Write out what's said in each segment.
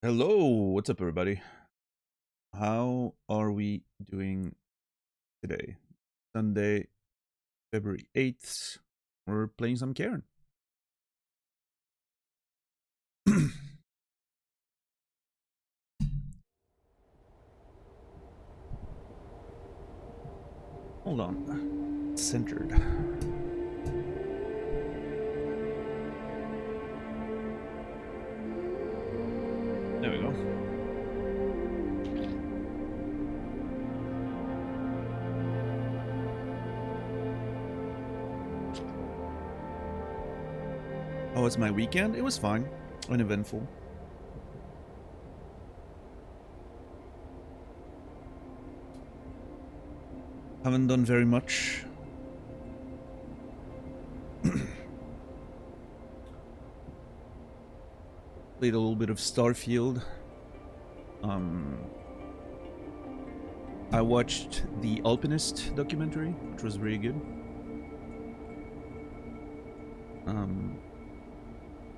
Hello, what's up, everybody? How are we doing today? Sunday, February 8th. We're playing some CAIRN. Hold on. Centered. There we go. Oh, it's my weekend? It was fine. Uneventful. Haven't done very much. Played a little bit of Starfield. I watched the Alpinist documentary, which was really good.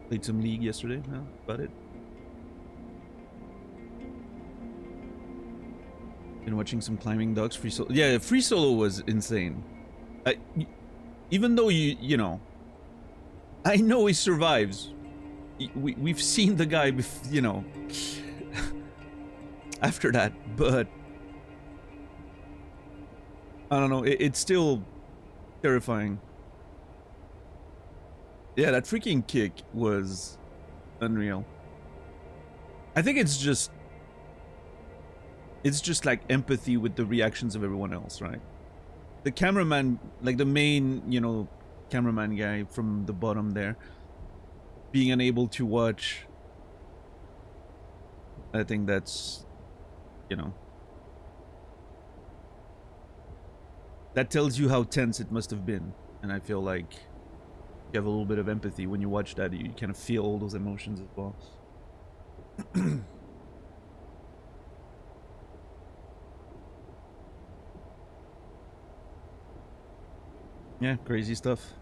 Played some League yesterday. Yeah, about it. Been watching some Climbing Dogs free solo. Yeah, free solo was insane. Even though you know, I know he survives. We've seen the guy, you know, after that, but I don't know. It's still terrifying. Yeah, that freaking kick was unreal. I think it's just like empathy with the reactions of everyone else, right? The cameraman, like the main, you know, cameraman guy from the bottom there, being unable to watch. I think that's, you know, that tells you how tense it must have been. And I feel like you have a little bit of empathy when you watch that. You kind of feel all those emotions as well. Yeah, crazy stuff.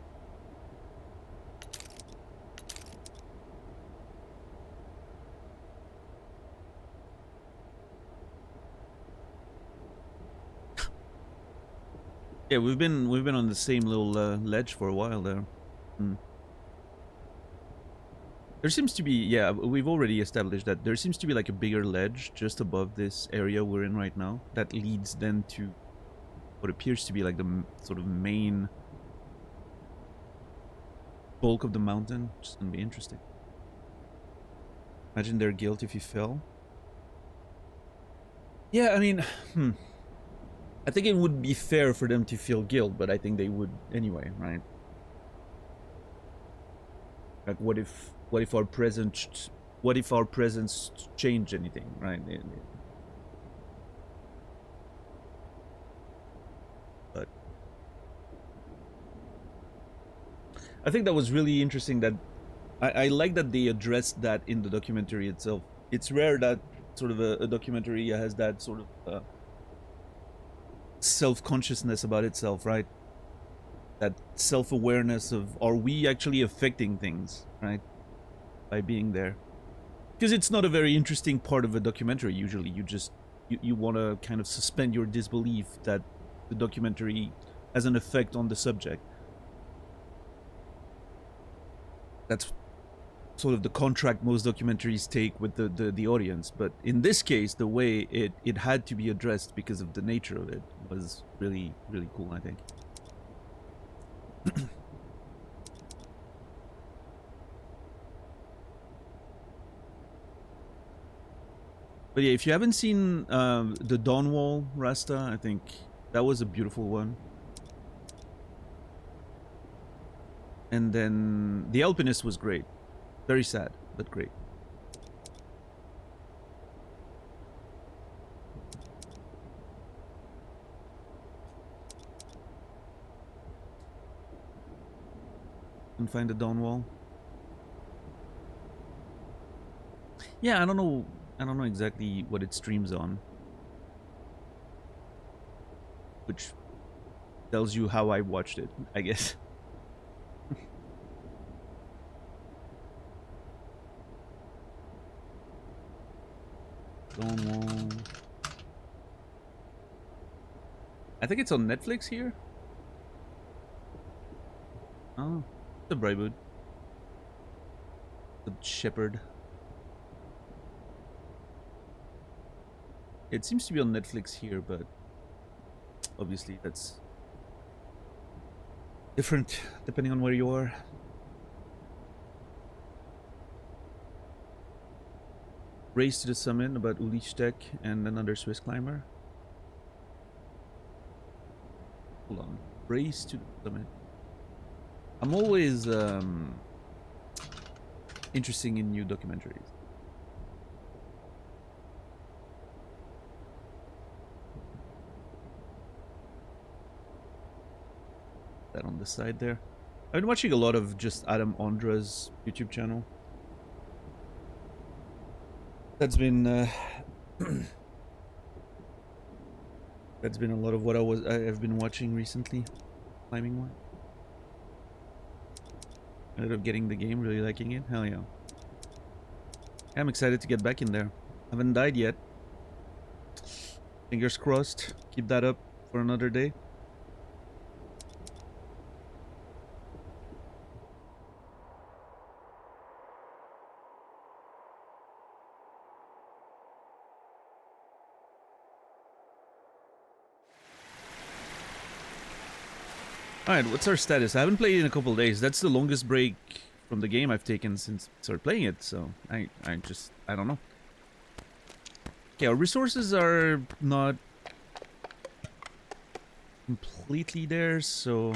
Yeah, we've been on the same little ledge for a while there. There seems to be, yeah, we've already established that there seems to be like a bigger ledge just above this area we're in right now that leads then to what appears to be like the sort of main bulk of the mountain, which is gonna be interesting. Imagine their guilt if he fell. Yeah, I mean, I think it would be fair for them to feel guilt, but I think they would anyway, right? Like, what if our presence, what if our presence changed anything, right? But I think that was really interesting. That I like that they addressed that in the documentary itself. It's rare that sort of a documentary has that sort of self-consciousness about itself, right? That self-awareness of, are we actually affecting things, right, by being there? Because it's not a very interesting part of a documentary. Usually you just you want to kind of suspend your disbelief that the documentary has an effect on the subject. That's sort of the contract most documentaries take with the audience. But in this case, the way it had to be addressed because of the nature of it was really, really cool, I think. But yeah, if you haven't seen the Dawn Wall Rasta, I think that was a beautiful one. And then the Alpinist was great. Very sad, but great. Can find the Dawn Wall. Yeah, I don't know exactly what it streams on, which tells you how I watched it, I guess. Stone Wall. I think it's on Netflix here. Oh, the Brightwood. The Shepherd. It seems to be on Netflix here, but obviously that's different depending on where you are. Race to the Summit about Ulichtek and another Swiss climber. Hold on. Race to the Summit. I'm always interested in new documentaries. That on the side there. I've been watching a lot of just Adam Ondra's YouTube channel. That's been that's been a lot of what I've been watching recently, climbing one. Ended up getting the game, really liking it. Hell yeah! I'm excited to get back in there. Haven't died yet. Fingers crossed. Keep that up for another day. Alright, what's our status? I haven't played in a couple of days. That's the longest break from the game I've taken since I started playing it, so I don't know. Okay, our resources are not completely there, so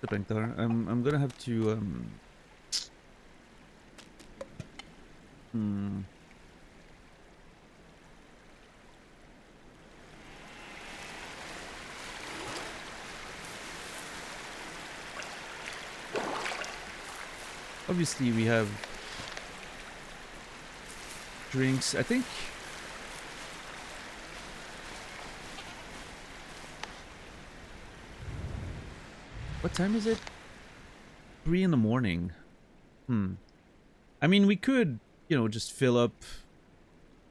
the Penktar. I'm gonna have to obviously we have drinks, I think. What time is it? 3 in the morning. I mean, we could, you know, just fill up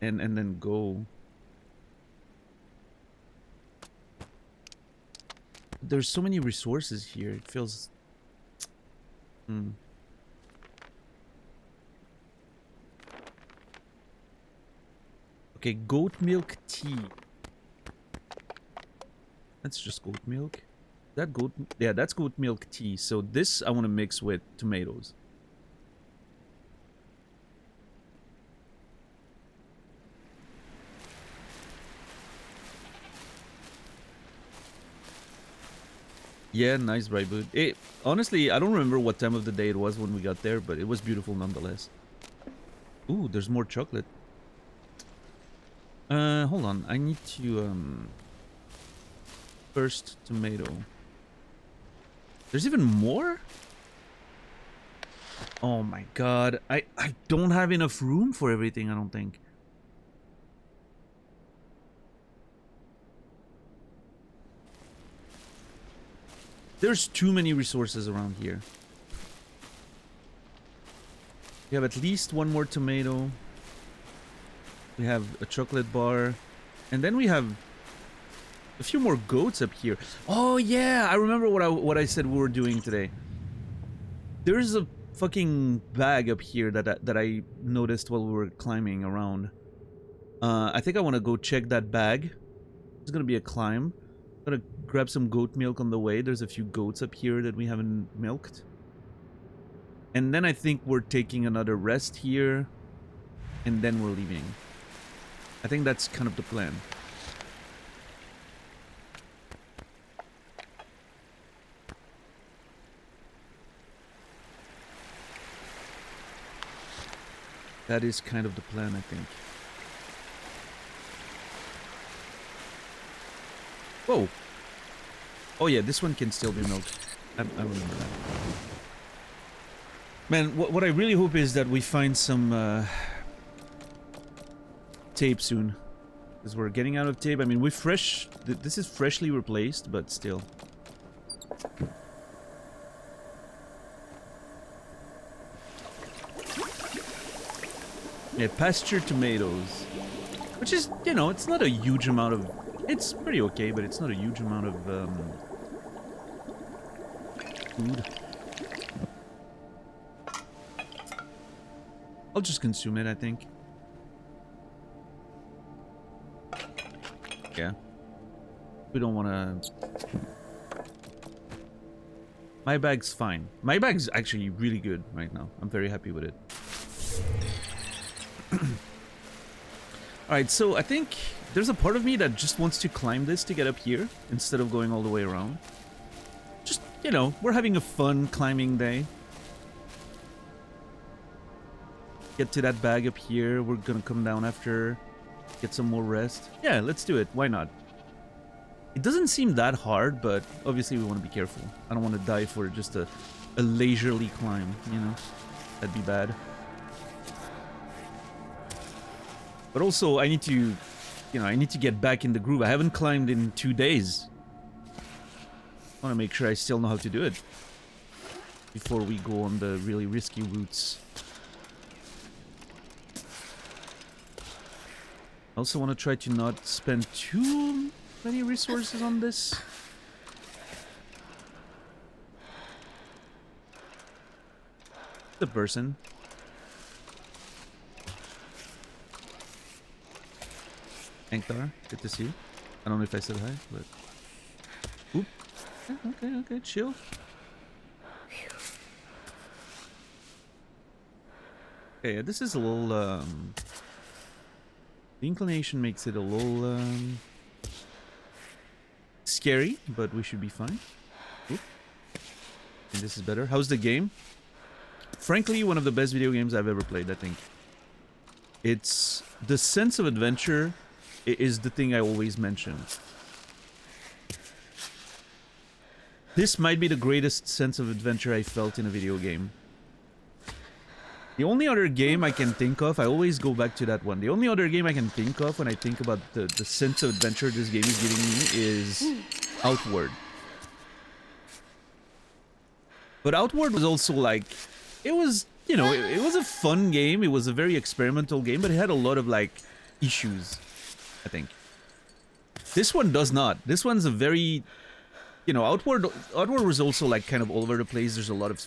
and then go. There's so many resources here. It feels Okay, goat milk tea. That's just goat milk. That goat, yeah, that's goat milk tea. So this I want to mix with tomatoes. Yeah, nice Brightwood. It honestly, I don't remember what time of the day it was when we got there, but it was beautiful nonetheless. Ooh, there's more chocolate. Hold on. I need to first tomato. There's even more? Oh my god. I don't have enough room for everything, I don't think. There's too many resources around here. We have at least one more tomato. We have a chocolate bar. And then we have a few more goats up here. Oh yeah, I remember what I said we were doing today. There's a fucking bag up here that I noticed while we were climbing around. I think I want to go check that bag. It's gonna be a climb. I'm gonna grab some goat milk on the way. There's a few goats up here that we haven't milked. And then I think we're taking another rest here. And then we're leaving. I think that's kind of the plan. That is kind of the plan, I think. Whoa! Oh yeah, this one can still be milked. I remember that. Man, what I really hope is that we find some tape soon. Because we're getting out of tape. I mean, this is freshly replaced, but still. Yeah, pasture tomatoes. Which is, you know, it's not a huge amount of... It's pretty okay, but it's not a huge amount of food. I'll just consume it, I think. Yeah. We don't want to... My bag's fine. My bag's actually really good right now. I'm very happy with it. Alright, so I think there's a part of me that just wants to climb this to get up here instead of going all the way around. Just, you know, we're having a fun climbing day. Get to that bag up here. We're gonna come down after. Get some more rest. Yeah, let's do it. Why not? It doesn't seem that hard, but obviously we want to be careful. I don't want to die for just a leisurely climb, you know? That'd be bad. But also, I need to, you know, I need to get back in the groove. I haven't climbed in 2 days. I want to make sure I still know how to do it before we go on the really risky routes. I also want to try to not spend too many resources on this. The person. Anktar, good to see you. I don't know if I said hi, but... Oop. Yeah, okay, chill. Okay, this is a little, the inclination makes it a little, scary, but we should be fine. Oop. And this is better. How's the game? Frankly, one of the best video games I've ever played, I think. It's... the sense of adventure is the thing I always mention. This might be the greatest sense of adventure I felt in a video game. The only other game I can think of, I always go back to that one. The only other game I can think of when I think about the sense of adventure this game is giving me is Outward. But Outward was also like, it was, you know, it was a fun game. It was a very experimental game, but it had a lot of like issues, I think. This one does not. This one's a very, you know, Outward was also like kind of all over the place. There's a lot of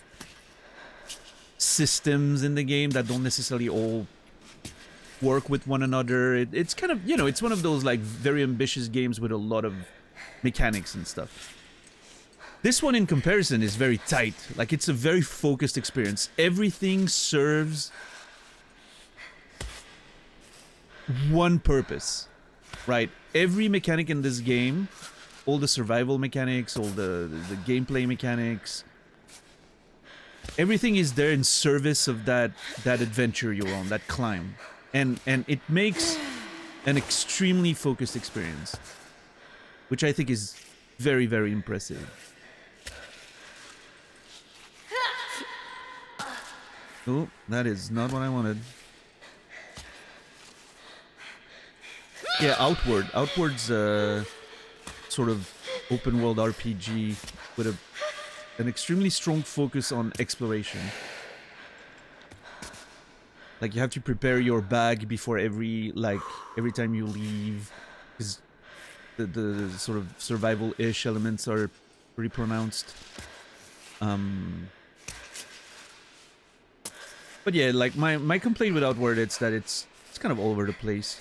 systems in the game that don't necessarily all work with one another. It's kind of, you know, it's one of those like very ambitious games with a lot of mechanics and stuff. This one in comparison is very tight. Like, it's a very focused experience. Everything serves one purpose, right? Every mechanic in this game, all the survival mechanics, all the gameplay mechanics, everything is there in service of that adventure you're on, that climb. And it makes an extremely focused experience, which I think is very, very impressive. Oh, that is not what I wanted. Yeah, Outward. Outward's sort of open world RPG with an extremely strong focus on exploration. Like, you have to prepare your bag before every time you leave, because the sort of survival-ish elements are pretty pronounced. But yeah, like my complaint with Outward, it's that it's kind of all over the place.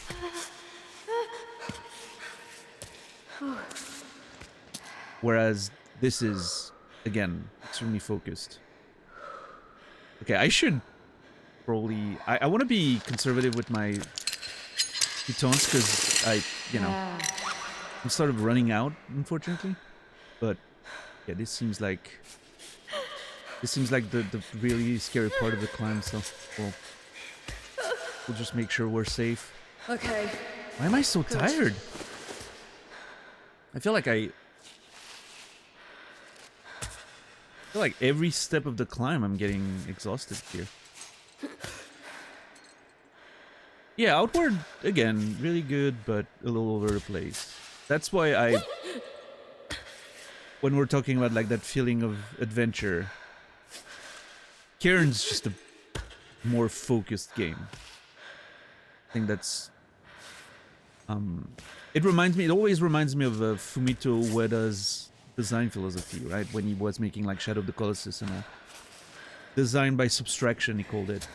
Whereas this is, again, extremely focused. Okay, I should probably... I want to be conservative with my pitons because you know, I'm sort of running out, unfortunately. But yeah, this seems like the really scary part of the climb, so we'll just make sure we're safe. Okay. Why am I so tired? I feel like every step of the climb I'm getting exhausted here. Yeah, Outward, again, really good, but a little over the place. That's why when we're talking about like that feeling of adventure, CAIRN's just a more focused game. I think that's it always reminds me of Fumito Ueda's design philosophy, right? When he was making like Shadow of the Colossus and design by subtraction, he called it,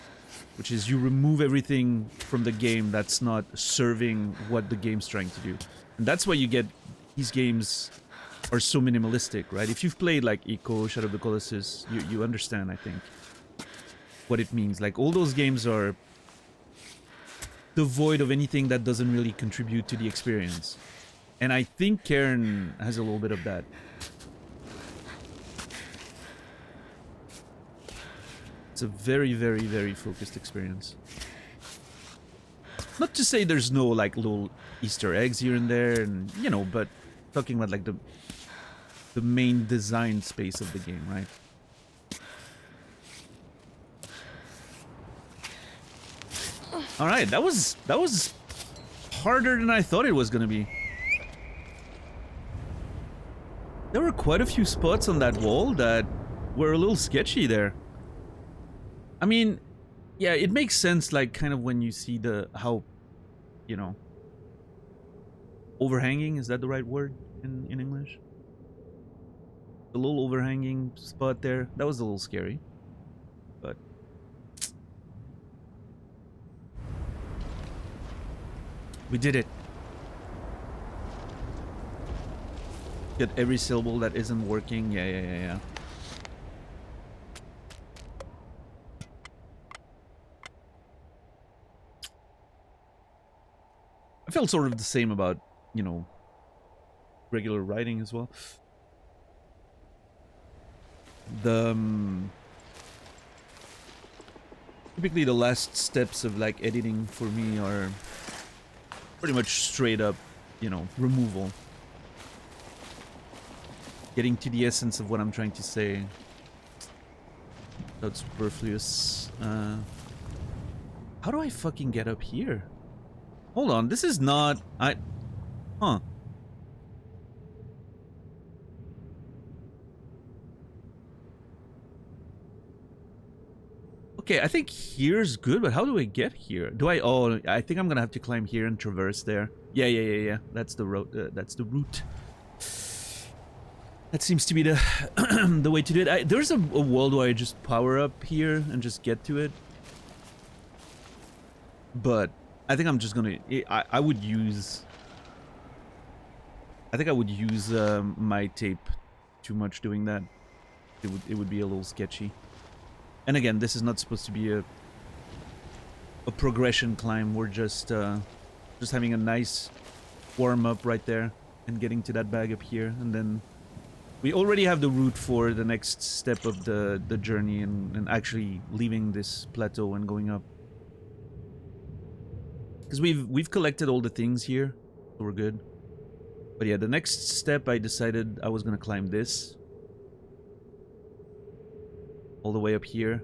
which is you remove everything from the game that's not serving what the game's trying to do. And that's why you get these games are so minimalistic, right? If you've played like Ico, Shadow of the Colossus, you understand, I think, what it means. Like all those games are devoid of anything that doesn't really contribute to the experience. And I think CAIRN has a little bit of that. It's a very, very, very focused experience. Not to say there's no like little Easter eggs here and there, and you know, but talking about like the main design space of the game, right? All right, that was harder than I thought it was gonna be. There were quite a few spots on that wall that were a little sketchy there. I mean, yeah, it makes sense, like kind of when you see how, you know, overhanging, is that the right word in English? The little overhanging spot there, that was a little scary, but we did it. Get every syllable that isn't working. Yeah. I felt sort of the same about, you know, regular writing as well. Typically the last steps of like editing for me are pretty much straight up, you know, removal. Getting to the essence of what I'm trying to say. That's superfluous. How do I fucking get up here? Hold on, this is not... Huh. Okay, I think here's good, but how do I get here? Oh, I think I'm gonna have to climb here and traverse there. Yeah. That's the road. That's the route. That seems to be the the way to do it. There's a world where I just power up here and just get to it. But I think I'm just gonna... I would use... I think I would use my tape too much doing that. It would be a little sketchy. And again, this is not supposed to be a progression climb. We're just having a nice warm up right there and getting to that bag up here, and then we already have the route for the next step of the journey and actually leaving this plateau and going up. Because we've collected all the things here, so we're good. But yeah, the next step I decided I was gonna climb this. All the way up here.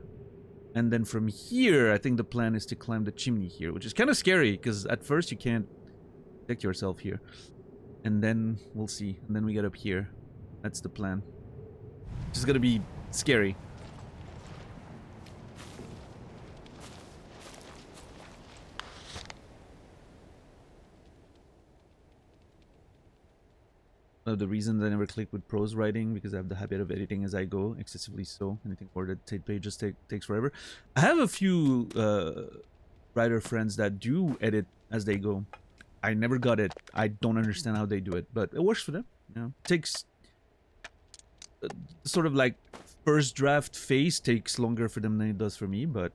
And then from here, I think the plan is to climb the chimney here, which is kind of scary, because at first you can't protect yourself here. And then we'll see. And then we get up here. That's the plan. Which is gonna be scary. The reason I never click with prose writing, because I have the habit of editing as I go, excessively so. Anything more than 10 pages takes forever. I have a few writer friends that do edit as they go. I never got it. I don't understand how they do it, but it works for them. You know, takes sort of like first draft phase takes longer for them than it does for me, but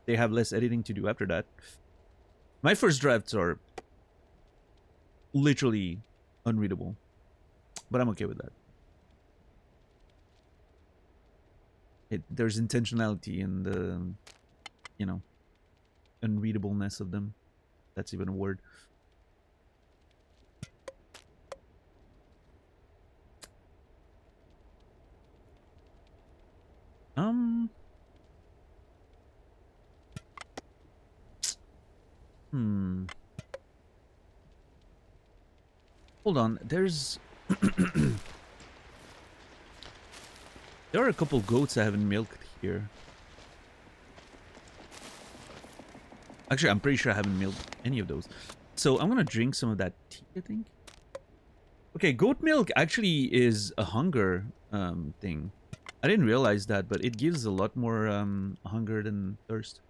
they have less editing to do after that. My first drafts are literally unreadable. But I'm okay with that. There's intentionality in the, you know, unreadableness of them. That's even a word. Hold on, there's... There are a couple goats I haven't milked here. Actually, I'm pretty sure I haven't milked any of those. So I'm gonna drink some of that tea, I think. Okay, goat milk actually is a hunger thing. I didn't realize that, but it gives a lot more hunger than thirst.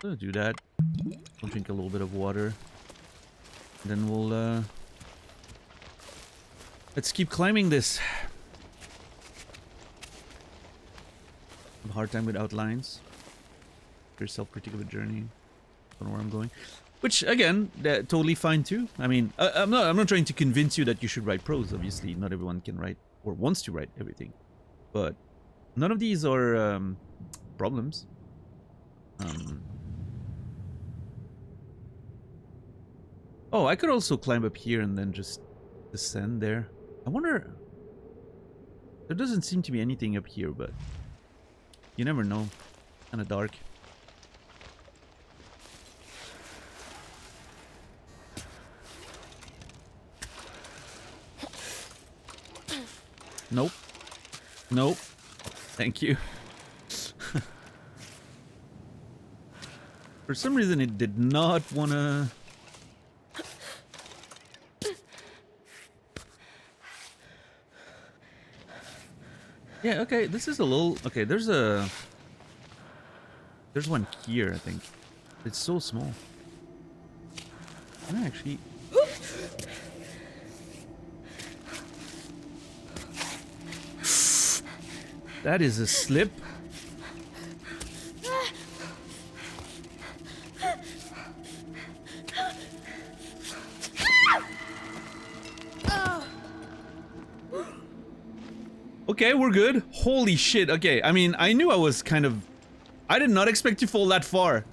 I'm gonna do that. I'll drink a little bit of water. And then we'll let's keep climbing this. I have a hard time with outlines. Your self-critique of a journey. Don't know where I'm going. Which again, totally fine too. I mean, I'm not trying to convince you that you should write prose. Obviously, not everyone can write or wants to write everything. But none of these are problems. Oh, I could also climb up here and then just descend there. I wonder... There doesn't seem to be anything up here, but... You never know. Kinda dark. Nope. Nope. Thank you. For some reason it did not wanna... Yeah, okay, this is a little... Okay, there's one here, I think. It's so small. Can I actually... That is a slip. Okay, we're good. Holy shit. Okay, I mean, I knew I was kind of... I did not expect to fall that far.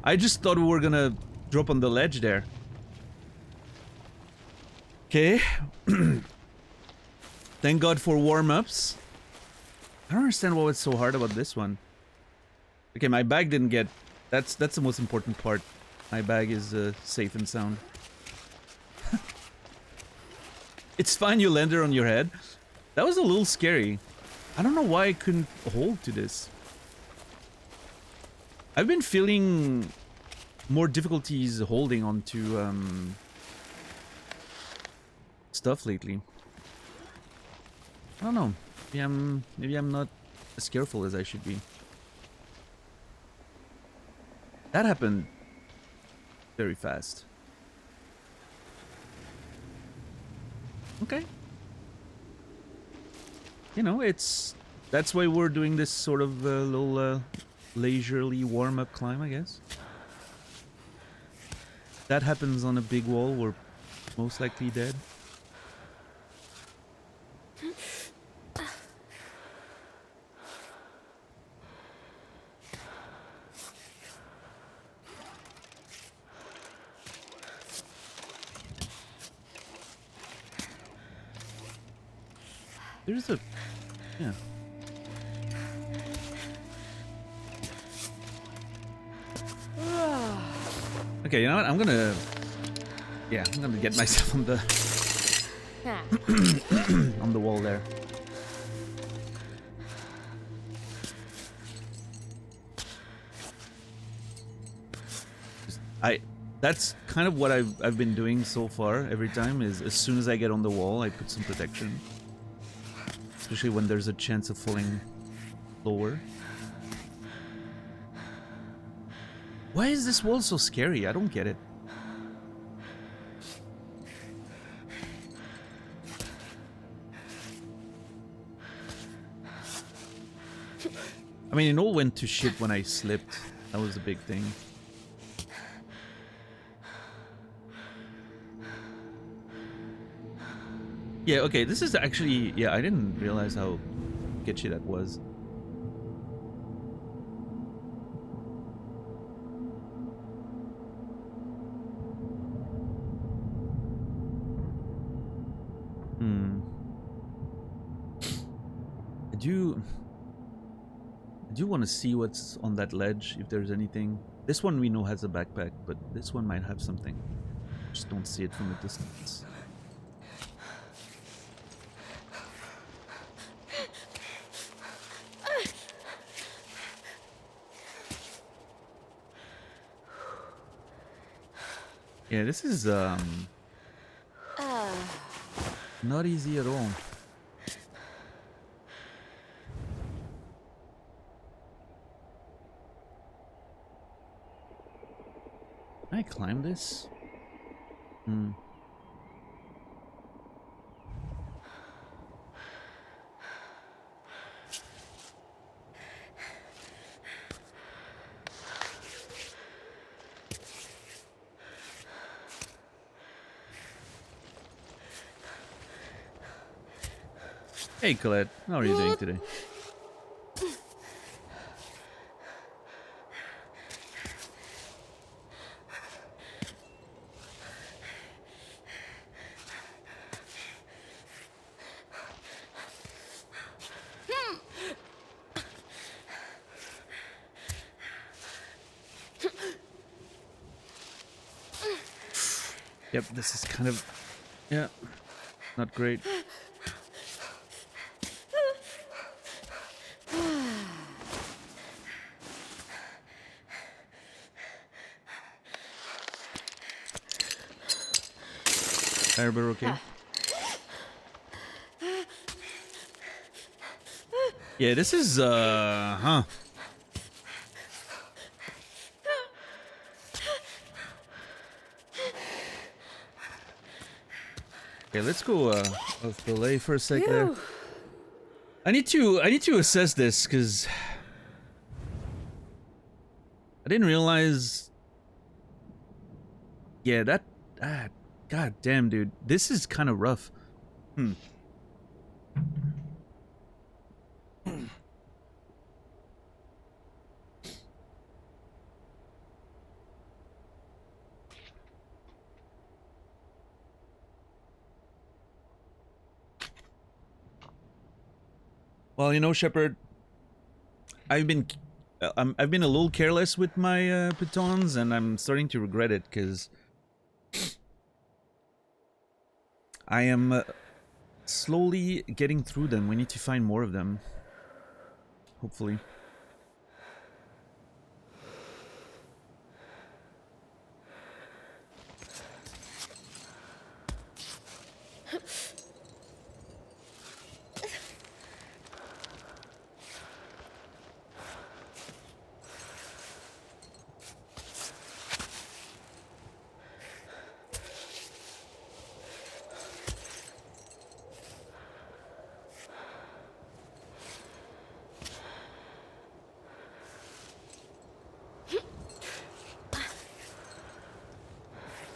I just thought we were gonna drop on the ledge there. Okay. Thank God for warm-ups. I don't understand what was so hard about this one. Okay, my bag didn't get... That's the most important part. My bag is safe and sound. It's fine, you landed on your head. That was a little scary. I don't know why I couldn't hold to this. I've been feeling more difficulties holding onto stuff lately. I don't know. Maybe I'm not as careful as I should be. That happened very fast. Okay. You know, that's why we're doing this sort of little leisurely warm-up climb, I guess. That happens on a big wall, we're most likely dead. There's a... yeah. Okay, you know what? I'm gonna... yeah, I'm gonna get myself on the... on the wall there. That's kind of what I've been doing so far every time, is as soon as I get on the wall, I put some protection. Especially when there's a chance of falling lower. Why is this wall so scary? I don't get it. I mean, it all went to shit when I slipped. That was a big thing. Yeah, okay, this is actually... yeah, I didn't realize how sketchy that was. I do want to see what's on that ledge, if there's anything. This one we know has a backpack, but this one might have something. Just don't see it from a distance. Yeah, this is not easy at all. Can I climb this? Hmm. Hey Colette, how are you doing today? Yep, this is kind of, yeah, not great. Firebird, okay. Yeah, this is, huh. Okay, let's go, off belay for a sec there. I need to assess this, because I didn't realize... Yeah, that... God damn, dude. This is kind of rough. Hmm. Well, you know, Shepard, I've been I've been a little careless with my pitons, and I'm starting to regret it because I am slowly getting through them. We need to find more of them, hopefully.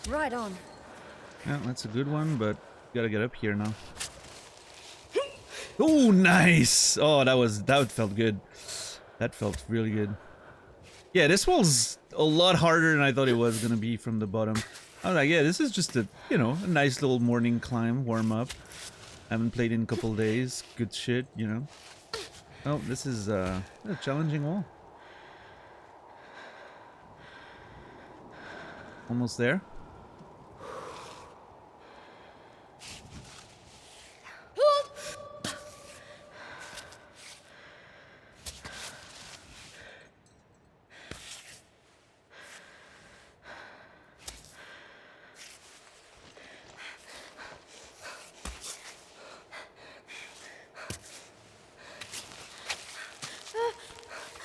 Right on. Yeah, that's a good one, but gotta get up here now. Oh, nice! Oh, that felt good. That felt really good. Yeah, this was a lot harder than I thought it was gonna be from the bottom. I was like, yeah, this is just a, you know, a nice little morning climb, warm up. Haven't played in a couple days. Good shit, you know. Oh, this is a challenging wall. Almost there.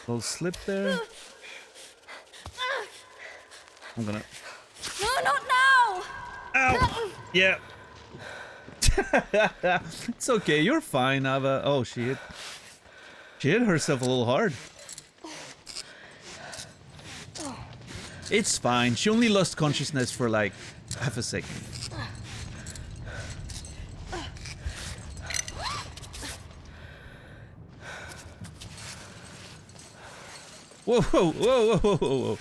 Little slip there. I'm gonna... No, not now! Ow! Yeah. It's okay, you're fine, Ava. Oh, she hit herself a little hard. It's fine. She only lost consciousness for like half a second. Whoa, whoa, whoa, whoa, whoa, whoa.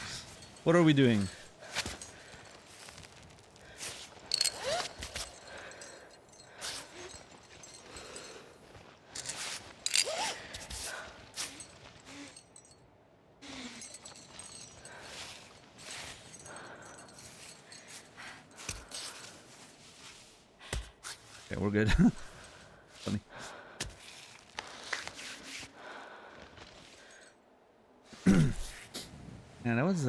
What are we doing? Okay, we're good. Funny. Yeah, that was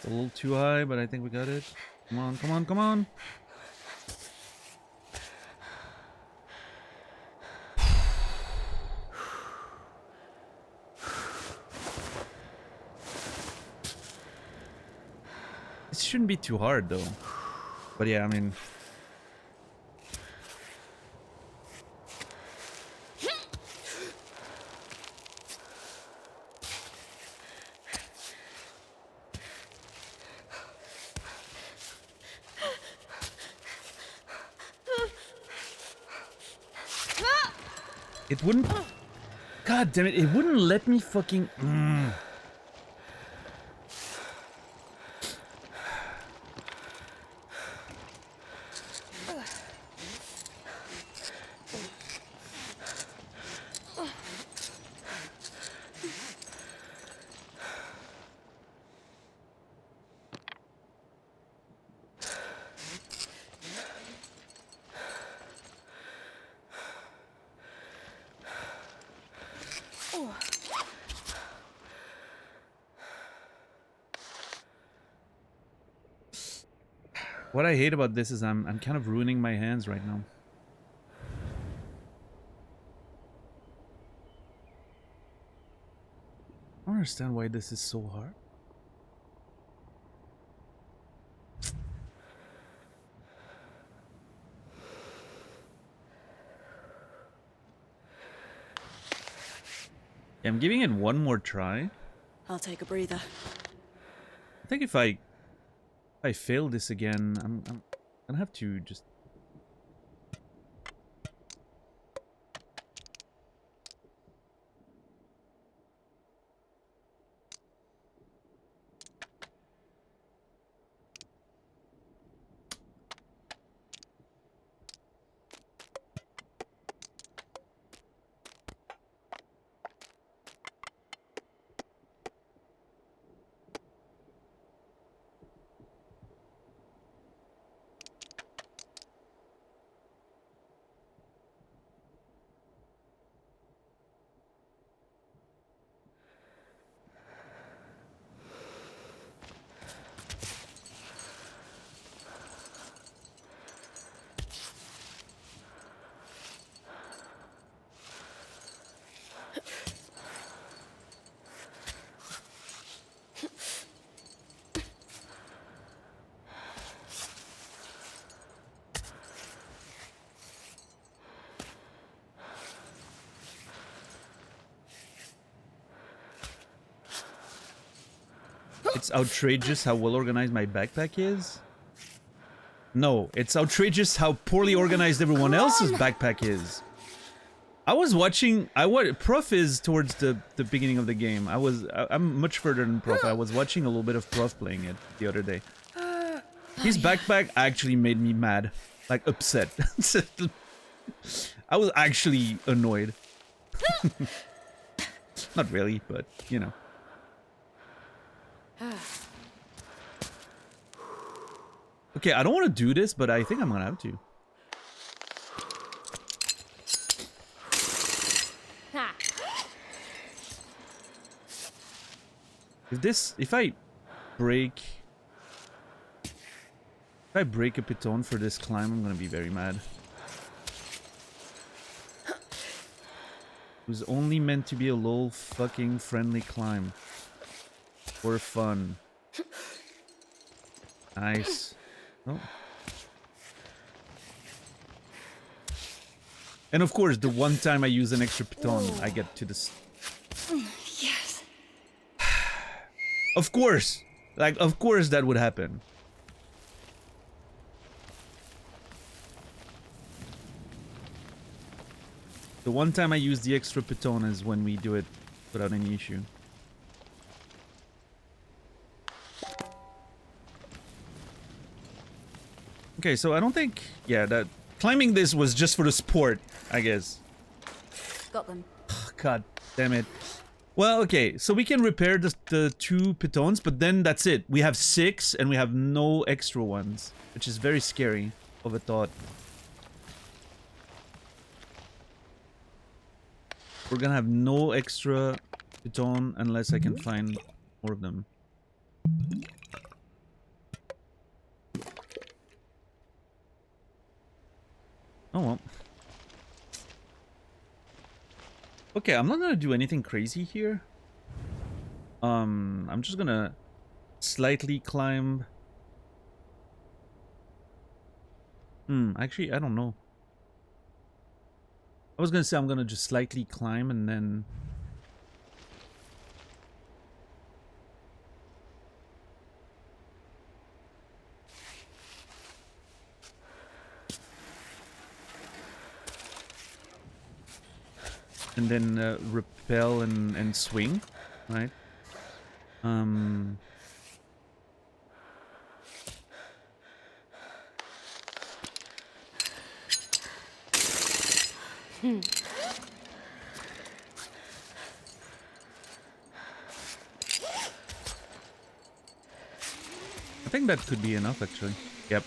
A little too high, but I think we got it. Come on, come on, come on. It shouldn't be too hard though. But yeah, I mean... It wouldn't... God damn it, it wouldn't let me fucking... What I hate about this is I'm kind of ruining my hands right now. I don't understand why this is so hard. Yeah, I'm giving it one more try. I'll take a breather. I think if I fail this again, I'm gonna have to just... It's outrageous how well organized my backpack is. No, it's outrageous how poorly organized everyone else's backpack is. I was watching. Prof is towards the beginning of the game. I'm much further than Prof. I was watching a little bit of Prof playing it the other day. His backpack actually made me mad, like upset. I was actually annoyed. Not really, but you know. Okay, I don't want to do this, but I think I'm gonna have to. If I break a piton for this climb, I'm gonna be very mad. It was only meant to be a little fucking friendly climb. For fun. Nice. Oh. And of course, the one time I use an extra piton, I get to this. Yes. Of course! Like, of course that would happen. The one time I use the extra piton is when we do it without any issue. Okay, so I don't think... Yeah, that... Climbing this was just for the sport, I guess. Got them. God damn it. Well, okay, so we can repair the 2 pitons, but then that's it. We have 6, and we have no extra ones. Which is very scary of a thought. We're gonna have no extra piton unless I can find more of them. Oh well. Okay, I'm not gonna do anything crazy here. I'm just gonna slightly climb. Actually, I don't know. I was gonna say I'm gonna just slightly climb and then... and then repel and swing, right? I think that could be enough, actually. Yep.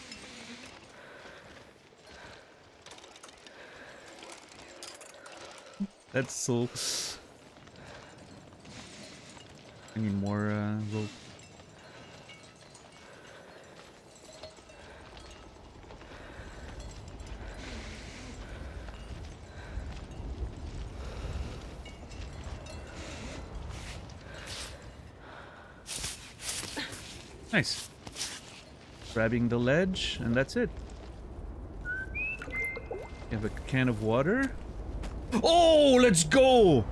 That's so... I need more rope. Nice. Grabbing the ledge, and that's it. You have a can of water. Oh, let's go!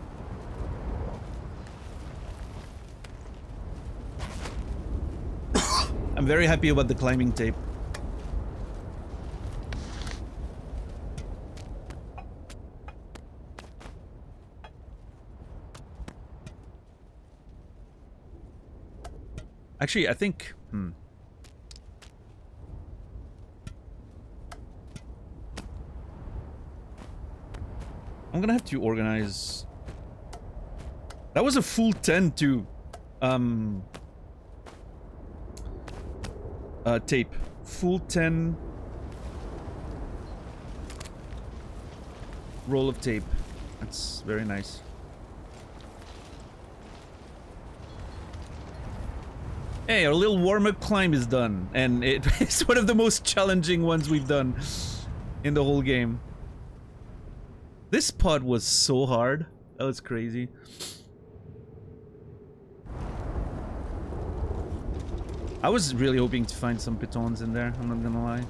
I'm very happy about the climbing tape. Actually, I think... I'm gonna have to organize... That was a full 10 too. Tape. Full 10 roll of tape. That's very nice. Hey, our little warm-up climb is done, and it's one of the most challenging ones we've done in the whole game. This pod was so hard. That was crazy. I was really hoping to find some pitons in there, I'm not gonna lie.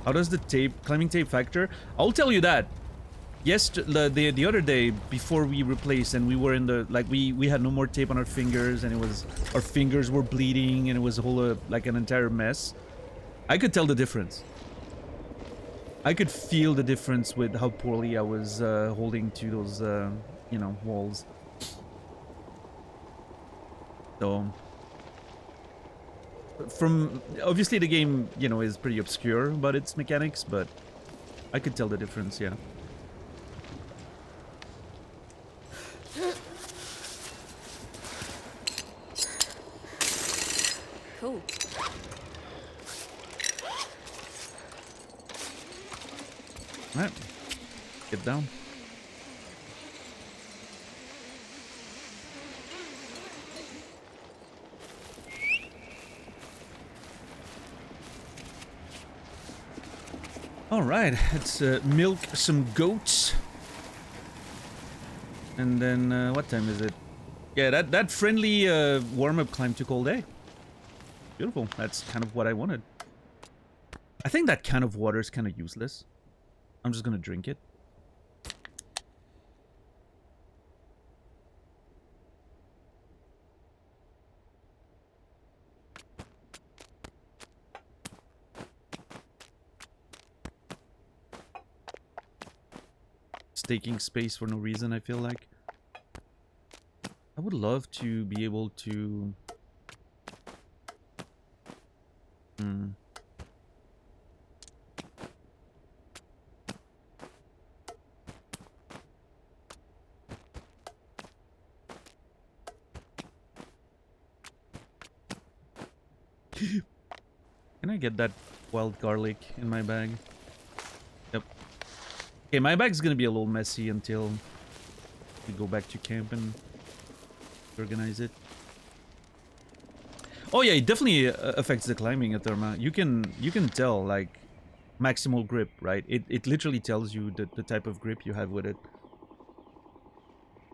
How does the climbing tape factor? I'll tell you that. Yes, the other day before we replaced and we were in the we had no more tape on our fingers and it was our fingers were bleeding and it was a whole like an entire mess. I could tell the difference. I could feel the difference with how poorly I was holding to those you know, walls. So from obviously the game, you know, is pretty obscure about its mechanics, but I could tell the difference, yeah. Cool. Alright. Get down. Alright, let's milk some goats. And then, what time is it? Yeah, that friendly warm-up climb took all day. Beautiful. That's kind of what I wanted. I think that can of water is kind of useless. I'm just gonna drink it. It's taking space for no reason, I feel like. I would love to be able to... Can I get that wild garlic in my bag? Yep. Okay, my bag's gonna be a little messy until we go back to camp and organize it. Oh yeah, it definitely affects the climbing at Therma. You can tell, like, maximal grip, right? It literally tells you the type of grip you have with it.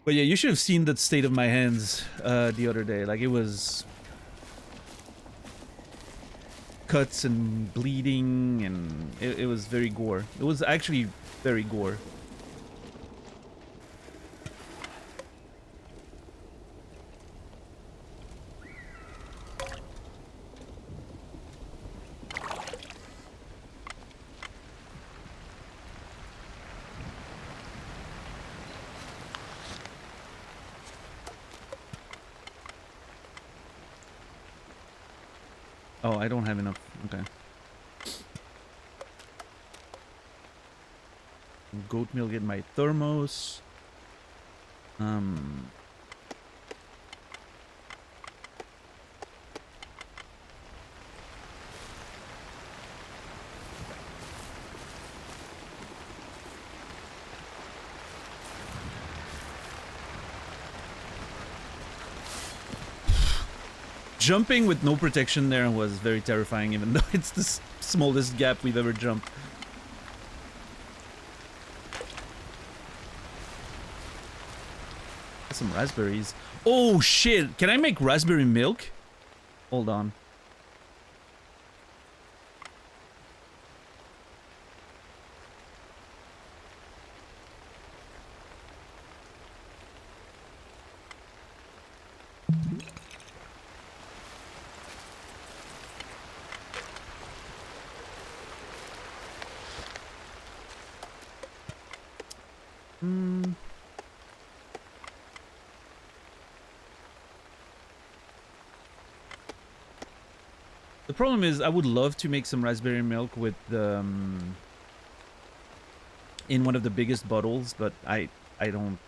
But yeah, you should have seen the state of my hands the other day. Like, it was cuts and bleeding, and it was very gore. It was actually very gore. Oh, I don't have enough. Okay. Goat milk in my thermos. Jumping with no protection there was very terrifying, even though it's the smallest gap we've ever jumped. Some raspberries. Oh shit! Can I make raspberry milk? Hold on. The problem is, I would love to make some raspberry milk with in one of the biggest bottles, but I don't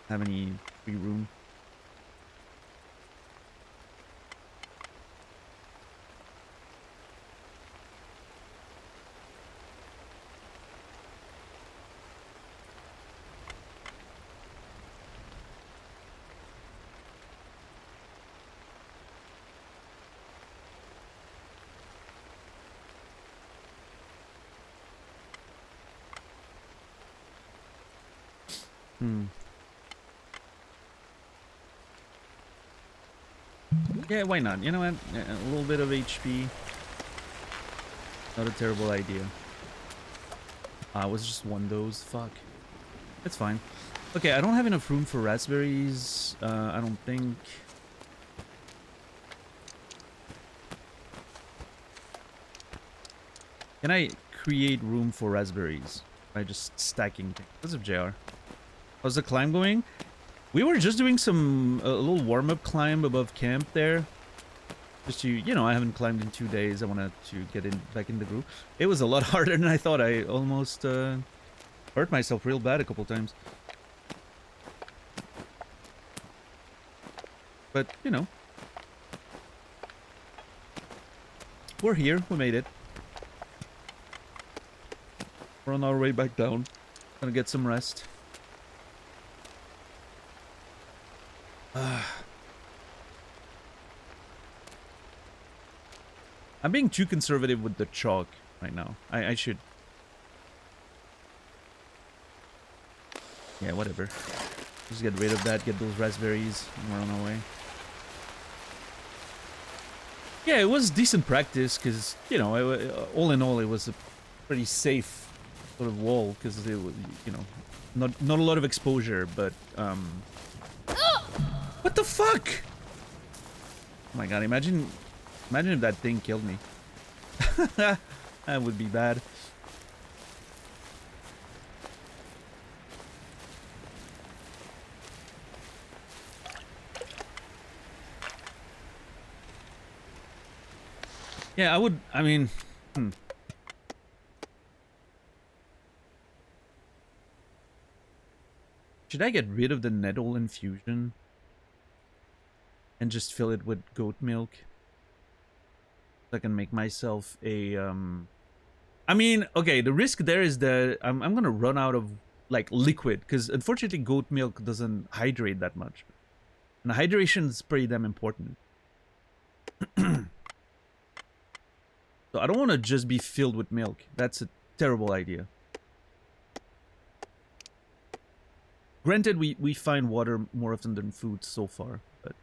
have any free room. Yeah, why not? You know what? A little bit of HP. Not a terrible idea. It was just one dose. Fuck. It's fine. Okay, I don't have enough room for raspberries. I don't think. Can I create room for raspberries by just stacking things? What's up, JR? How's the climb going? We were just doing a little warm-up climb above camp there. Just to, you know, I haven't climbed in 2 days. I wanted to get back in the groove. It was a lot harder than I thought. I almost hurt myself real bad a couple times. But, you know. We're here. We made it. We're on our way back down. Gonna get some rest. I'm being too conservative with the chalk right now. I should... Yeah, whatever. Just get rid of that, get those raspberries, and we're on our way. Yeah, it was decent practice, because, you know, all in all, it was a pretty safe sort of wall, because it was, you know, not a lot of exposure, but, What the fuck? Oh my god, imagine if that thing killed me. That would be bad. Yeah, I mean, Should I get rid of the nettle infusion? And just fill it with goat milk? So I can make myself a, I mean, okay, the risk there is that I'm gonna run out of, like, liquid. Because, unfortunately, goat milk doesn't hydrate that much. And hydration is pretty damn important. So I don't want to just be filled with milk. That's Terrible idea. Granted, we find water more often than food so far, but...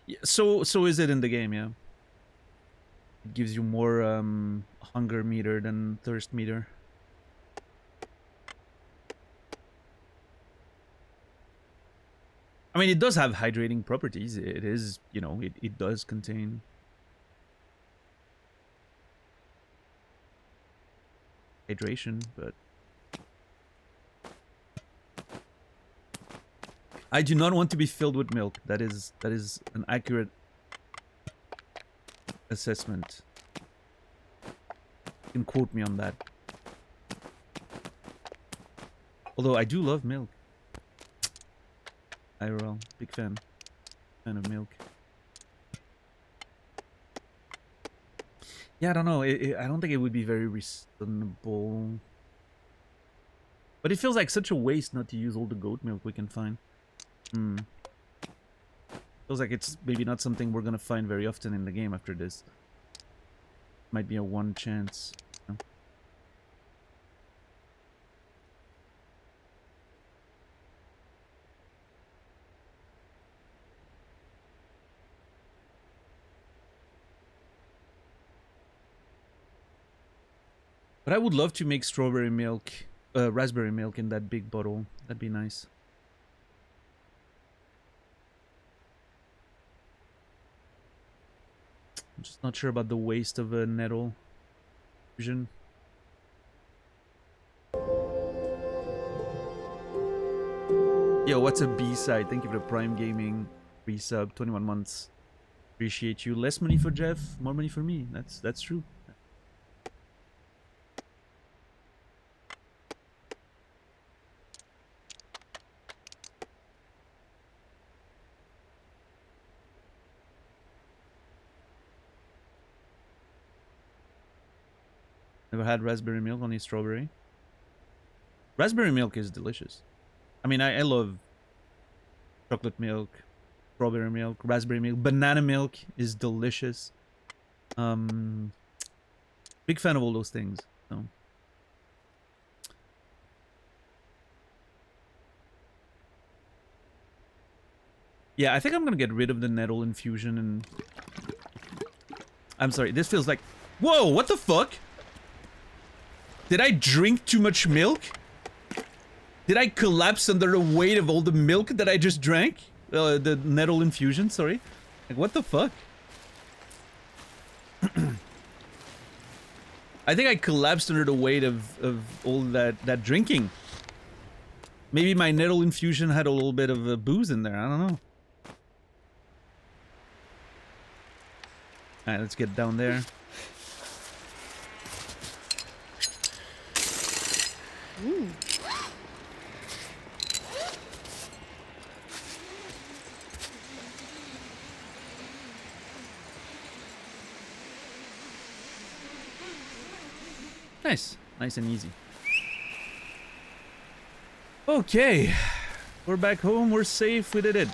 Yeah, so is it in the game, yeah. It gives you more hunger meter than thirst meter. I mean, it does have hydrating properties. It is, you know, it does contain hydration, but I do not want to be filled with milk. That is an accurate assessment. You can quote me on that. Although I do love milk. IRL, big fan of milk. Yeah, I don't know. I don't think it would be very reasonable. But it feels like such a waste not to use all the goat milk we can find. Feels like it's maybe not something we're gonna find very often in the game after this. Might be a one chance. You know? But I would love to make strawberry milk, raspberry milk in that big bottle. That'd be nice. I'm just not sure about the waste of a nettle fusion. Yo, what's a B-side? Thank you for the Prime Gaming resub, 21 months. Appreciate you. Less money for Jeff, more money for me. That's true. Never had raspberry milk, only strawberry. Raspberry milk is delicious. I mean, I love chocolate milk, strawberry milk, raspberry milk. Banana milk is delicious. Big fan of all those things. So. Yeah, I think I'm gonna get rid of the nettle infusion and... I'm sorry, this feels like... Whoa, what the fuck? Did I drink too much milk? Did I collapse under the weight of all the milk that I just drank? The nettle infusion, sorry. Like, what the fuck? I think I collapsed under the weight of all that drinking. Maybe my nettle infusion had a little bit of booze in there, I don't know. Alright, let's get down there. Ooh. Nice. Nice and easy. Okay. We're back home. We're safe. We did it.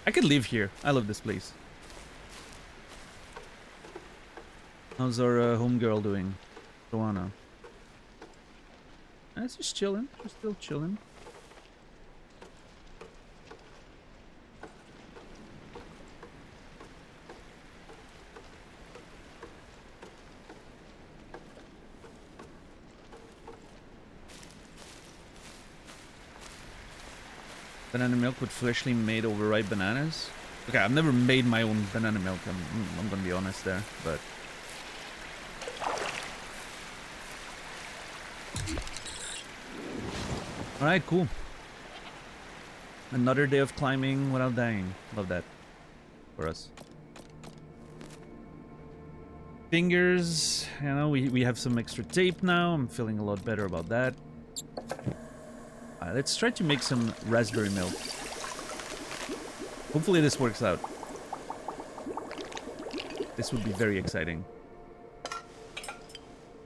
I could live here. I love this place. How's our homegirl doing? Joanna. That's just chilling. She's still chilling. Banana milk with freshly made overripe bananas. Okay, I've never made my own banana milk. I'm gonna be honest there, but. Alright, cool. Another day of climbing without dying. Love that. For us. Fingers. You know, we have some extra tape now. I'm feeling a lot better about that. Let's try to make some raspberry milk. Hopefully this works out. This would be very exciting.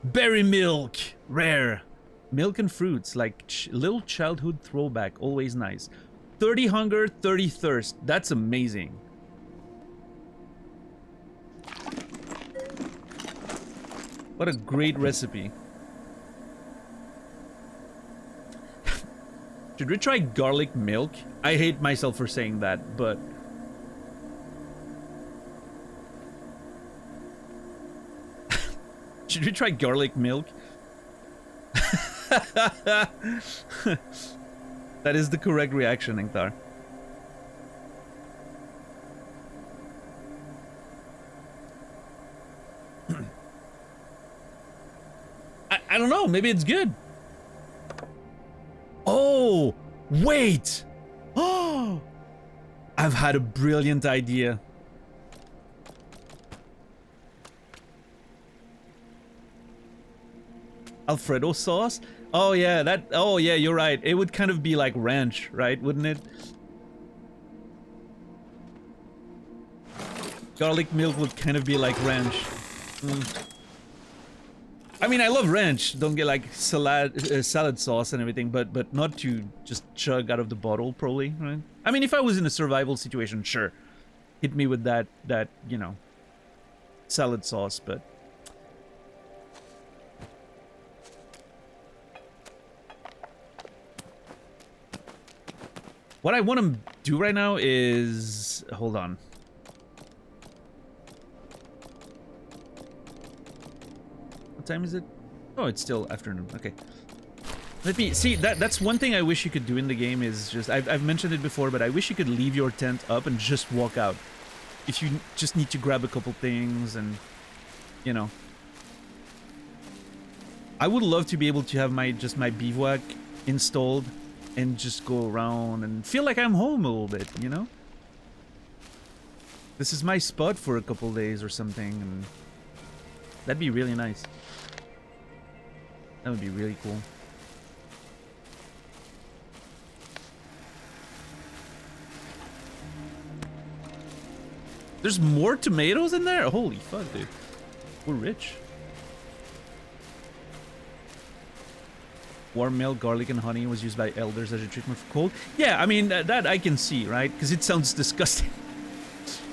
Berry milk! Rare! Milk and fruits, like little childhood throwback, always nice. 30 hunger, 30 thirst. That's amazing. What a great recipe. Should we try garlic milk? I hate myself for saying that, but... Should we try garlic milk? That is the correct reaction, Inktar. I don't know, maybe it's good. Oh, wait! Oh, I've had a brilliant idea. Alfredo sauce? Oh yeah, that. Oh yeah, you're right. It would kind of be like ranch, right? Wouldn't it? Garlic milk would kind of be like ranch. I mean, I love ranch. Don't get like salad sauce and everything, but not to just chug out of the bottle, probably, right? I mean, if I was in a survival situation, sure, hit me with that you know, salad sauce, but. What I want to do right now is... Hold on. What time is it? Oh, it's still afternoon. Okay. Let me... See, that's one thing I wish you could do in the game is just... I've mentioned it before, but I wish you could leave your tent up and just walk out. If you just need to grab a couple things and... You know. I would love to be able to have my bivouac installed and just go around and feel like I'm home a little bit, you know? This is my spot for a couple days or something, and that'd be really nice. That would be really cool. There's more tomatoes in there? Holy fuck, dude. We're rich. Warm milk, garlic, and honey was used by elders as a treatment for cold. Yeah, I mean, that I can see, right? Because it sounds disgusting.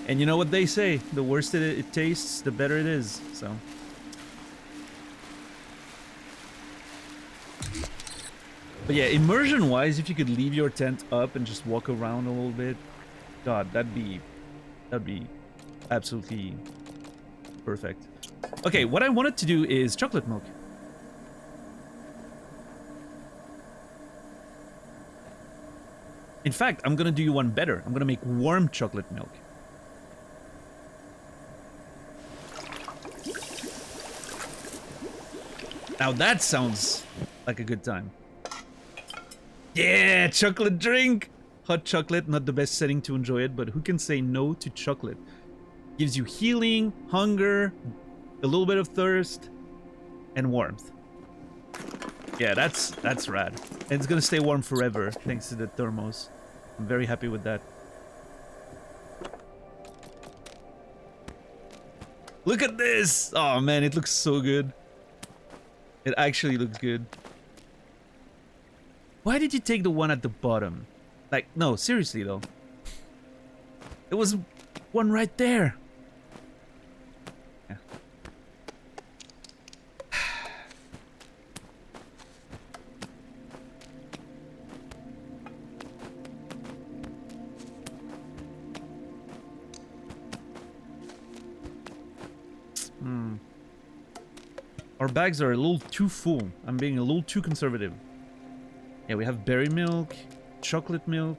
And you know what they say? The worse it tastes, the better it is. So. But yeah, immersion-wise, if you could leave your tent up and just walk around a little bit, God, that'd be absolutely perfect. Okay, what I wanted to do is chocolate milk. In fact, I'm gonna do you one better. I'm gonna make warm chocolate milk. Now that sounds like a good time. Yeah, chocolate drink! Hot chocolate, not the best setting to enjoy it, but who can say no to chocolate? Gives you healing, hunger, a little bit of thirst, and warmth. Yeah, that's rad. And it's gonna stay warm forever, thanks to the thermos. I'm very happy with that. Look at this! Oh man, it looks so good. It actually looks good. Why did you take the one at the bottom? Like, no, seriously though. There was one right there. Yeah. Our bags are a little too full. I'm being a little too conservative. Yeah, we have berry milk, chocolate milk.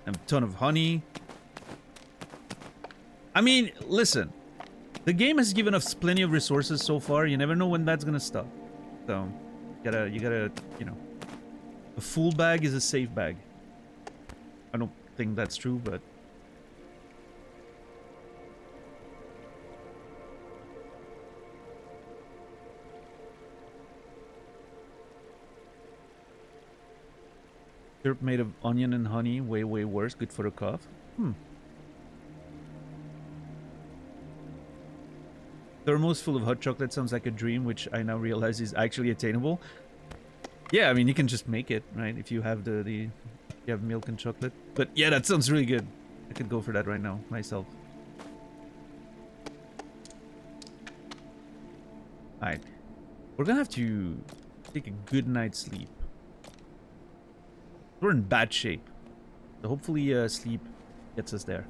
A ton of honey. I mean, listen. The game has given us plenty of resources so far. You never know when that's gonna stop. So, you gotta, you know. A full bag is a safe bag. I don't think that's true, but... Syrup made of onion and honey, way worse. Good for the cough. Thermos full of hot chocolate sounds like a dream, which I now realize is actually attainable. Yeah, I mean, you can just make it, right? If you have you have milk and chocolate. But yeah, that sounds really good. I could go for that right now, myself. Alright. We're gonna have to take a good night's sleep. We're in bad shape. So hopefully sleep gets us there.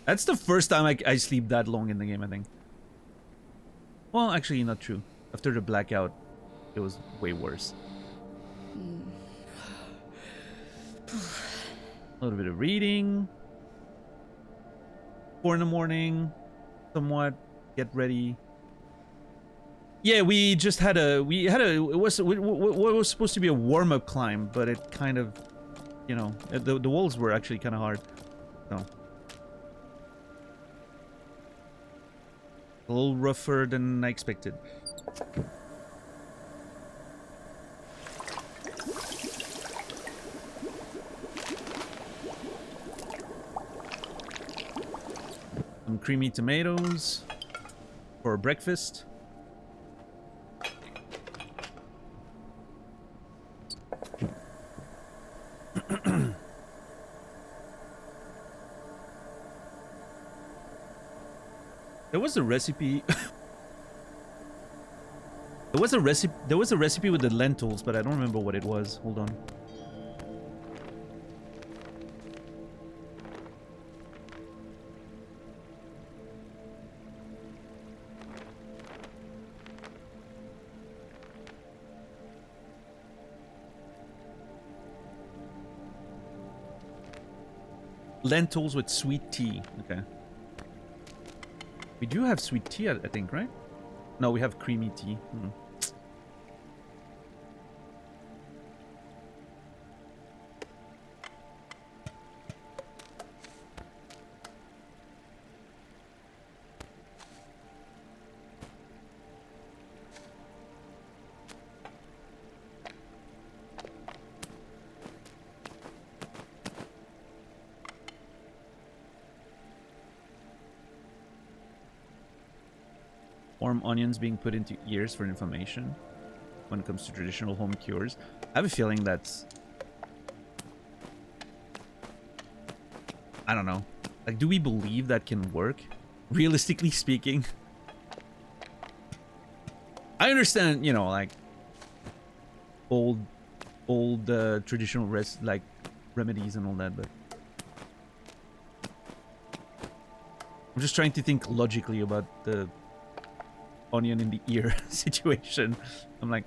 That's the first time I sleep that long in the game, I think. Well, actually, not true. After the blackout, it was way worse. A little bit of reading. 4 in the morning. Somewhat. Get ready. Yeah, we just had a... It was supposed to be a warm-up climb, but it kind of... You know, the walls were actually kind of hard. So... A little rougher than I expected. Some creamy tomatoes for breakfast. There was a recipe. There was a recipe with the lentils, but I don't remember what it was. Hold on. Lentils with sweet tea. Okay. We do have sweet tea, I think, right? No, we have creamy tea. Warm onions being put into ears for information when it comes to traditional home cures. I have a feeling that's... I don't know. Like, do we believe that can work? Realistically speaking. I understand, you know, like... Old traditional remedies and all that, but... I'm just trying to think logically about the... onion in the ear situation. I'm like,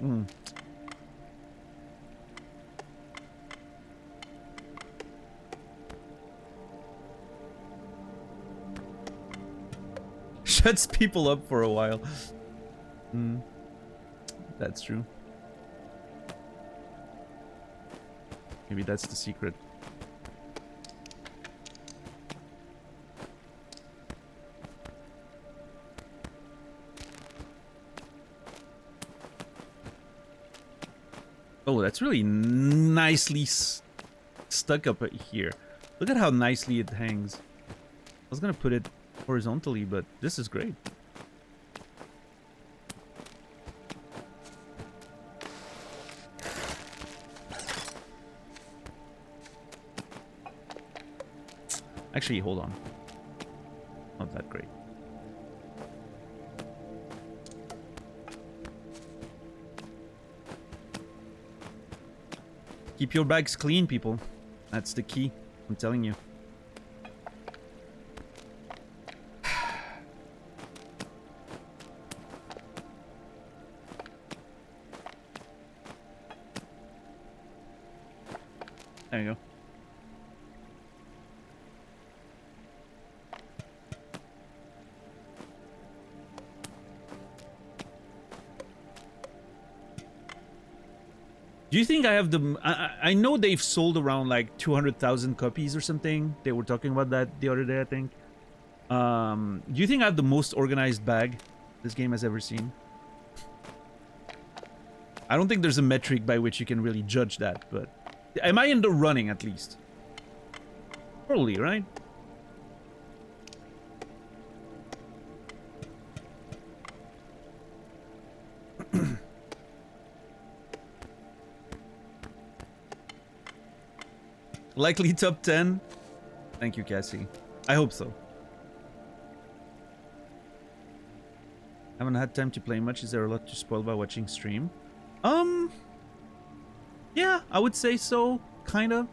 Shuts people up for a while. That's true. Maybe that's the secret. Oh, that's really nicely stuck up here. Look at how nicely it hangs. I was gonna put it horizontally, but this is great. Actually, hold on. Not that great. Keep your bags clean, people. That's the key. I'm telling you. There you go. Do you think I have the... I know they've sold around like 200,000 copies or something. They were talking about that the other day, I think. Do you think I have the most organized bag this game has ever seen? I don't think there's a metric by which you can really judge that, but... Am I in the running, at least? Probably, right? Likely top 10? Thank you, Cassie. I hope so. Haven't had time to play much. Is there a lot to spoil by watching stream? Yeah, I would say so. Kind of.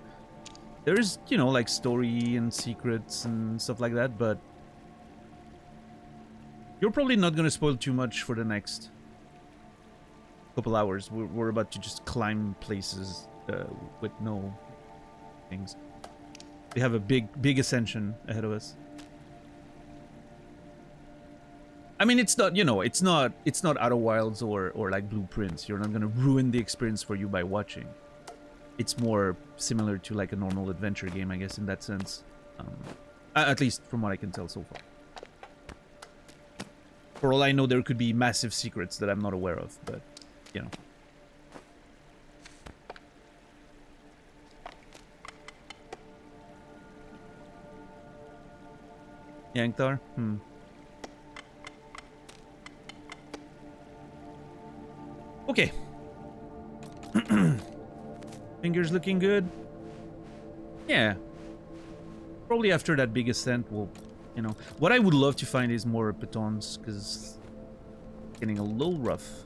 There's, you know, like story and secrets and stuff like that, but you're probably not gonna spoil too much for the next couple hours. We're about to just climb places with no things. We have a big ascension ahead of us. I mean, it's not, you know, it's not Outer Wilds or like Blueprints. You're not gonna ruin the experience for you by watching. It's more similar to like a normal adventure game, I guess, in that sense. At least from what I can tell so far. For all I know, there could be massive secrets that I'm not aware of, but, you know. Yanktar? Okay. Fingers looking good. Yeah. Probably after that big ascent, we'll, you know... What I would love to find is more pitons, because it's getting a little rough.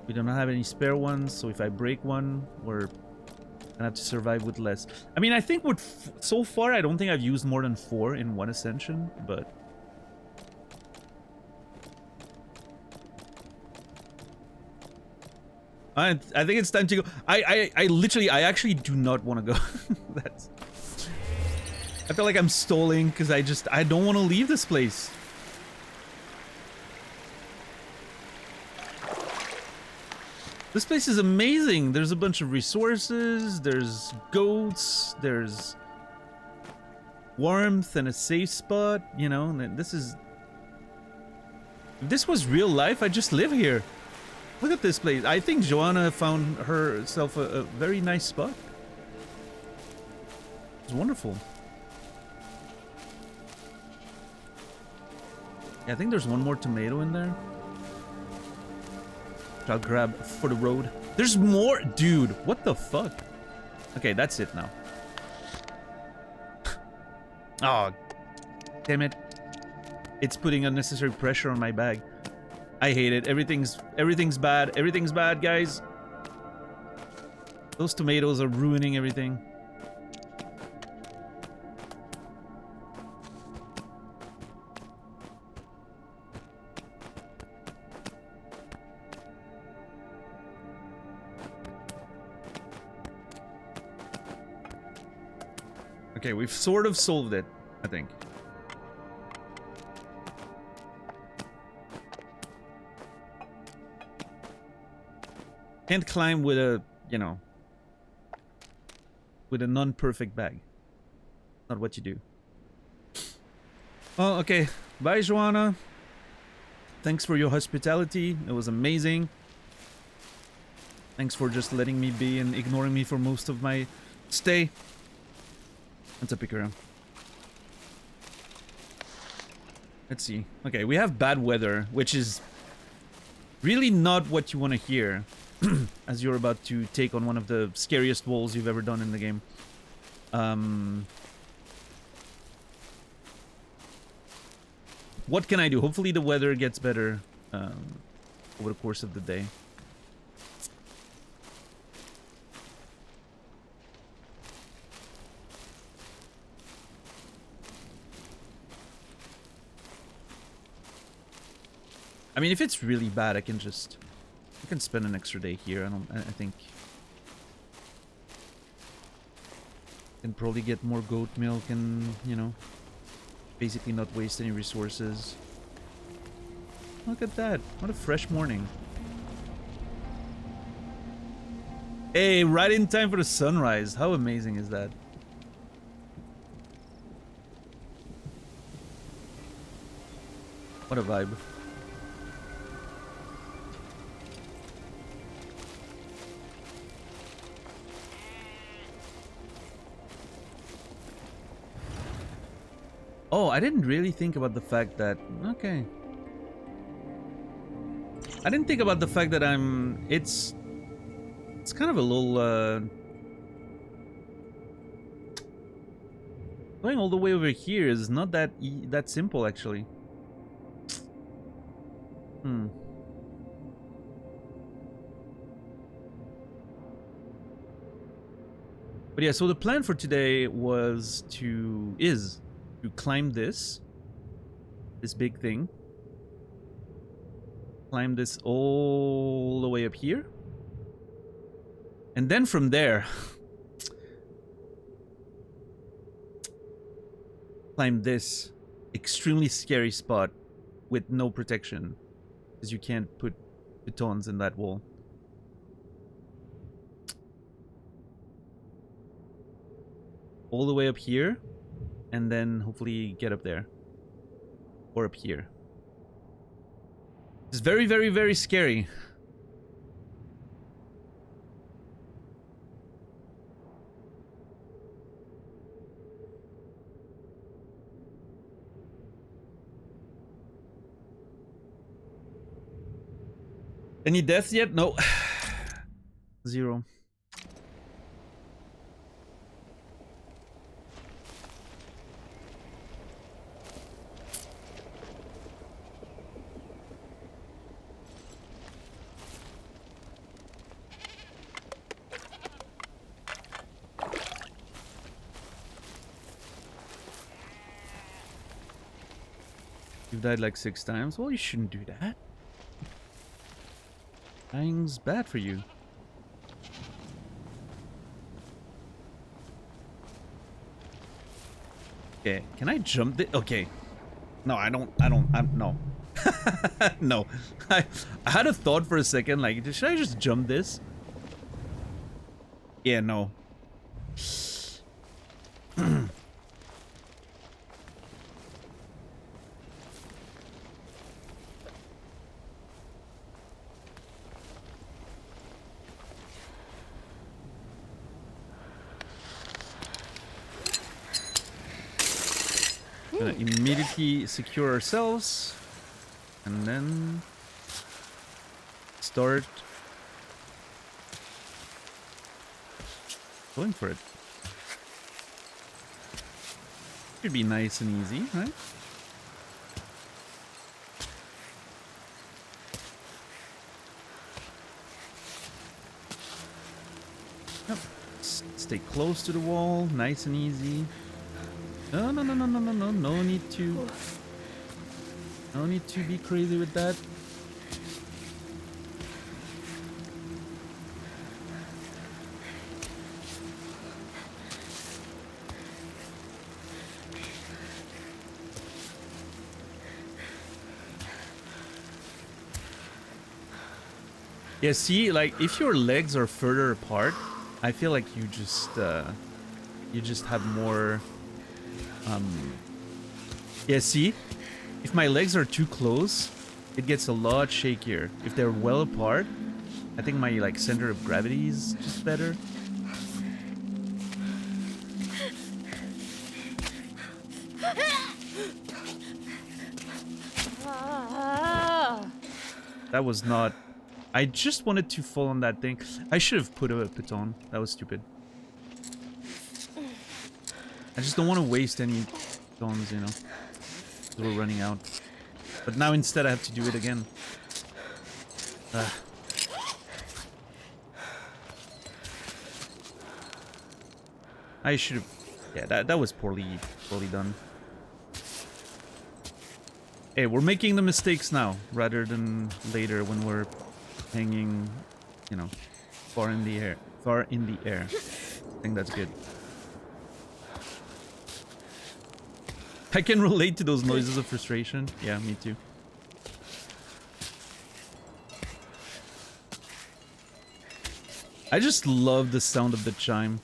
We do not have any spare ones, so if I break one, we're gonna have to survive with less. I mean, I think so far, I don't think I've used more than 4 in one ascension, but... I think it's time to go. I actually do not want to go. That's... I feel like I'm stalling because I don't want to leave this place. This place is amazing. There's a bunch of resources, there's goats, there's warmth and a safe spot, you know, and this is... If this was real life, I'd just live here. Look at this place. I think Joanna found herself a very nice spot. It's wonderful. Yeah, I think there's one more tomato in there. Which I'll grab for the road. There's more? Dude, what the fuck? Okay, that's it now. Oh, damn it. It's putting unnecessary pressure on my bag. I hate it. Everything's bad. Everything's bad, guys. Those tomatoes are ruining everything. Okay, we've sort of solved it, I think. Can't climb with a, you know, with a non-perfect bag. Not what you do. Oh, okay. Bye, Joanna. Thanks for your hospitality. It was amazing. Thanks for just letting me be and ignoring me for most of my stay. That's a picker. Let's see. Okay, we have bad weather, which is really not what you want to hear. As you're about to take on one of the scariest walls you've ever done in the game. What can I do? Hopefully the weather gets better over the course of the day. I mean, if it's really bad, I can spend an extra day here. I think can probably get more goat milk and, you know, basically not waste any resources. Look at that. What a fresh morning. Hey, right in time for the sunrise. How amazing is that? What a vibe. Oh, I didn't really think about the fact that... Okay. I didn't think about the fact that I'm... It's kind of a little... Going all the way over here is not that simple, actually. But yeah, so the plan for today is to climb this big thing. Climb this all the way up here. And then from there, climb this extremely scary spot with no protection, because you can't put batons in that wall. All the way up here, and then hopefully get up there. Or up here. It's very, very, very scary. Any deaths yet? No. 0. You've died like 6 times? Well, you shouldn't do that. Dying's bad for you. Okay, can I jump this? Okay. No, I'm no. No. I had a thought for a second, like, should I just jump this? Yeah, no. Gonna immediately secure ourselves and then start going for it. Should be nice and easy, right? Yep. Stay close to the wall, nice and easy. No, no, no, no, no, no, no, no need to... No need to be crazy with that. Yeah, see, like, if your legs are further apart, I feel like you just have more... Yeah, see? If my legs are too close, it gets a lot shakier. If they're well apart, I think my, like, center of gravity is just better. That was not... I just wanted to fall on that thing. I should have put a baton. That was stupid. I just don't want to waste any batons, you know. We're running out. But now instead I have to do it again. I should have... Yeah, that was poorly done. Hey, we're making the mistakes now, rather than later when we're hanging, you know, far in the air. I think that's good. I can relate to those noises of frustration. Yeah, me too. I just love the sound of the chime.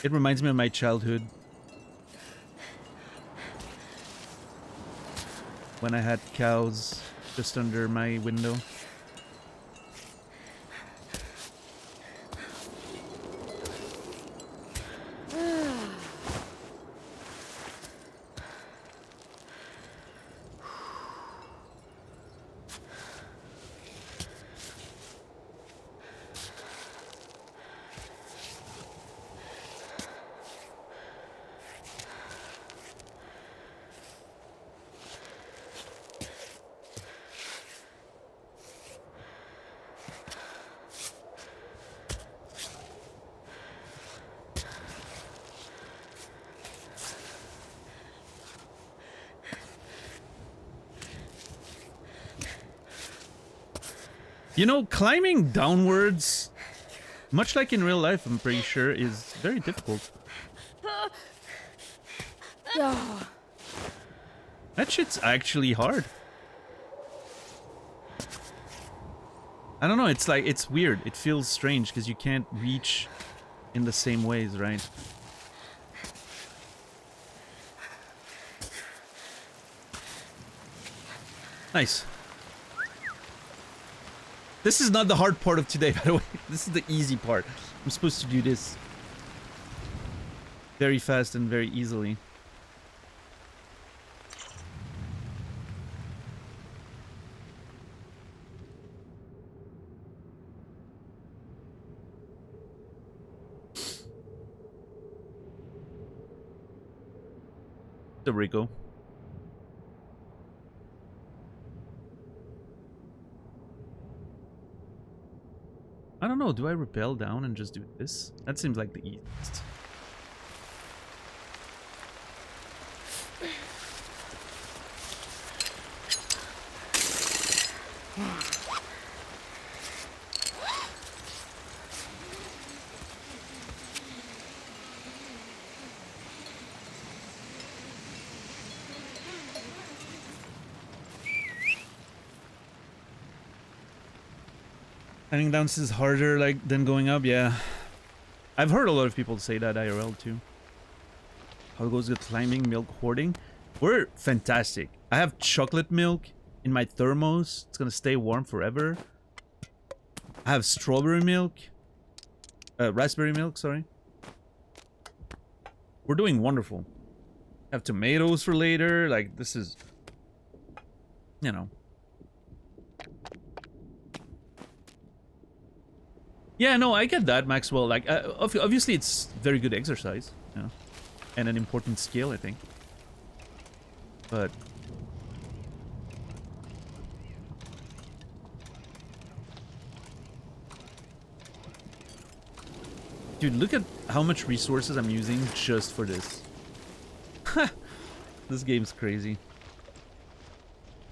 It reminds me of my childhood. When I had cows just under my window. You know, climbing downwards, much like in real life, I'm pretty sure, is very difficult. Oh, That shit's actually hard. I don't know, it's like, it's weird. It feels strange because you can't reach in the same ways, right? Nice. This is not the hard part of today, by the way. This is the easy part. I'm supposed to do this very fast and very easily. The Rico. I don't know, do I rappel down and just do this? That seems like the easiest. Climbing down is harder like than going up, yeah. I've heard a lot of people say that IRL too. How goes the climbing milk hoarding? We're fantastic. I have chocolate milk in my thermos. It's gonna stay warm forever. I have strawberry milk. Raspberry milk, sorry. We're doing wonderful. I have tomatoes for later. Like, this is... You know. Yeah, no, I get that, Maxwell. Like, obviously it's very good exercise, you know, and an important skill, I think. But dude, look at how much resources I'm using just for this. This game's crazy.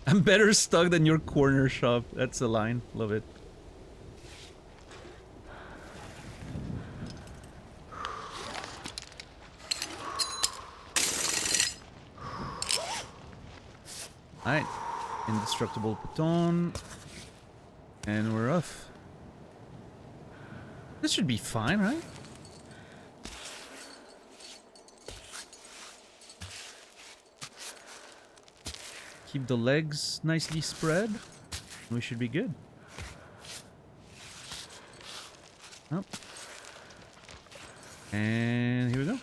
I'm better stuck than your corner shop. That's a line. Love it. Alright, indestructible baton, and we're off. This should be fine, right? Keep the legs nicely spread. We should be good. Oh. And here we go.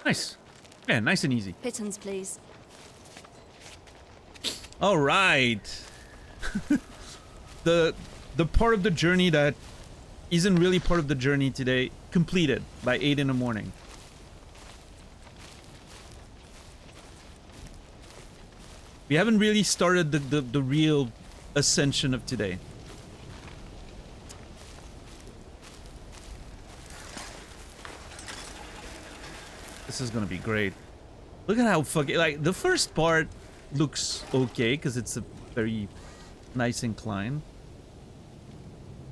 Nice. Yeah, nice and easy. pittance, please. All right. the part of the journey that isn't really part of the journey today completed by 8 in the morning. We haven't really started the real ascension of today. This is gonna be great. Look at how fucking, like, the first part looks okay because it's a very nice incline.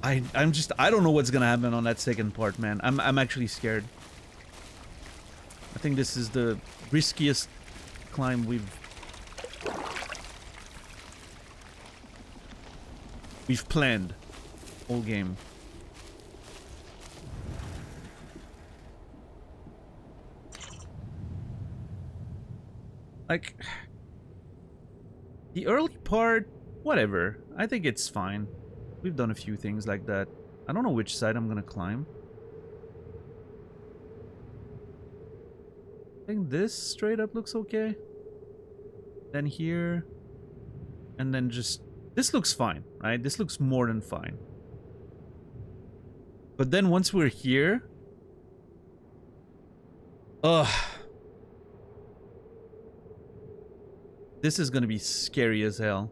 I don't know what's gonna happen on that second part, man. I'm actually scared. I think this is the riskiest climb we've planned whole game. Like, the early part, whatever. I think it's fine. We've done a few things like that. I don't know which side I'm gonna climb. I think this straight up looks okay. Then here. And then just... This looks fine, right? This looks more than fine. But then once we're here... Ugh. This is gonna be scary as hell.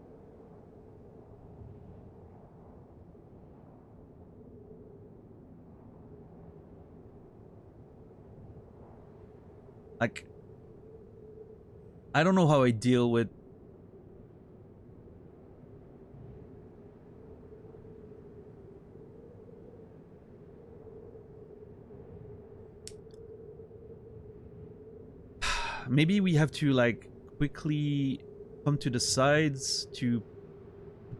Like, I don't know how I deal with maybe we have to like quickly come to the sides to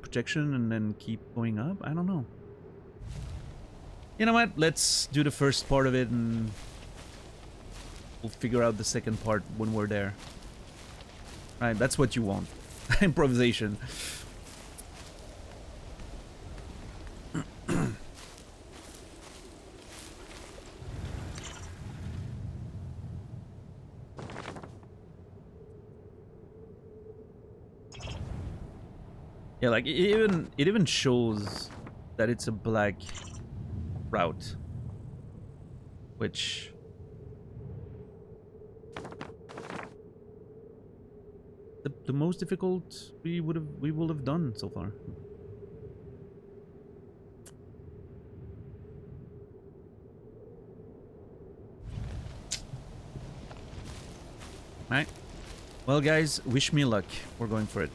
protection and then keep going up. I don't know. You know what? Let's do the first part of it and we'll figure out the second part when we're there. Right, that's what you want. Improvisation. Yeah, like it even shows that it's a black route, which the most difficult we will have done so far. Alright. Well guys, wish me luck. We're going for it.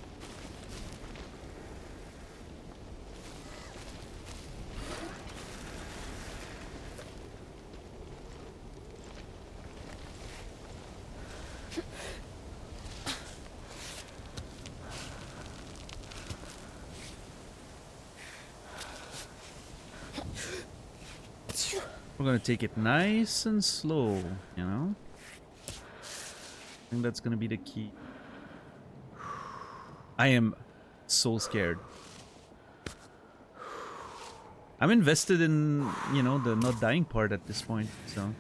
We're gonna take it nice and slow, you know? I think that's gonna be the key. I am so scared. I'm invested in, you know, the not dying part at this point, so...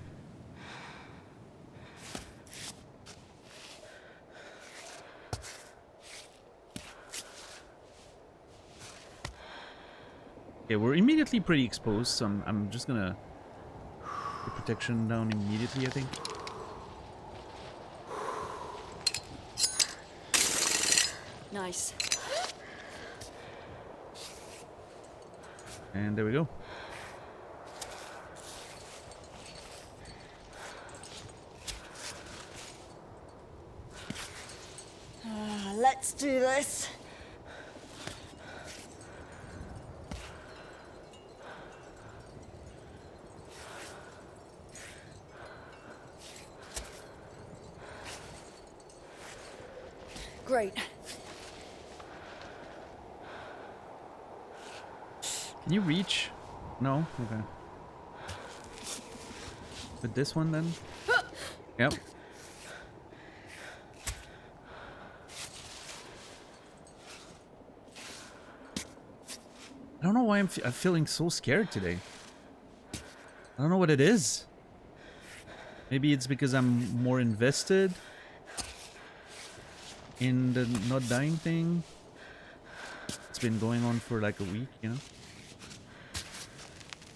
Okay, we're immediately pretty exposed, so I'm just gonna put protection down immediately, I think. Nice. And there we go. Let's do this. Great. Can you reach? No? Okay. With this one then? Yep. I don't know why I'm feeling so scared today. I don't know what it is. Maybe it's because I'm more invested in the not dying thing. It's been going on for like a week, you know?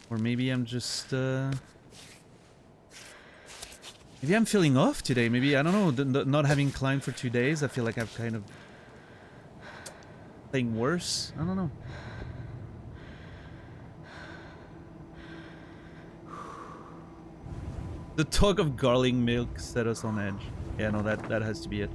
Or maybe I'm just maybe I'm feeling off today. Maybe, I don't know, not having climbed for 2 days, I feel like I've kind of playing worse. I don't know. The talk of garlic milk set us on edge. Yeah, no, that has to be it.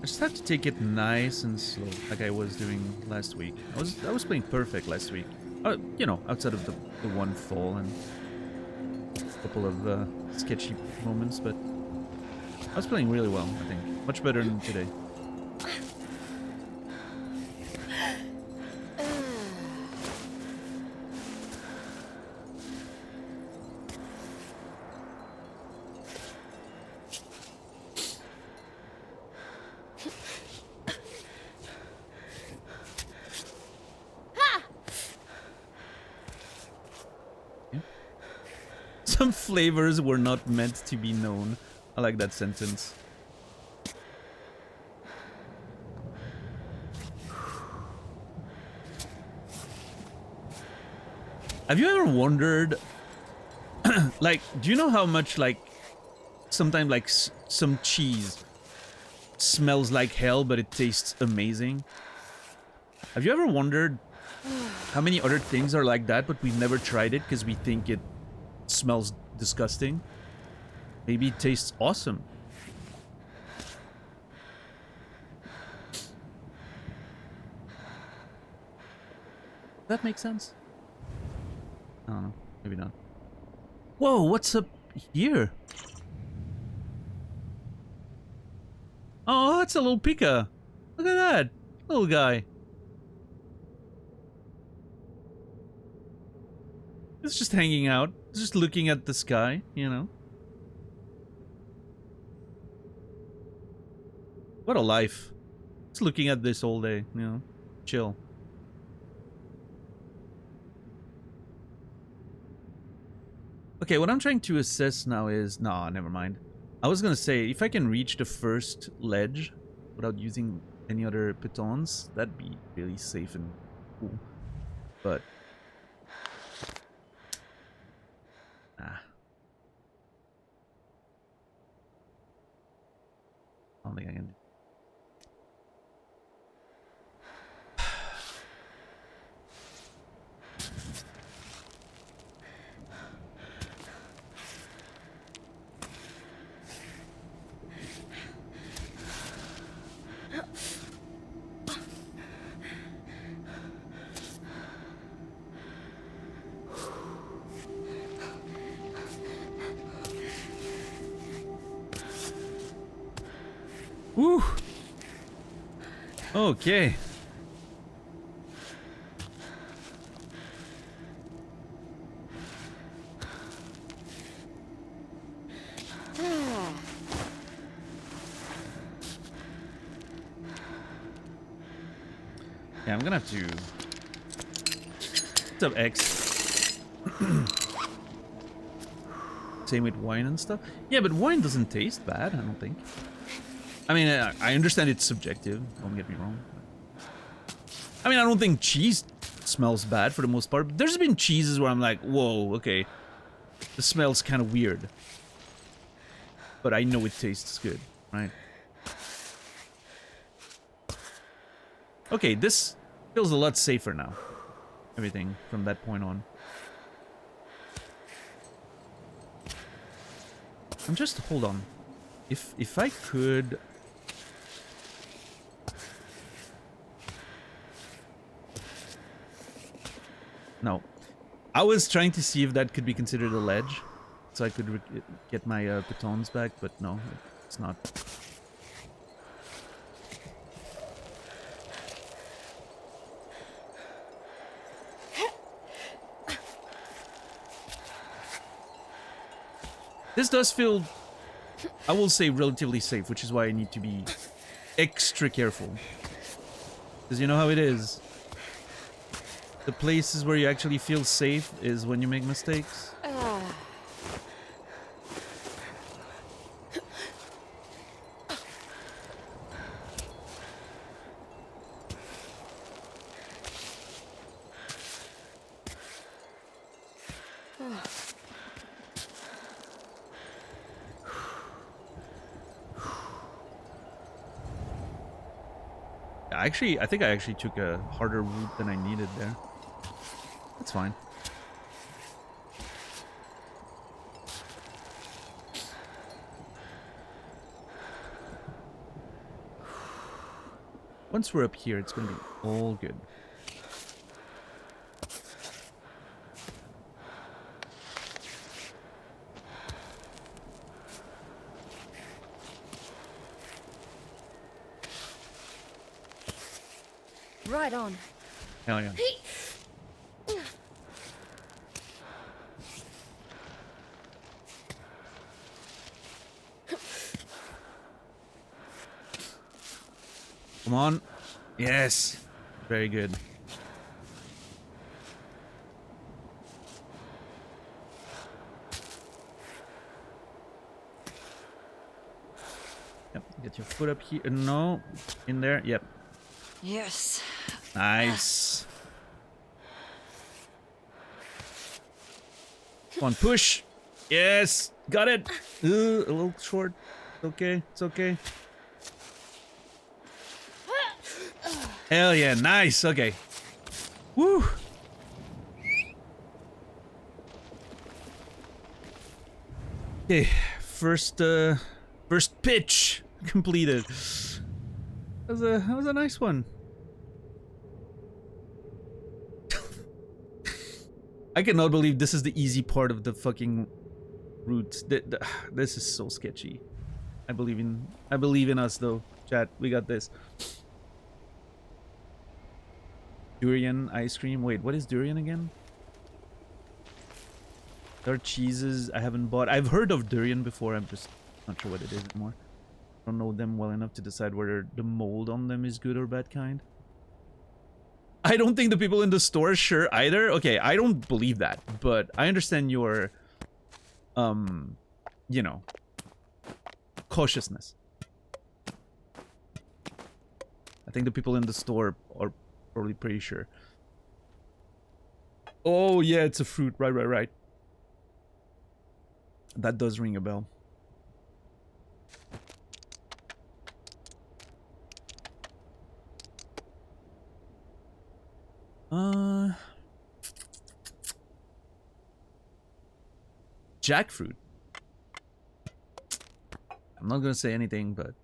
I just have to take it nice and slow, like I was doing last week. I was playing perfect last week. You know, outside of the one fall and a couple of sketchy moments, but I was playing really well, I think. Much better than today. Some flavors were not meant to be known. I like that sentence. Have you ever wondered, like, do you know how much, like, sometimes like some cheese smells like hell, but it tastes amazing. Have you ever wondered how many other things are like that, but we've never tried it because we think it smells disgusting? Maybe it tastes awesome. That makes sense? I don't know. Maybe not. Whoa, what's up here? Oh, that's a little Pika. Look at that. Little guy. It's just hanging out. Just looking at the sky, you know. What a life. Just looking at this all day, you know. Chill. Okay, what I'm trying to assess now is... Nah, never mind. I was gonna say, if I can reach the first ledge without using any other pitons, that'd be really safe and cool. But... Nah. I don't think I can... Woo! Okay. Yeah, I'm gonna have to... What's up, X? Same with wine and stuff. Yeah, but wine doesn't taste bad, I don't think. I mean, I understand it's subjective, don't get me wrong. I mean, I don't think cheese smells bad for the most part. But there's been cheeses where I'm like, whoa, okay. The smell's kind of weird. But I know it tastes good, right? Okay, this feels a lot safer now. Everything from that point on. I'm just... Hold on. If I could... No. I was trying to see if that could be considered a ledge. So I could get my pitons back, but no, it's not. This does feel, I will say, relatively safe, which is why I need to be extra careful. Because you know how it is. The places where you actually feel safe is when you make mistakes. Actually, I think I actually took a harder route than I needed there. That's fine. Once we're up here, it's gonna be all good. Right on. Hell yeah. Come on. Yes. Very good. Yep. Get your foot up here. No. In there. Yep. Yes. Nice. Come on, push. Yes. Got it. A little short. Okay, it's okay. Hell yeah, nice. Okay. Woo. Okay, first pitch completed. That was a nice one. I cannot believe this is the easy part of the fucking route. This is so sketchy. I believe in us though, chat. We got this. Durian ice cream. Wait, what is durian again? There are cheeses I haven't bought. I've heard of durian before. I'm just not sure what it is anymore. I don't know them well enough to decide whether the mold on them is good or bad kind. I don't think the people in the store are sure either. Okay, I don't believe that, but I understand your, you know, cautiousness. I think the people in the store are probably pretty sure. Oh yeah, it's a fruit. Right. That does ring a bell. Jackfruit. I'm not gonna say anything, but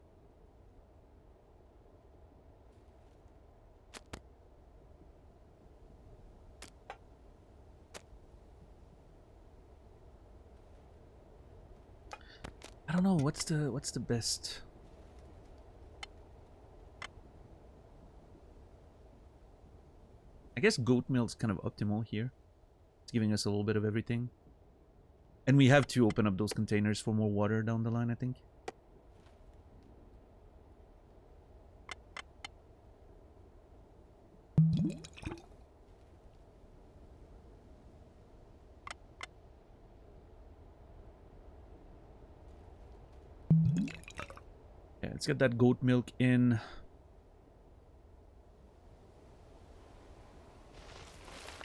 I don't know what's the best. I guess goat milk's kind of optimal here. It's giving us a little bit of everything. And we have to open up those containers for more water down the line, I think. Yeah, let's get that goat milk in.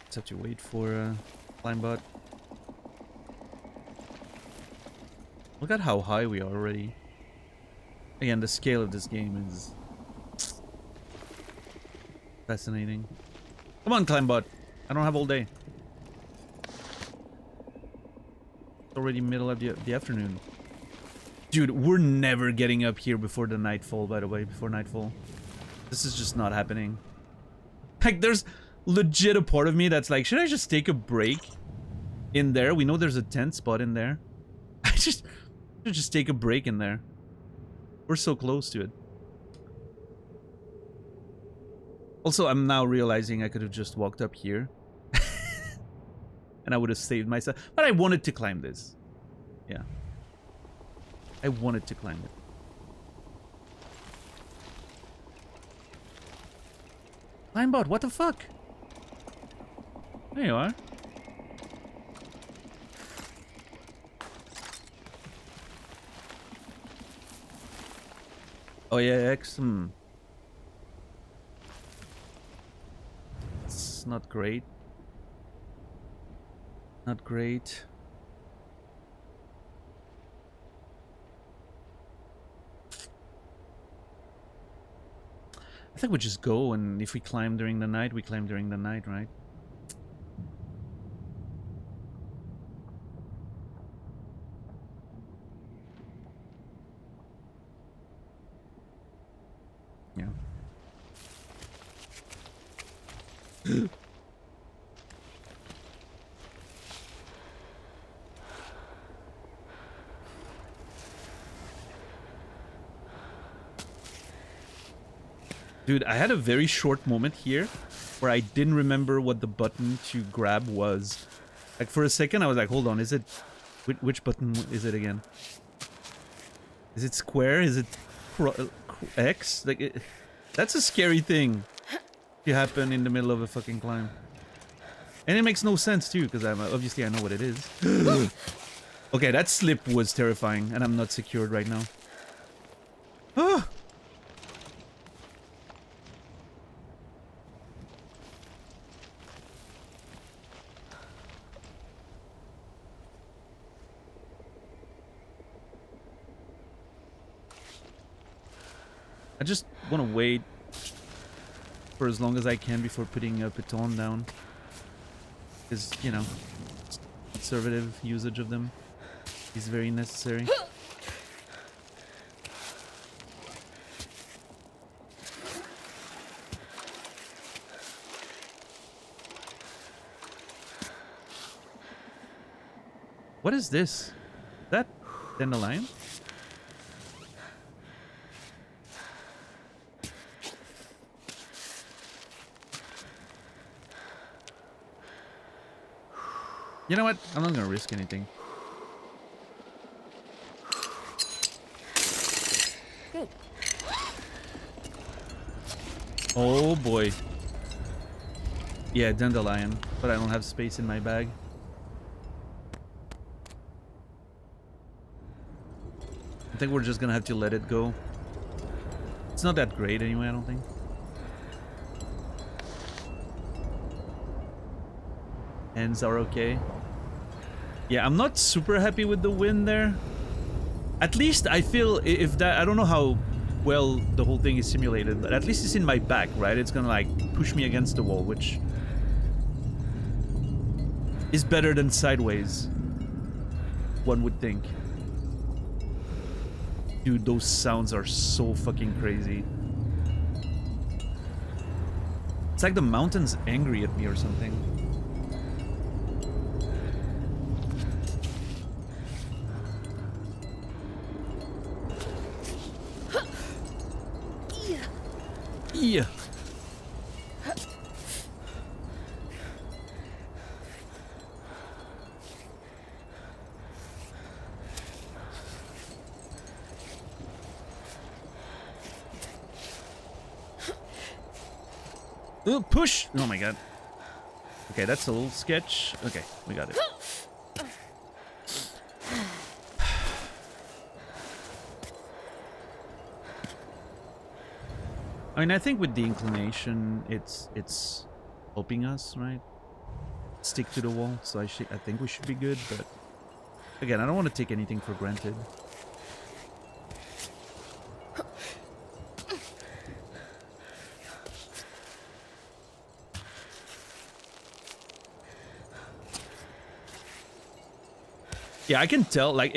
Let's have to wait for Climbot. Look at how high we are already. Again, the scale of this game is fascinating. Come on, Climbot. I don't have all day. It's already middle of the afternoon. Dude, we're never getting up here before the nightfall, by the way, before nightfall. This is just not happening. Like, there's legit a part of me that's like, should I just take a break in there? We know there's a tent spot in there. I should just take a break in there. We're so close to it. Also, I'm now realizing I could have just walked up here. And I would have saved myself. But I wanted to climb this. Yeah. I wanted to climb it. Climbot, what the fuck? There you are. Oh yeah, X. It's not great. Not great. I think we just go, and if we climb during the night, we climb during the night, right? Yeah. Dude, I had a very short moment here where I didn't remember what the button to grab was. Like, for a second, I was like, hold on, is it... Which button is it again? Is it square? Is it X? Like, that's a scary thing to happen in the middle of a fucking climb. And it makes no sense, too, because obviously I know what it is. Okay, that slip was terrifying, and I'm not secured right now. Ah! I just want to wait for as long as I can before putting a Piton down. Because, you know, conservative usage of them is very necessary. What is this? Is that dandelion? You know what? I'm not gonna risk anything. Good. Oh boy. Yeah, dandelion, but I don't have space in my bag. I think we're just gonna have to let it go. It's not that great anyway, I don't think. Ends are okay. Yeah, I'm not super happy with the wind there. At least I feel if that, I don't know how well the whole thing is simulated, but at least it's in my back, right? It's gonna like push me against the wall, which is better than sideways, one would think. Dude, those sounds are so fucking crazy. It's like the mountain's angry at me or something. Yeah. Oh, push! Oh my god. Okay, that's a little sketch. Okay, we got it. I mean, I think with the inclination, it's helping us, right? Stick to the wall, so I think we should be good, but again, I don't want to take anything for granted. Yeah, I can tell, like,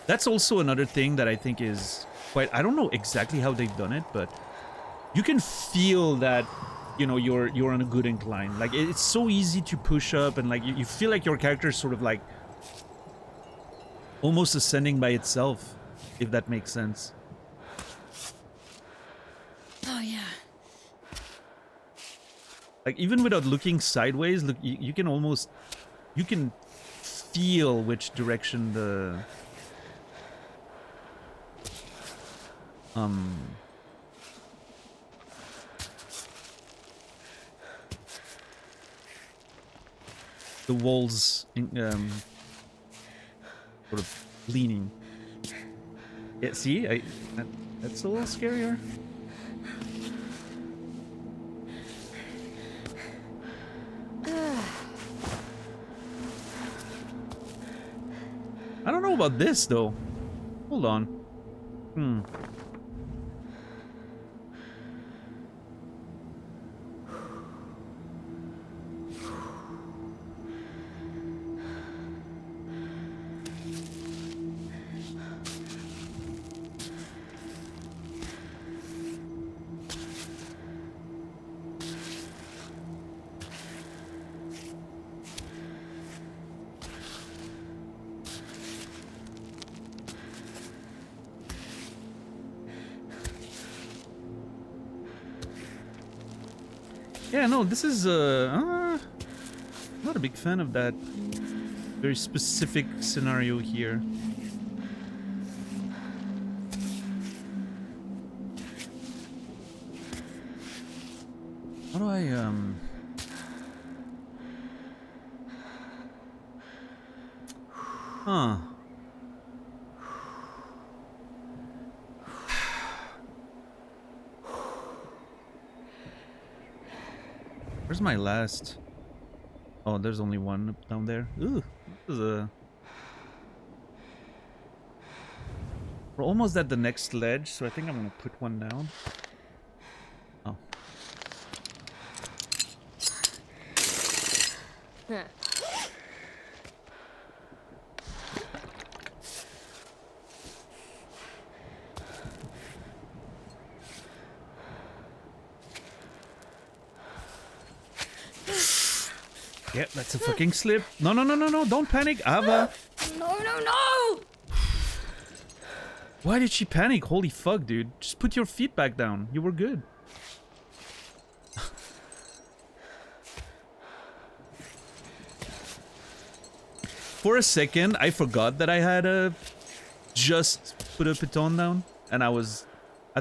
that's also another thing that I think is quite, I don't know exactly how they've done it, but you can feel that, you know, you're on a good incline. Like, it's so easy to push up, and like you feel like your character is sort of like almost ascending by itself, if that makes sense. Oh yeah. Like, even without looking sideways, look, you can almost, you can feel which direction the walls sort of leaning. Yeah, see, that's a little scarier. I don't know about this though. Hold on. Yeah, no, this is not a big fan of that very specific scenario here. How do I Huh. Where's my last? Oh, there's only one up down there. Ooh, this is a We're almost at the next ledge, so I think I'm gonna put one down. Oh. Huh. Yeah, that's a fucking slip. No, no, no, no, no, don't panic, Ava. No, no, no! Why did she panic? Holy fuck, dude. Just put your feet back down. You were good. For a second, I forgot that I had just put a piton down. And I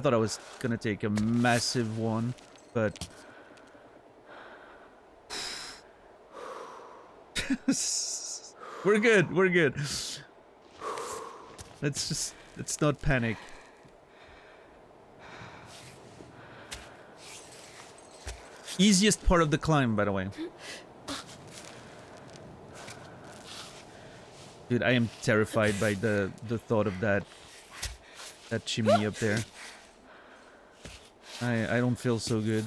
thought I was gonna take a massive one, but... We're good, we're good. Let's not panic. Easiest part of the climb, by the way. Dude, I am terrified by the thought of that chimney up there. I don't feel so good.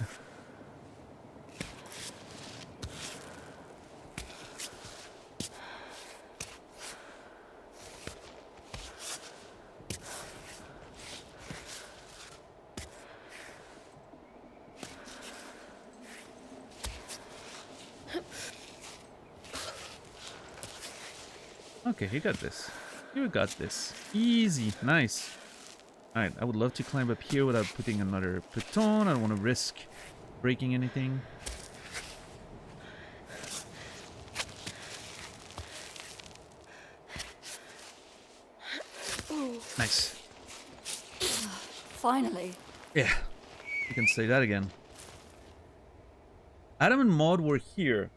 Okay, you got this. You got this. Easy. Nice. Alright, I would love to climb up here without putting another piton. I don't want to risk breaking anything. Nice. Finally. Yeah. You can say that again. Adam and Maud were here.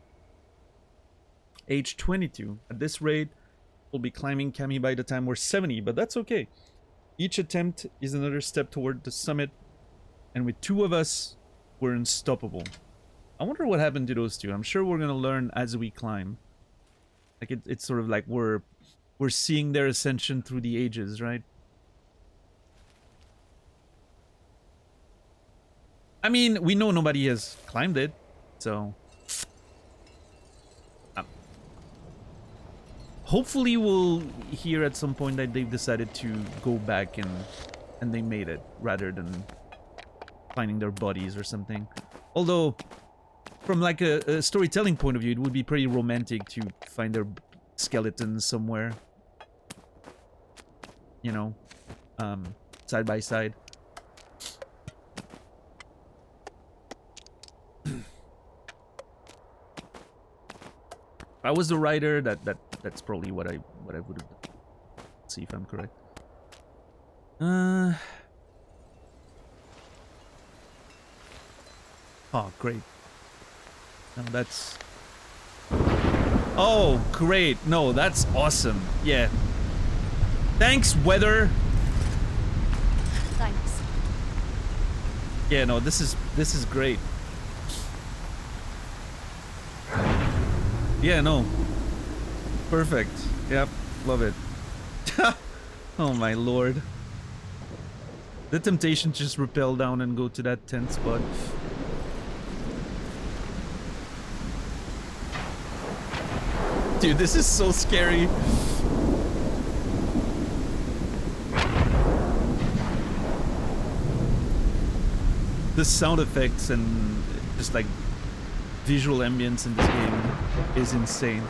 Age 22. At this rate, we'll be climbing Kami by the time we're 70, but that's okay. Each attempt is another step toward the summit, and with two of us, we're unstoppable. I wonder what happened to those two. I'm sure we're gonna learn as we climb. Like it's sort of like we're seeing their ascension through the ages, right? I mean, we know nobody has climbed it, so... hopefully we'll hear at some point that they've decided to go back and they made it, rather than finding their bodies or something. Although, from like a storytelling point of view, it would be pretty romantic to find their skeletons somewhere. You know, side by side. If I was the writer, that's probably what I would have done. Let's see if I'm correct. Oh, great. No, that's... oh, great. No, that's awesome. Yeah. Thanks, weather. Thanks. Yeah, no, this is great. Yeah, no. Perfect. Yep, love it. Oh my lord. The temptation to just rappel down and go to that 10th spot. Dude, this is so scary. The sound effects and just like visual ambience in this game is insane.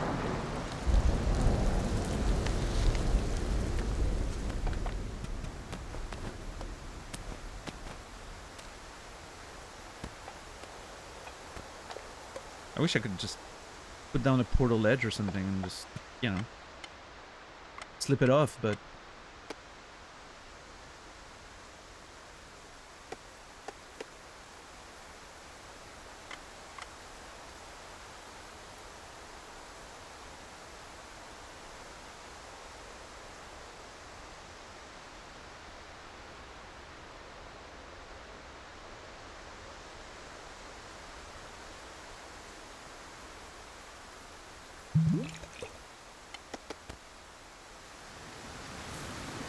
I wish I could just put down a portal edge or something and just, you know, slip it off, but...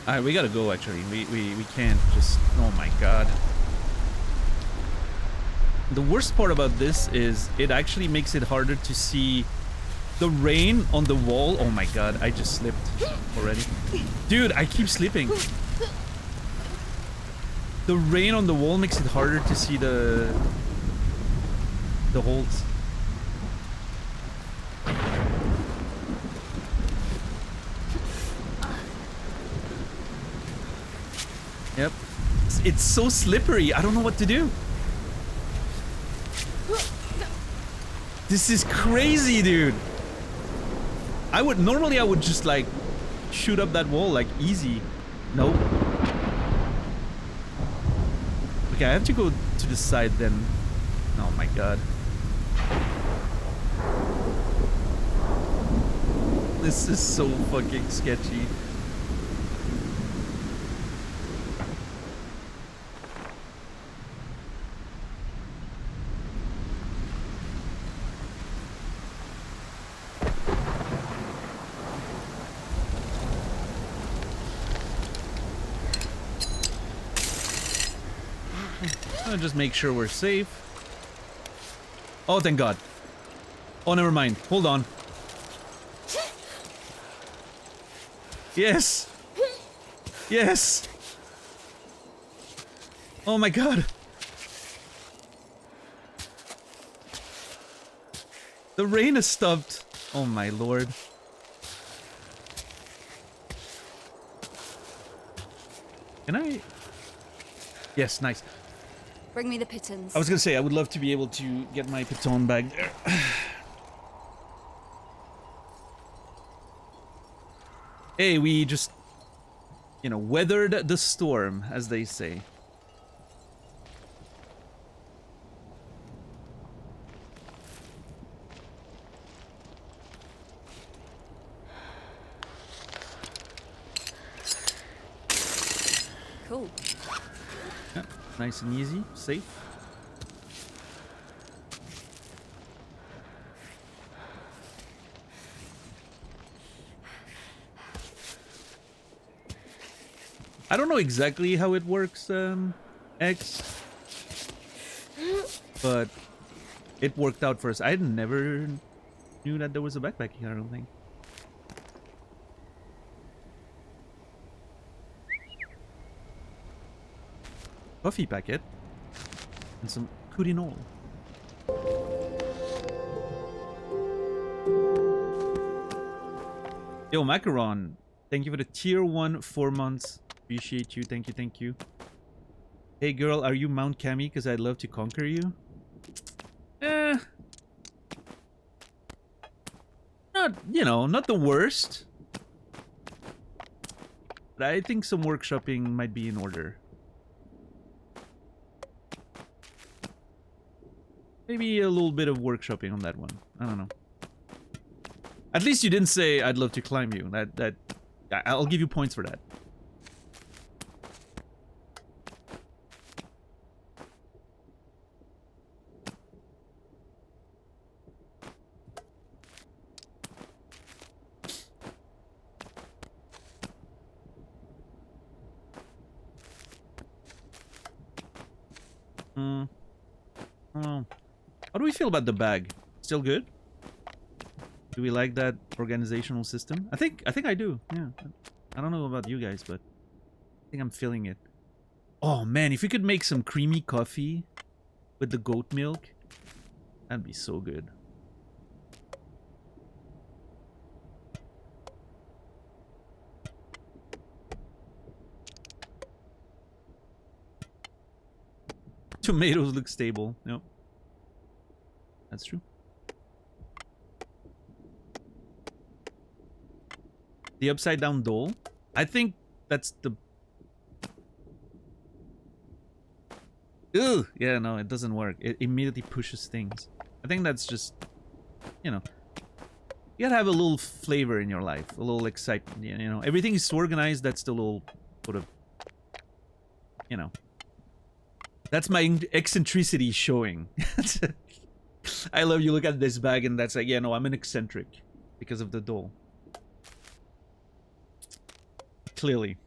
Alright, we gotta go actually. We can't just... Oh my god. The worst part about this is it actually makes it harder to see the rain on the wall. Oh my god, I just slipped already. Dude, I keep slipping. The rain on the wall makes it harder to see the holes. Yep. It's so slippery. I don't know what to do. This is crazy, dude. Normally I would just like shoot up that wall like easy. Nope. Okay, I have to go to the side then. Oh my god. This is so fucking sketchy. Just make sure we're safe. Oh, thank god. Oh, never mind. Hold on. Yes. Yes. Oh my god. The rain has stopped. Oh my lord. Can I? Yes, nice. Bring me the pitons. I was gonna say, I would love to be able to get my piton bag there. Hey, we just, you know, weathered the storm, as they say. Cool. Yeah, nice and easy, safe. I don't know exactly how it works, X, but it worked out for us. I never knew that there was a backpack here, I don't think. Coffee packet and some coutinol. Yo, Macaron, thank you for the tier 1 4 months. Appreciate you. Thank you, thank you. Hey girl, are you Mount Cami? Because I'd love to conquer you. Not, you know, not the worst. But I think some workshopping might be in order. Maybe a little bit of workshopping on that one. I don't know. At least you didn't say I'd love to climb you. I'll give you points for that. How do we feel about the bag? Still good? Do we like that organizational system? I think I do. Yeah. I don't know about you guys, but I think I'm feeling it. Oh man, if we could make some creamy coffee with the goat milk, that'd be so good. Tomatoes look stable. Nope. That's true. The upside down dole? I think that's the... Ugh! Yeah, no, it doesn't work. It immediately pushes things. I think that's just... You know... You gotta have a little flavor in your life. A little excitement, you know. Everything is so organized, that's the little... Sort of... You know... That's my eccentricity showing. I love you look at this bag and that's like, yeah, no, I'm an eccentric. Because of the dole. Clearly.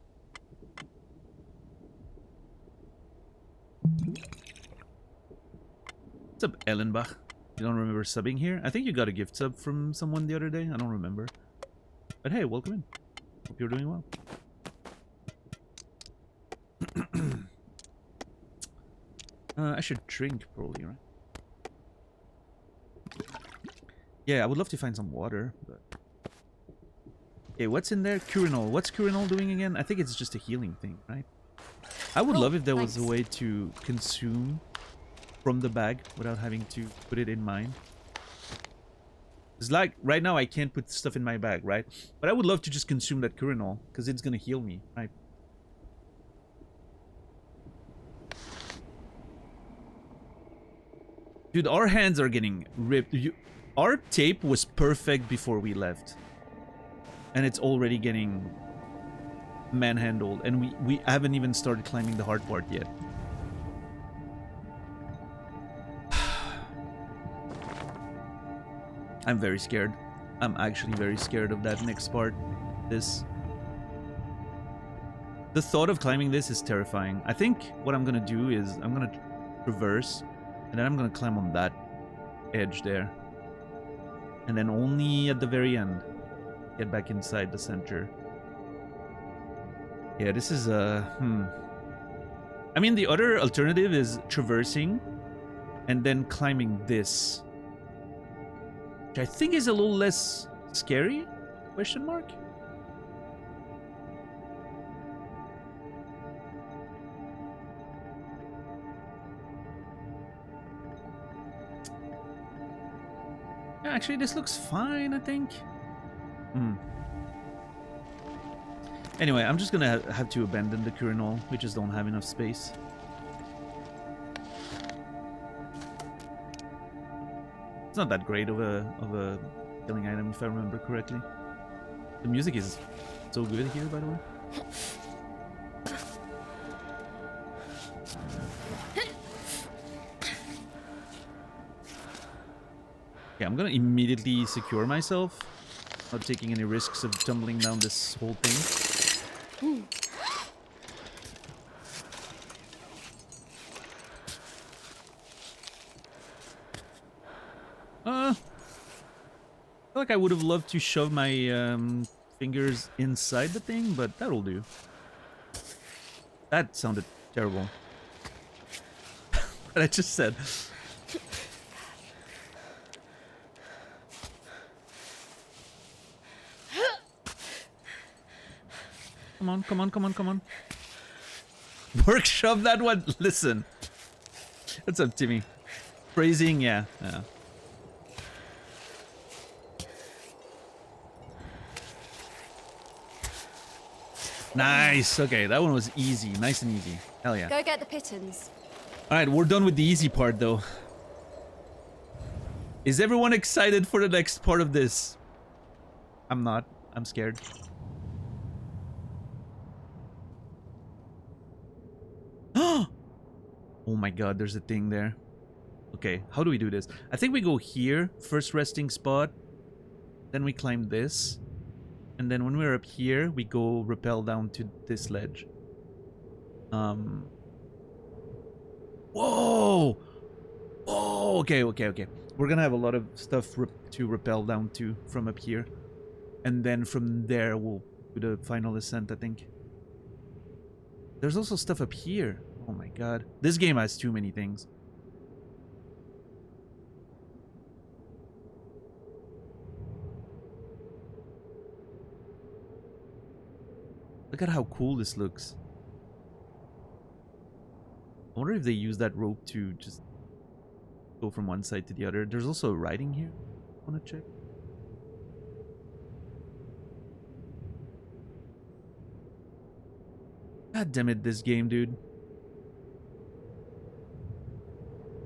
What's up, Ellenbach? You don't remember subbing here? I think you got a gift sub from someone the other day. I don't remember. But hey, welcome in. Hope you're doing well. I should drink, probably, right? Yeah, I would love to find some water, but... Okay, what's in there? Curinol. What's Curinol doing again? I think it's just a healing thing, right? I would love if there was a way to consume from the bag without having to put it in mine. It's like, right now I can't put stuff in my bag, right? But I would love to just consume that Curinol, because it's gonna heal me, right? Dude, our hands are getting ripped. Our tape was perfect before we left. And it's already getting manhandled. And we haven't even started climbing the hard part yet. I'm very scared. I'm actually very scared of that next part. The thought of climbing this is terrifying. I think what I'm gonna do is I'm gonna traverse. And then I'm gonna climb on that edge there. And then only at the very end, get back inside the center. Yeah, this is I mean, the other alternative is traversing and then climbing this. Which I think is a little less scary? Question mark? Actually, this looks fine, I think. Anyway, I'm just gonna have to abandon the Curinol. We just don't have enough space. It's not that great of a killing item, if I remember correctly. The music is so good here, by the way. Yeah, I'm gonna immediately secure myself. Not taking any risks of tumbling down this whole thing. I feel like I would have loved to shove my fingers inside the thing, but that'll do. That sounded terrible. What I just said. Come on, come on, come on, come on. Workshop that one. Listen. What's up, Timmy? Phrasing, yeah. Nice. Okay, that one was easy. Nice and easy. Hell yeah. Go get the pittons. Alright, we're done with the easy part, though. Is everyone excited for the next part of this? I'm not. I'm scared. Oh my god, there's a thing there. Okay, how do we do this? I think we go here, first resting spot. Then we climb this. And then when we're up here, we go rappel down to this ledge. Whoa! Whoa! Okay. We're gonna have a lot of stuff to rappel down to from up here. And then from there, we'll do the final ascent, I think. There's also stuff up here. Oh my god. This game has too many things. Look at how cool this looks. I wonder if they use that rope to just go from one side to the other. There's also a writing here. I want to check. God damn it, this game, dude.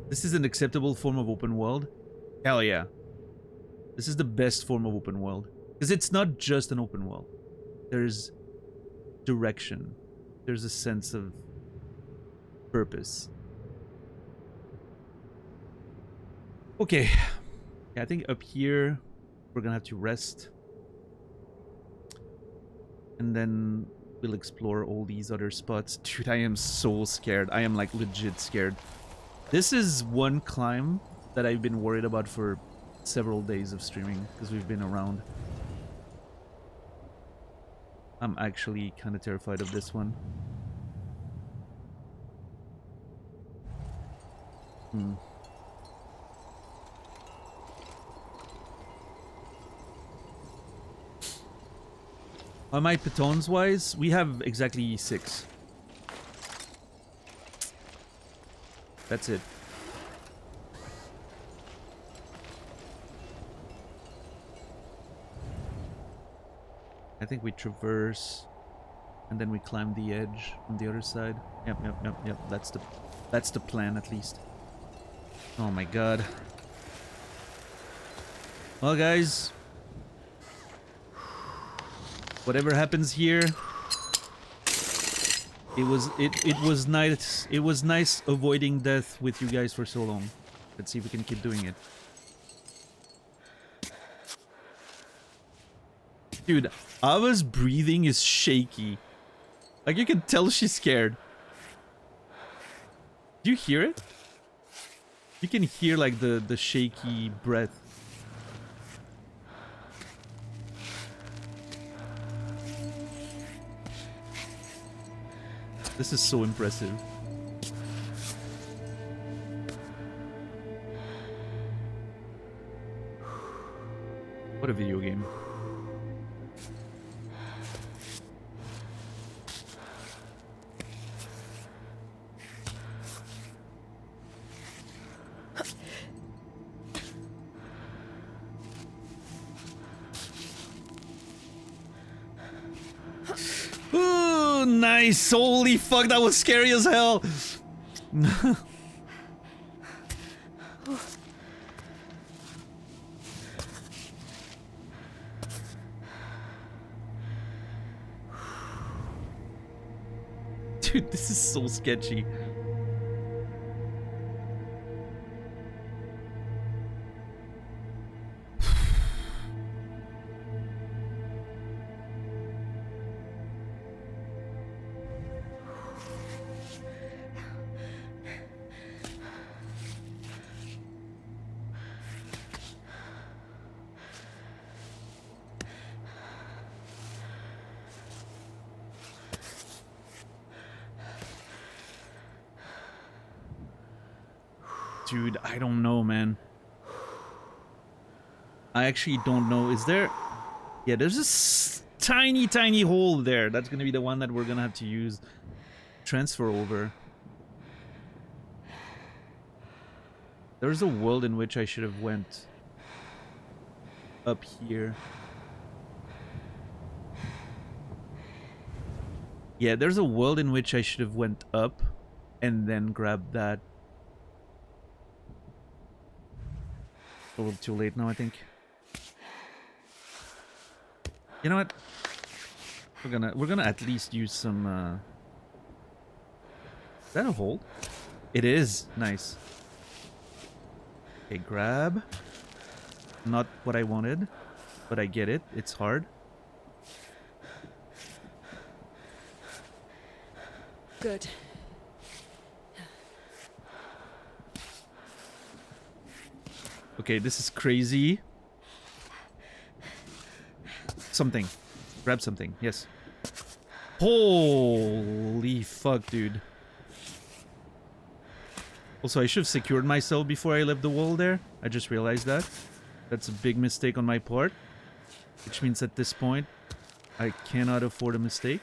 This is an acceptable form of open world? Hell yeah. This is the best form of open world. Because it's not just an open world. There's direction. There's a sense of purpose. Okay. Yeah, I think up here we're gonna have to rest. And then we'll explore all these other spots. Dude, I am so scared. I am like legit scared. This is one climb that I've been worried about for several days of streaming because we've been around. I'm actually kind of terrified of this one. On my pitons wise, we have exactly 6. That's it. I think we traverse and then we climb the edge on the other side. Yep. That's the plan at least. Oh my god. Well guys, whatever happens here, it was nice. It was nice avoiding death with you guys for so long. Let's see if we can keep doing it. Dude, Ava's breathing is shaky. Like you can tell she's scared. Do you hear it? You can hear like the shaky breath. This is so impressive. What a video game. Ooh, nice! Holy fuck, that was scary as hell! Dude, this is so sketchy. Dude, I don't know, man. I actually don't know. Is there... Yeah, there's this tiny, tiny hole there. That's gonna be the one that we're gonna have to use. Transfer over. There's a world in which I should have went up here. Yeah, there's a world in which I should have went up and then grabbed that. A little too late now, I think. You know what? We're gonna at least use some Is that a hold? It is. Nice. Okay, grab. Not what I wanted, but I get it. It's hard. Good. Okay, this is crazy. Something. Grab something. Yes. Holy fuck, dude. Also, I should have secured myself before I left the wall there. I just realized that. That's a big mistake on my part. Which means at this point, I cannot afford a mistake.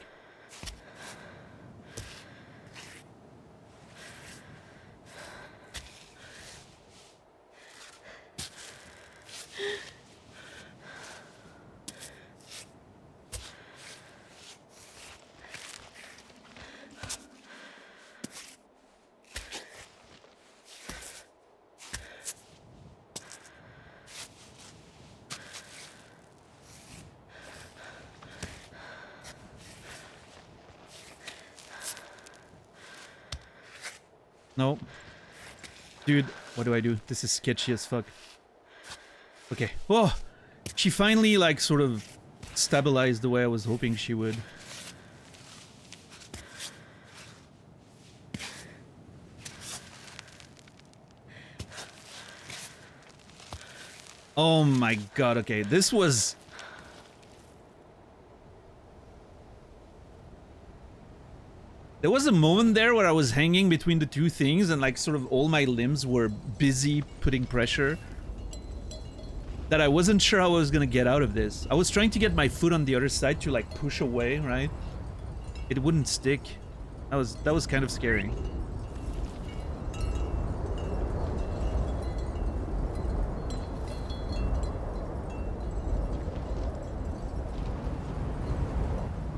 No. Dude, what do I do? This is sketchy as fuck. Okay. Oh! She finally, like, sort of stabilized the way I was hoping she would. Oh my god, okay. This was... There was a moment there where I was hanging between the two things and like sort of all my limbs were busy putting pressure. That I wasn't sure how I was gonna get out of this. I was trying to get my foot on the other side to like push away, right? It wouldn't stick. That was kind of scary.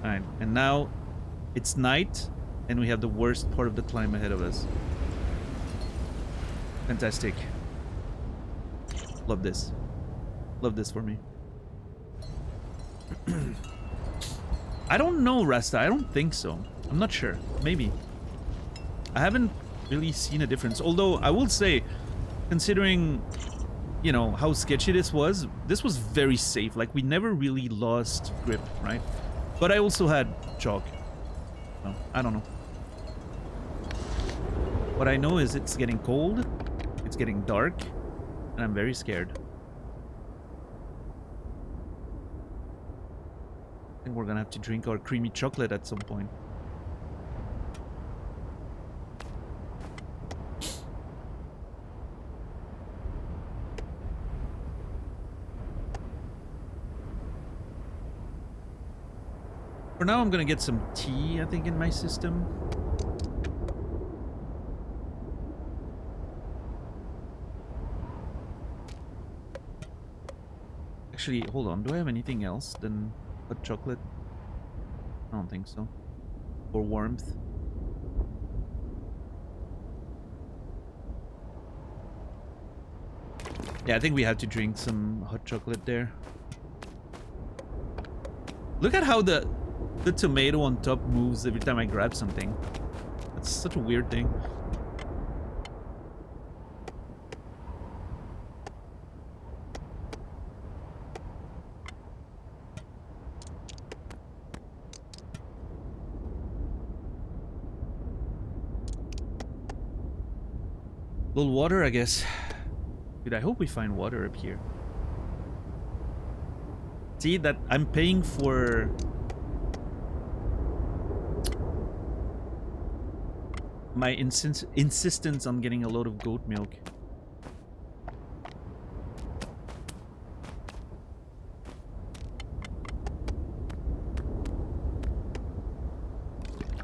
Alright, and now it's night and we have the worst part of the climb ahead of us. Fantastic. Love this. Love this for me. I don't know, Rasta. I don't think so. I'm not sure. Maybe. I haven't really seen a difference. Although, I will say, considering, you know, how sketchy this was very safe. Like, we never really lost grip, right? But I also had chalk. So, I don't know. What I know is it's getting cold, it's getting dark, and I'm very scared. I think we're gonna have to drink our creamy chocolate at some point. For now, I'm gonna get some tea, I think, in my system. Actually, hold on. Do I have anything else than hot chocolate? I don't think so. Or warmth. Yeah, I think we have to drink some hot chocolate there. Look at how the tomato on top moves every time I grab something. That's such a weird thing. Little water, I guess. Dude, I hope we find water up here. See that I'm paying for my insistence on getting a load of goat milk.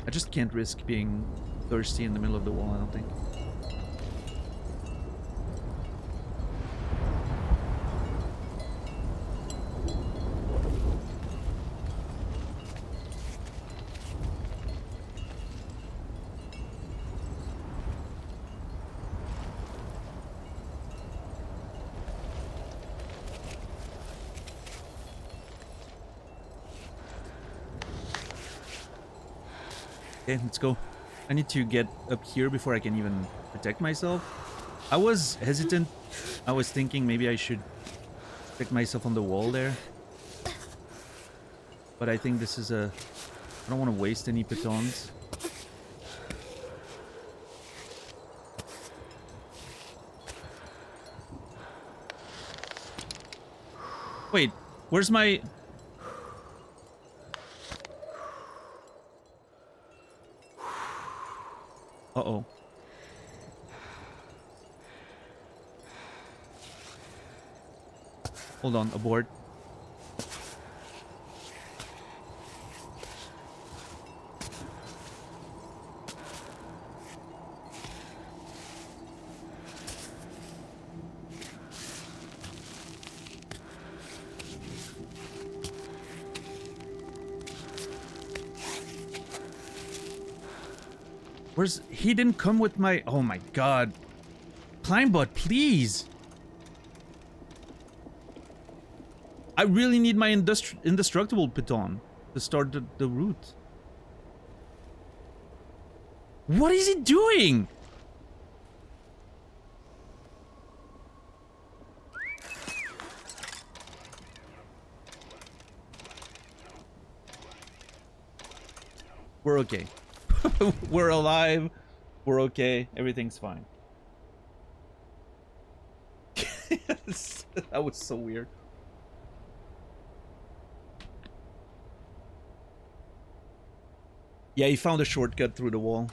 I just can't risk being thirsty in the middle of the wall, I don't think. Okay, let's go. I need to get up here before I can even protect myself. I was hesitant. I was thinking maybe I should protect myself on the wall there. But I think this is a... I don't want to waste any pitons. Wait, where's my... Uh-oh. Hold on, abort. Where's... He didn't come with my... Oh my god. Climbbot, please. I really need my indestructible piton to start the route. What is he doing? We're okay. We're alive. We're okay. Everything's fine. That was so weird. Yeah, he found a shortcut through the wall.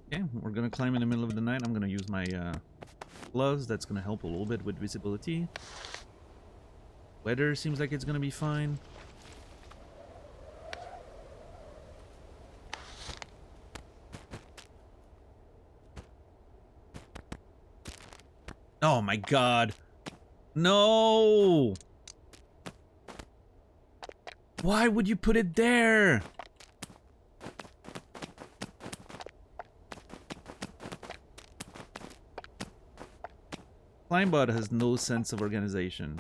Okay, we're gonna climb in the middle of the night. I'm gonna use my gloves. That's gonna help a little bit with visibility. Weather seems like it's gonna be fine. Oh my god. No! Why would you put it there? Climebot has no sense of organization.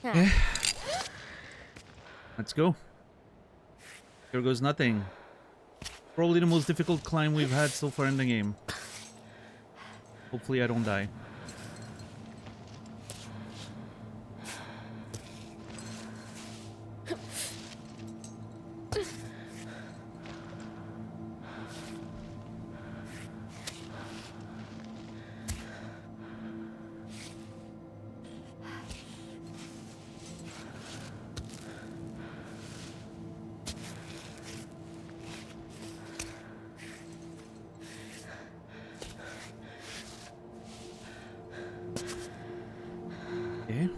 Okay. Let's go. Here goes nothing. Probably the most difficult climb we've had so far in the game. Hopefully I don't die. Okay.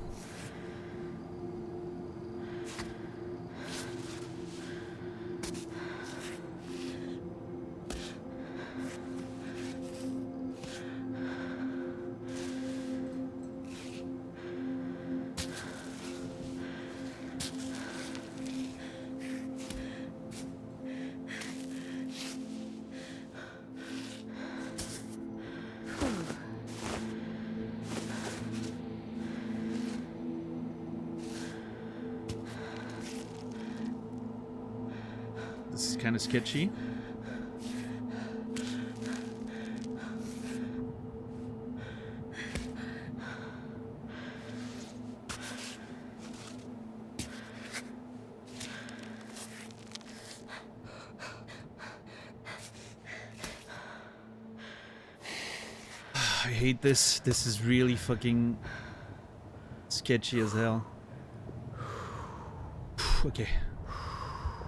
This is kind of sketchy. I hate this. This is really fucking sketchy as hell. Okay.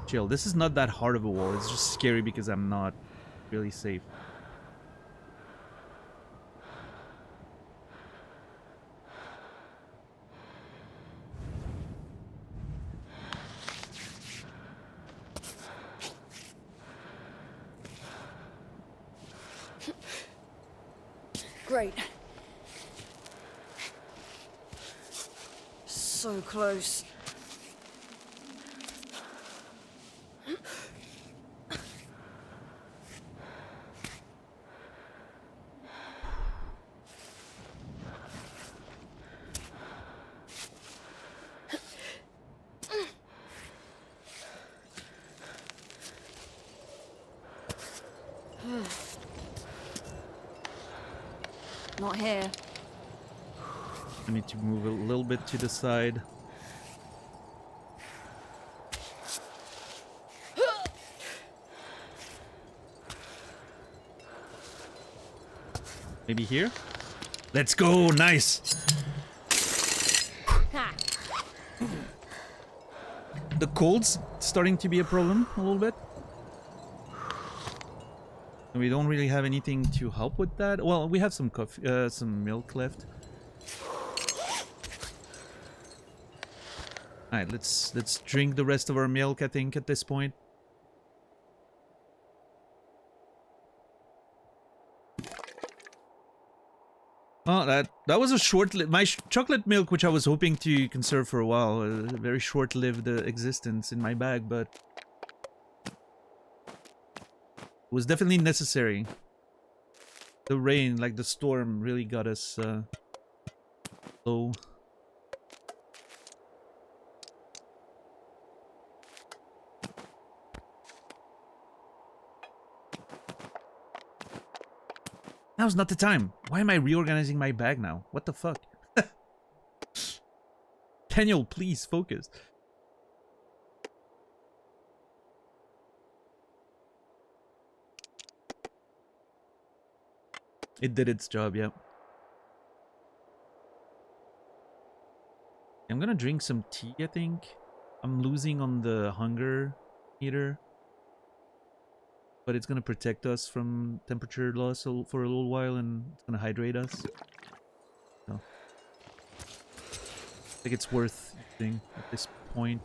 Chill. This is not that hard of a wall. It's just scary because I'm not really safe. Great. So close. Not here. I need to move a little bit to the side. Maybe here? Let's go! Nice! The cold's starting to be a problem a little bit. We don't really have anything to help with that. Well, we have some coffee, some milk left. All right, let's drink the rest of our milk, I think, at this point. Oh, that was a my chocolate milk, which I was hoping to conserve for a while, a very short-lived existence in my bag, but it was definitely necessary. The rain, like the storm, really got us low. Now's not the time. Why am I reorganizing my bag now? What the fuck? Daniel, please focus. It did its job, yeah. I'm gonna drink some tea, I think. I'm losing on the hunger meter. But it's gonna protect us from temperature loss for a little while, and it's gonna hydrate us. So, I think it's worth eating at this point.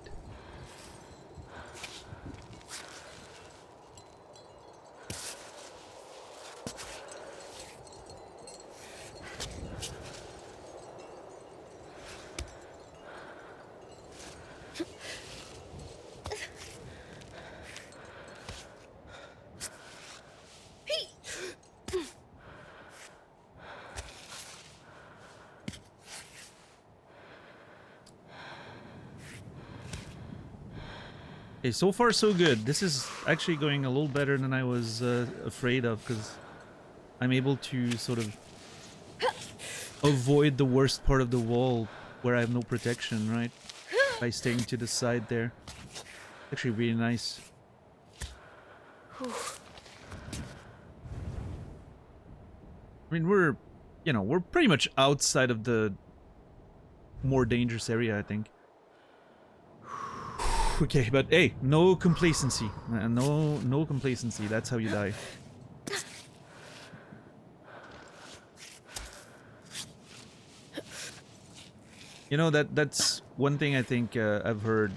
Okay, so far so good. This is actually going a little better than I was afraid of, because I'm able to sort of avoid the worst part of the wall where I have no protection, right? By staying to the side there. Actually really nice. I mean, we're pretty much outside of the more dangerous area, I think. Okay, but hey, no complacency. No complacency. That's how you die. You know, that's one thing I think I've heard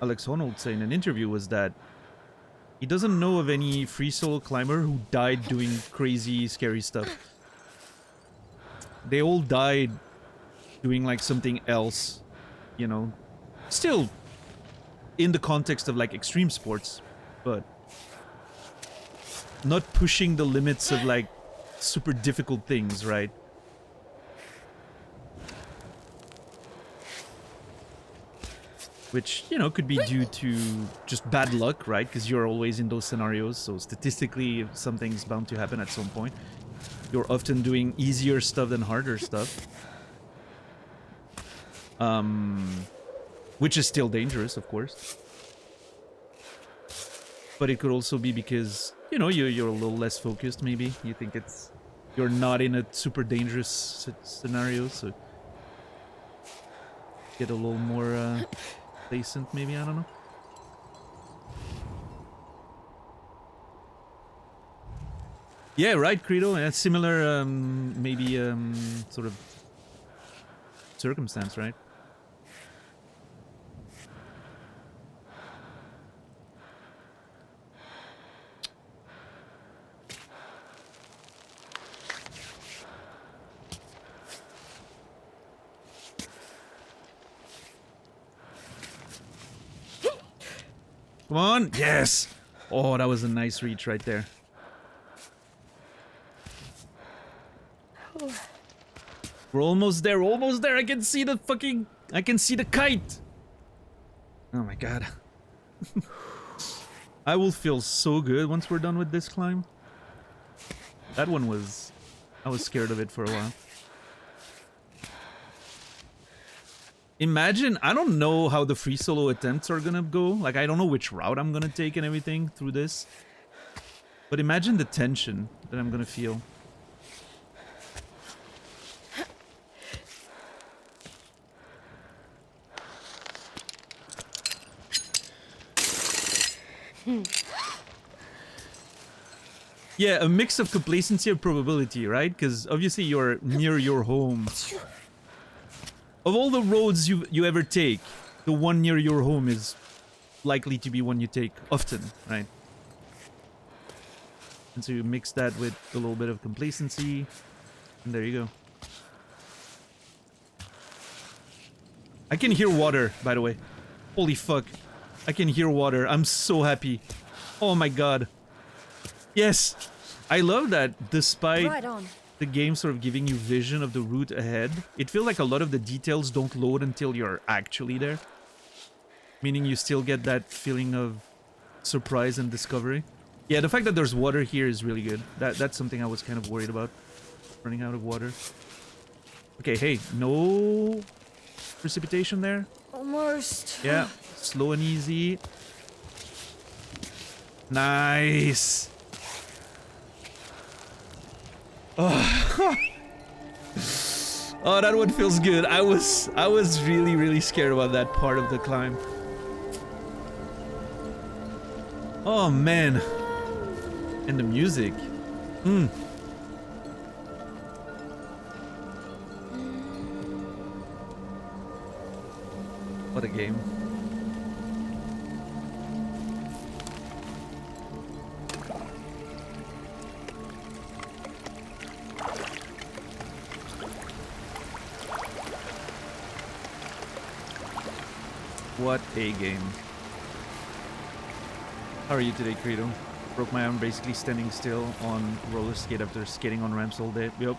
Alex Honnold say in an interview, was that he doesn't know of any free solo climber who died doing crazy, scary stuff. They all died doing like something else, you know. Still in the context of like extreme sports, but not pushing the limits of like super difficult things, right? Which, could be due to just bad luck, right? Because you're always in those scenarios, so statistically something's bound to happen at some point. You're often doing easier stuff than harder stuff. Which is still dangerous, of course. But it could also be because, you're a little less focused, maybe. You think you're not in a super dangerous scenario, so get a little more complacent, maybe, I don't know. Yeah, right, Credo. A similar, maybe, sort of circumstance, right? Come on! Yes! Oh, that was a nice reach right there. We're almost there, almost there! I can see the fucking... I can see the kite! Oh my god. I will feel so good once we're done with this climb. That one was... I was scared of it for a while. Imagine, I don't know how the free solo attempts are gonna go. Like, I don't know which route I'm gonna take and everything through this. But imagine the tension that I'm gonna feel. Yeah, a mix of complacency and probability, right? Because obviously you're near your home. Of all the roads you ever take, the one near your home is likely to be one you take often, right? And so you mix that with a little bit of complacency, and there you go. I can hear water, by the way. Holy fuck. I can hear water. I'm so happy. Oh my god. Yes! I love that despite Right on. the game sort of giving you vision of the route ahead, it feels like a lot of the details don't load until you're actually there. Meaning you still get that feeling of surprise and discovery. Yeah, the fact that there's water here is really good. That's something I was kind of worried about. Running out of water. Okay, hey, no precipitation there. Almost. Yeah, slow and easy. Nice. Oh. Oh, that one feels good. I was really scared about that part of the climb. Oh man. And the music. What a game. What a game. How are you today, Credo? Broke my arm basically standing still on roller skate after skating on ramps all day. Yup.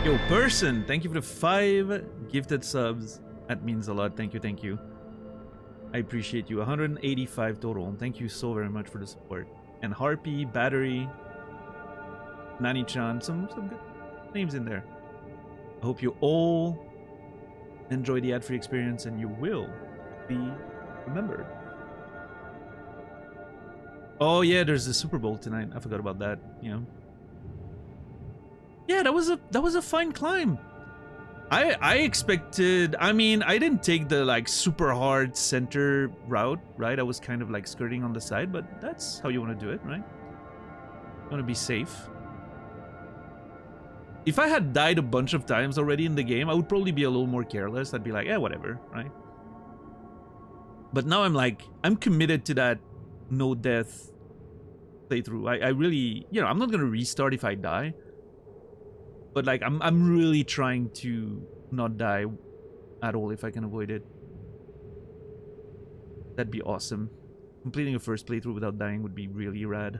Yo, person, thank you for the 5 gifted subs. That means a lot. Thank you, thank you. I appreciate you. 185 total. Thank you so very much for the support. And Harpy, Battery, Nani-chan, some good names in there. I hope you all enjoy the ad-free experience and you will be remembered. Oh yeah, there's the Super Bowl tonight. I forgot about that, you know. Yeah, that was a fine climb. I expected, I mean, I didn't take the like super hard center route, right? I was kind of like skirting on the side, but that's how you want to do it, right? You want to be safe. If I had died a bunch of times already in the game, I would probably be a little more careless. I'd be like, yeah, whatever, right? But now I'm like, I'm committed to that no death playthrough. I really, you know, I'm not gonna restart if I die. But like, I'm really trying to not die at all if I can avoid it. That'd be awesome. Completing a first playthrough without dying would be really rad.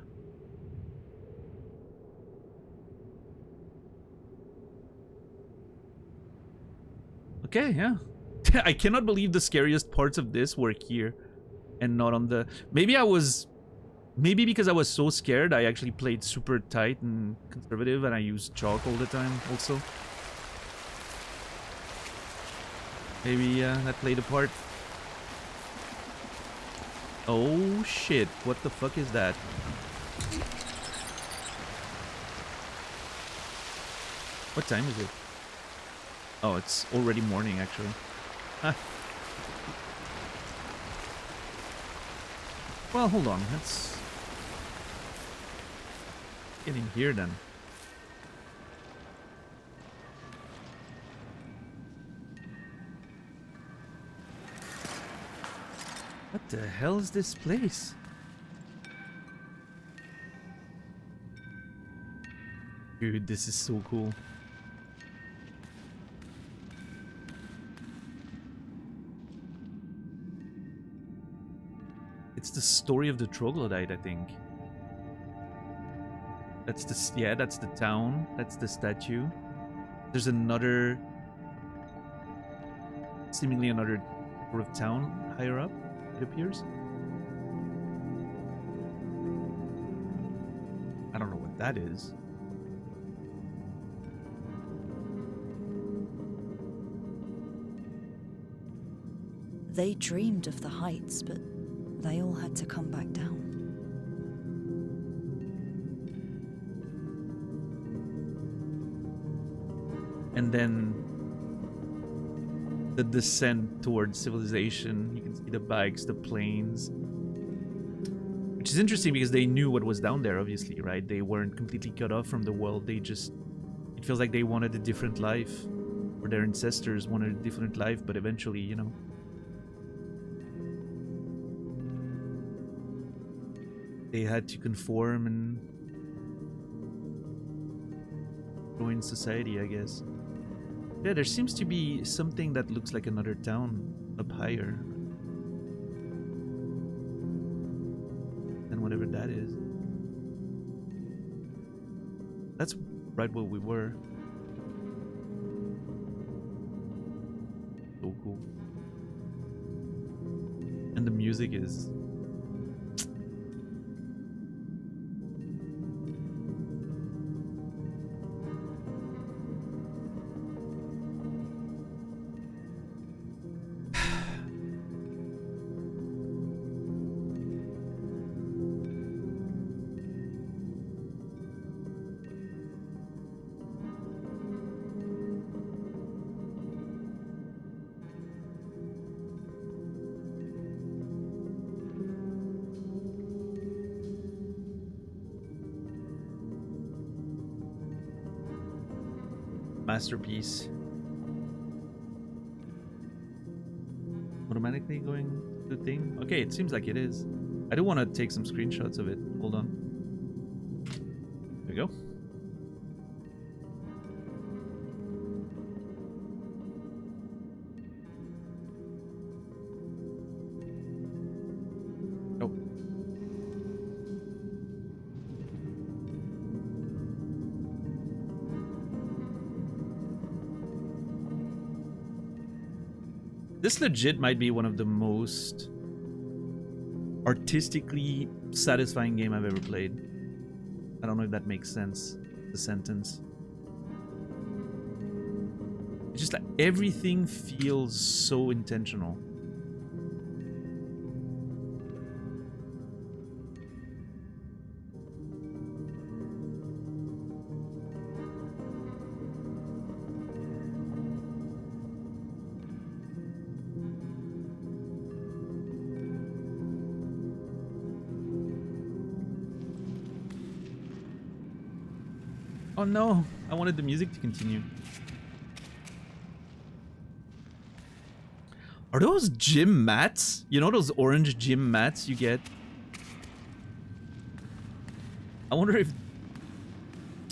Okay, yeah. I cannot believe the scariest parts of this were here and not on the... Maybe because I was so scared, I actually played super tight and conservative and I used chalk all the time also. Maybe that played a part. Oh shit, what the fuck is that? What time is it? Oh, it's already morning actually. Huh. Well, hold on, let's get in here then. What the hell is this place? Dude, this is so cool. It's the story of the troglodyte, I think. That's the, yeah, that's the town. That's the statue. There's another, seemingly another sort of town higher up, it appears. I don't know what that is. They dreamed of the heights, but they all had to come back down. and then the descent towards civilization. You can see the bikes, the planes, which is interesting because they knew what was down there, obviously, right? They weren't completely cut off from the world. They just, it feels like they wanted a different life, or their ancestors wanted a different life, but eventually, you know, they had to conform and join society, I guess. Yeah, there seems to be something that looks like another town up higher than whatever that is. That's right where we were. So cool. And the music is... masterpiece. Automatically going to the thing? Okay, it seems like it is. I do want to take some screenshots of it. Hold on. There we go. Oh. This legit might be one of the most artistically satisfying game I've ever played. I don't know if that makes sense, the sentence. It's just like everything feels so intentional. Oh no, I wanted the music to continue. Are those gym mats? You know those orange gym mats you get? I wonder if...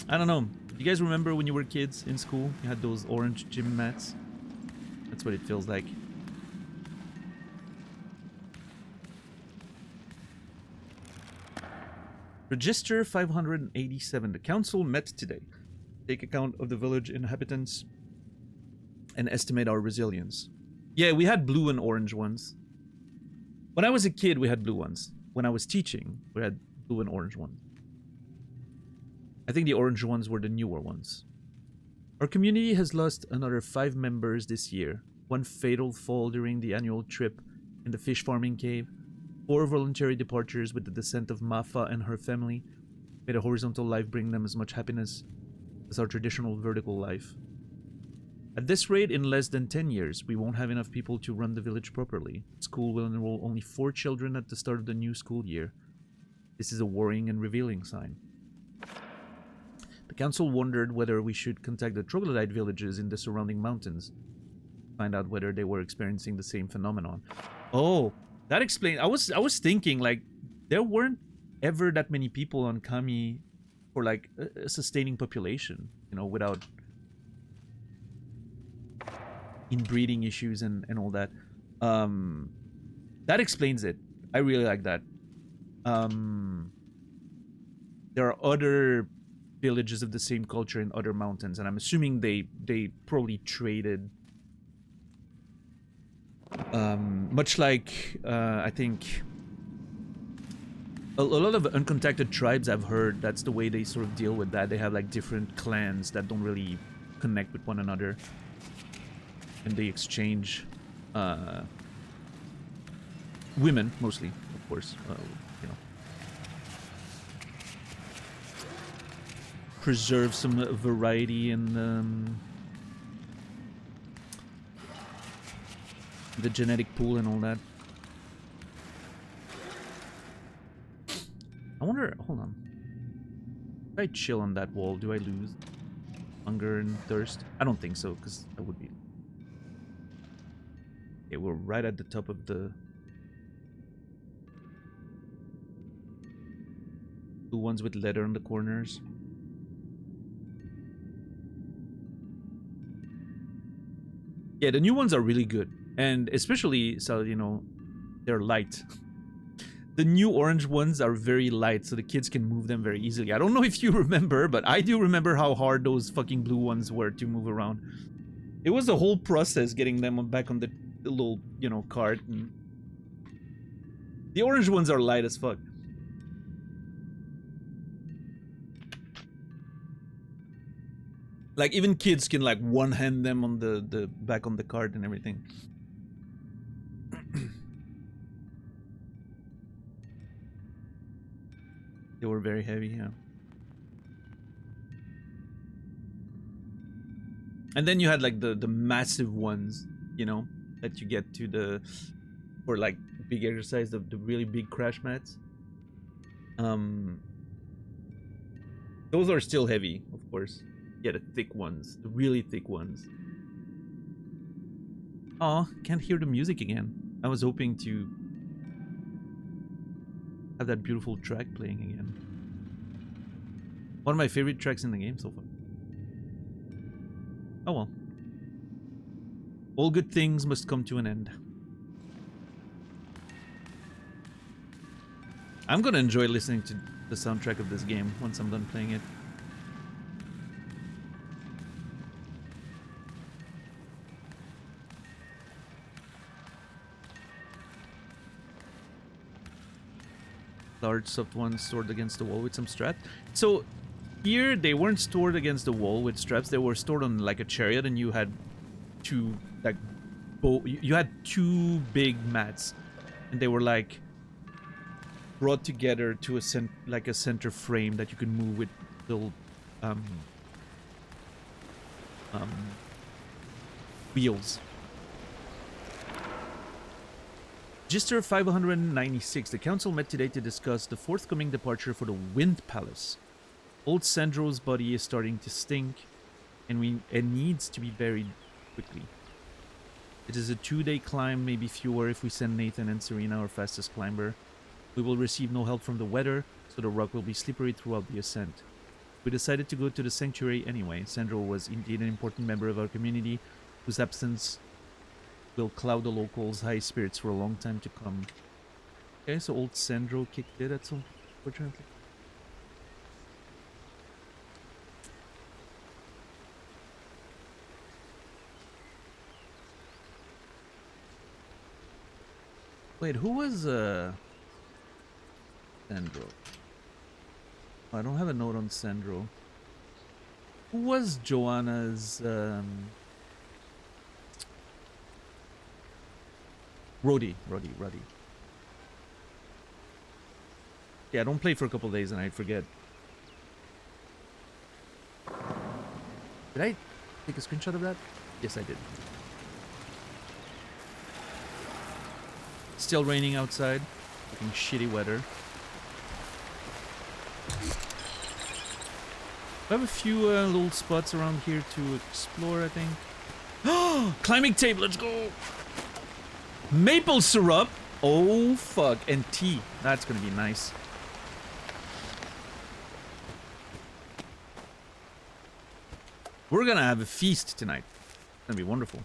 I don't know. You guys remember when you were kids in school? You had those orange gym mats? That's what it feels like. Register 587. The council met today. Take account of the village inhabitants and estimate our resilience. Yeah, we had blue and orange ones. When I was a kid, we had blue ones. When I was teaching, we had blue and orange ones. I think the orange ones were the newer ones. Our community has lost another 5 members this year. 1 fatal fall during the annual trip in the fish farming cave. 4 voluntary departures with the descent of Mafa and her family. May the horizontal life bring them as much happiness as our traditional vertical life. At this rate, in less than 10 years, we won't have enough people to run the village properly. School will enroll only 4 children at the start of the new school year. This is a worrying and revealing sign. The council wondered whether we should contact the troglodyte villages in the surrounding mountains. Find out whether they were experiencing the same phenomenon. Oh, that explains... I was thinking, like, there weren't ever that many people on Kami for, like, a sustaining population, you know, without inbreeding issues and all that. That explains it. I really like that. There are other villages of the same culture in other mountains, and I'm assuming they probably traded. Much like I think a lot of uncontacted tribes, I've heard that's the way they sort of deal with that. They have like different clans that don't really connect with one another, and they exchange women mostly, of course. You know, preserve some variety in The genetic pool and all that. I wonder, hold on. If I chill on that wall, do I lose hunger and thirst? I don't think so, because that would be... Okay, we're right at the top of the... The ones with leather on the corners. Yeah, the new ones are really good. And especially, so, you know, they're light. The new orange ones are very light, so the kids can move them very easily. I don't know if you remember, but I do remember how hard those fucking blue ones were to move around. It was a whole process getting them back on the little, you know, cart. And the orange ones are light as fuck. Like, even kids can, like, one-hand them on the back on the cart and everything. They were very heavy, yeah. And then you had, like, the massive ones, you know, that you get to the... For, like, big exercise, the really big crash mats. Those are still heavy, of course. Yeah, the thick ones. The really thick ones. Aw, can't hear the music again. I was hoping to have that beautiful track playing again. One of my favorite tracks in the game so far. Oh well. All good things must come to an end. I'm gonna enjoy listening to the soundtrack of this game once I'm done playing it. Large soft ones stored against the wall with some straps. So here they weren't stored against the wall with straps. They were stored on like a chariot, and you had two like you had two big mats, and they were like brought together to a center frame that you can move with little wheels. Register 596. The council met today to discuss the forthcoming departure for the Wind Palace. Old Sandro's body is starting to stink, and it needs to be buried quickly. It is a 2-day climb, maybe fewer if we send Nathan and Serena, our fastest climber. We will receive no help from the weather, so the rock will be slippery throughout the ascent. We decided to go to the sanctuary anyway. Sandro was indeed an important member of our community, whose absence will cloud the locals' high spirits for a long time to come. Okay, so old Sandro kicked it at some, fortunately. Wait, who was Sandro? Oh, I don't have a note on Sandro. Who was Joanna's Roddy. Yeah, I don't play for a couple days and I forget. Did I take a screenshot of that? Yes, I did. Still raining outside. Fucking shitty weather. I have a few little spots around here to explore, I think. Climbing tape, let's go! Maple syrup! Oh, fuck. And tea. That's gonna be nice. We're gonna have a feast tonight. It's gonna be wonderful.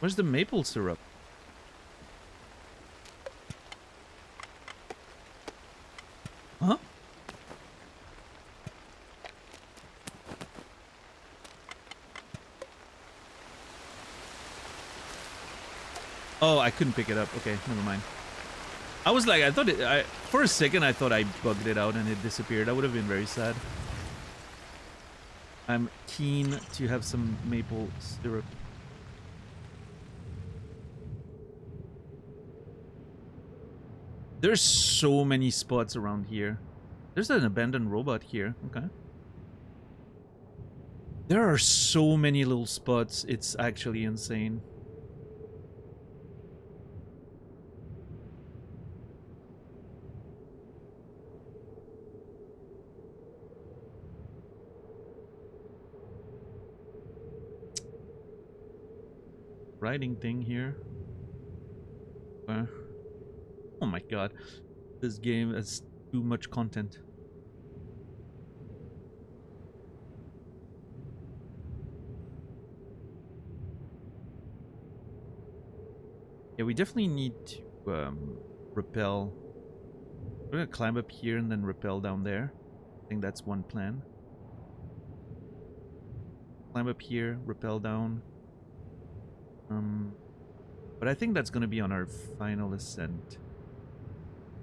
Where's the maple syrup? Huh? Oh, I couldn't pick it up. Okay, never mind. I was like, I thought it... for a second, I thought I bugged it out and it disappeared. That would have been very sad. I'm keen to have some maple syrup. There's so many spots around here. There's an abandoned robot here. Okay. There are so many little spots. It's actually insane. Writing thing here. Oh my god. This game has too much content. Yeah, we definitely need to rappel. We're gonna climb up here and then rappel down there. I think that's one plan. Climb up here, rappel down. But I think that's gonna be on our final ascent.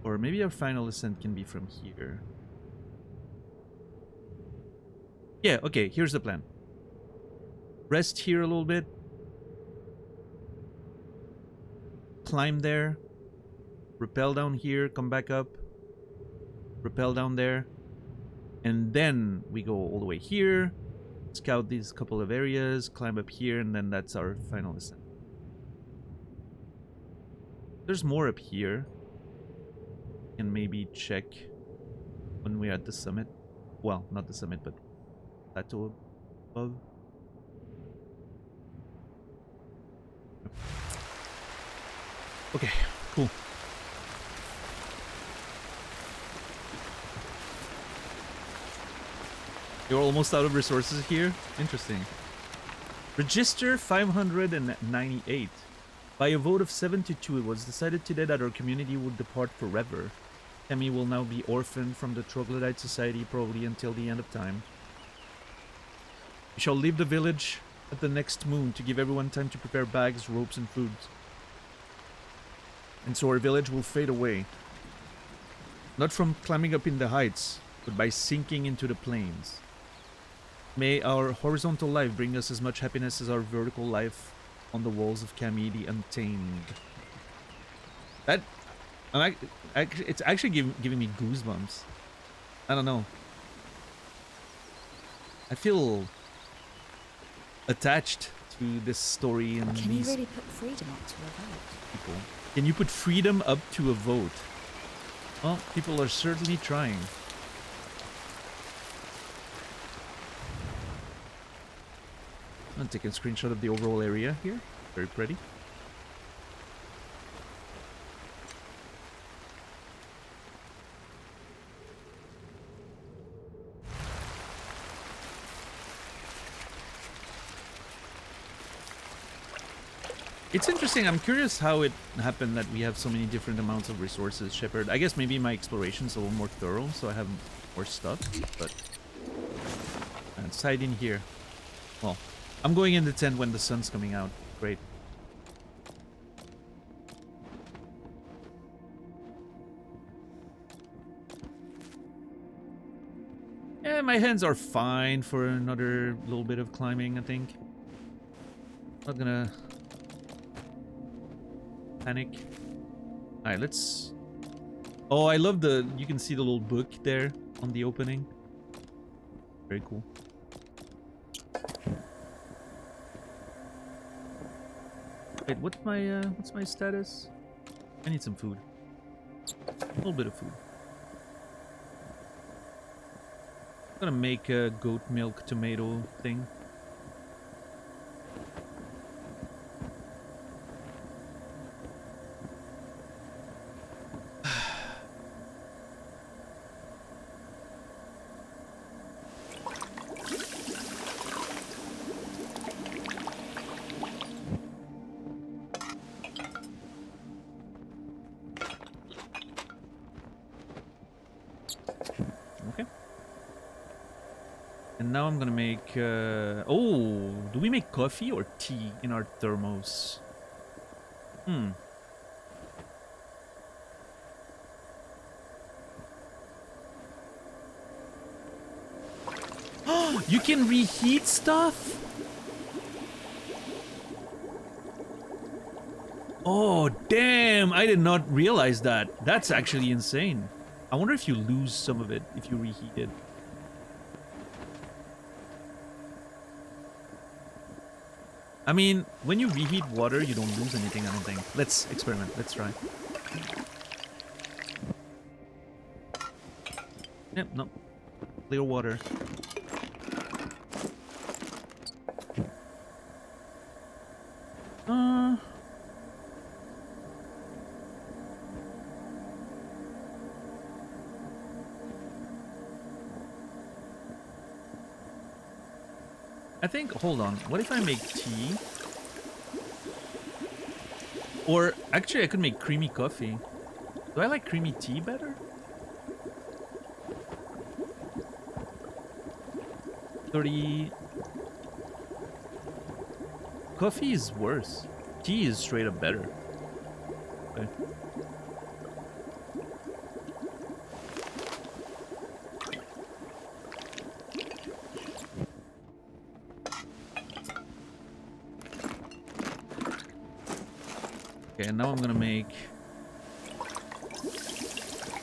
Or maybe our final ascent can be from here. Yeah, okay, here's the plan. Rest here a little bit. Climb there. Rappel down here, come back up. Rappel down there. And then we go all the way here. Scout these couple of areas, climb up here, and then that's our final ascent. There's more up here. And maybe check when we're at the summit. Well, not the summit, but plateau above. Okay, cool. You're almost out of resources here? Interesting. Register 598. By a vote of 7 to 2, it was decided today that our community would depart forever. Emmy will now be orphaned from the Troglodyte Society probably until the end of time. We shall leave the village at the next moon to give everyone time to prepare bags, ropes, and food. And so our village will fade away. Not from climbing up in the heights, but by sinking into the plains. May our horizontal life bring us as much happiness as our vertical life on the walls of Kami the Untamed. That... it's actually giving me goosebumps. I don't know. I feel attached to this story and Can these you really put freedom up to a vote? people. Can you put freedom up to a vote? Well, people are certainly trying. I'm taking a screenshot of the overall area here. Very pretty. It's interesting. I'm curious how it happened that we have so many different amounts of resources, Shepard. I guess maybe my exploration's a little more thorough, so I have more stuff, but... Let's hide in here. Well, I'm going in the tent when the sun's coming out. Great. Yeah, my hands are fine for another little bit of climbing, I think. Not gonna... panic. Alright, let's... Oh, I love the... You can see the little book there on the opening. Very cool. Wait, what's my status? I need some food. A little bit of food. I'm gonna make a goat milk tomato thing. Now I'm gonna make... oh, do we make coffee or tea in our thermos? You can reheat stuff? Oh, damn! I did not realize that. That's actually insane. I wonder if you lose some of it if you reheat it. I mean, when you reheat water, you don't lose anything, I don't think. Let's experiment. Let's try. Yep, no. Clear water. I think, hold on, what if I make tea? Or, actually I could make creamy coffee. Do I like creamy tea better? 30... Coffee is worse. Tea is straight up better. Okay. Okay, and now I'm gonna make...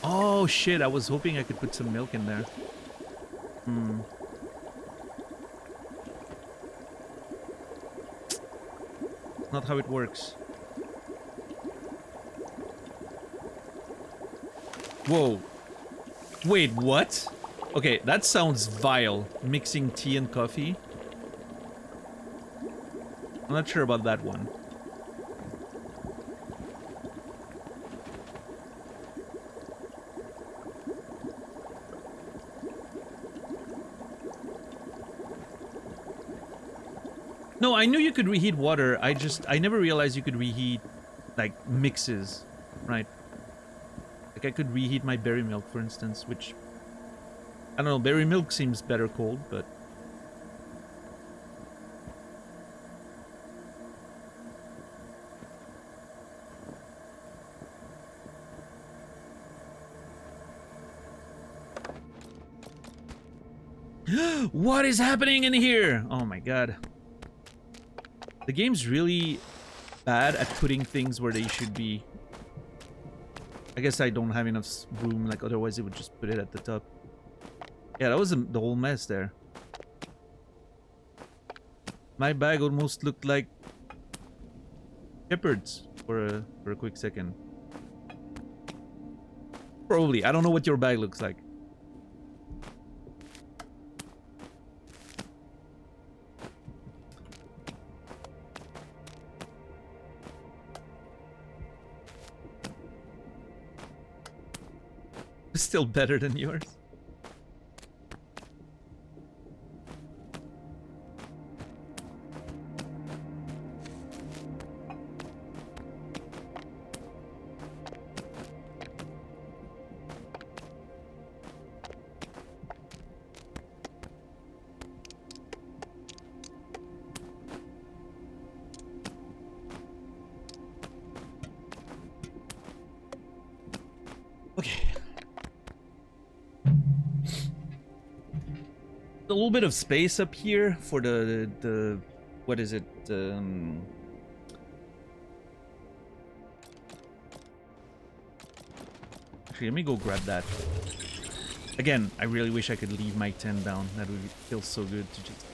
Oh shit, I was hoping I could put some milk in there. Not how it works. Whoa. Wait, what? Okay, that sounds vile. Mixing tea and coffee. I'm not sure about that one. No, I knew you could reheat water. I never realized you could reheat, like, mixes, right? Like, I could reheat my berry milk, for instance, which... I don't know, berry milk seems better cold, but... What is happening in here? Oh my god. The game's really bad at putting things where they should be. I guess I don't have enough room, like otherwise it would just put it at the top. Yeah, that was the whole mess there. My bag almost looked like Shepherd's for a quick second. Probably. I don't know what your bag looks like. Still better than yours. Okay. A little bit of space up here for the what is it? Actually, let me go grab that. Again, I really wish I could leave my tent down. That would feel so good to just...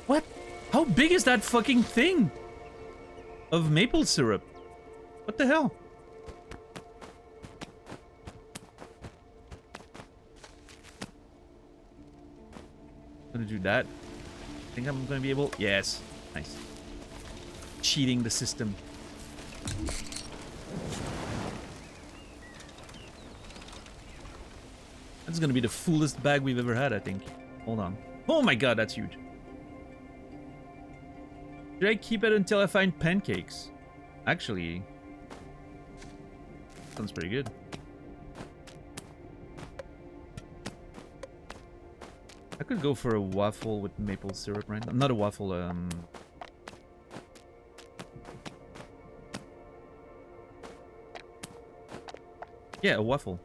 What? How big is that fucking thing? Of maple syrup? What the hell? Gonna do that. Think I'm gonna be able... Yes. Nice. Cheating the system. That's gonna be the fullest bag we've ever had, I think. Hold on. Oh my god, that's huge. Should I keep it until I find pancakes? Actually... sounds pretty good. I could go for a waffle with maple syrup, right? Not a waffle, yeah, a waffle.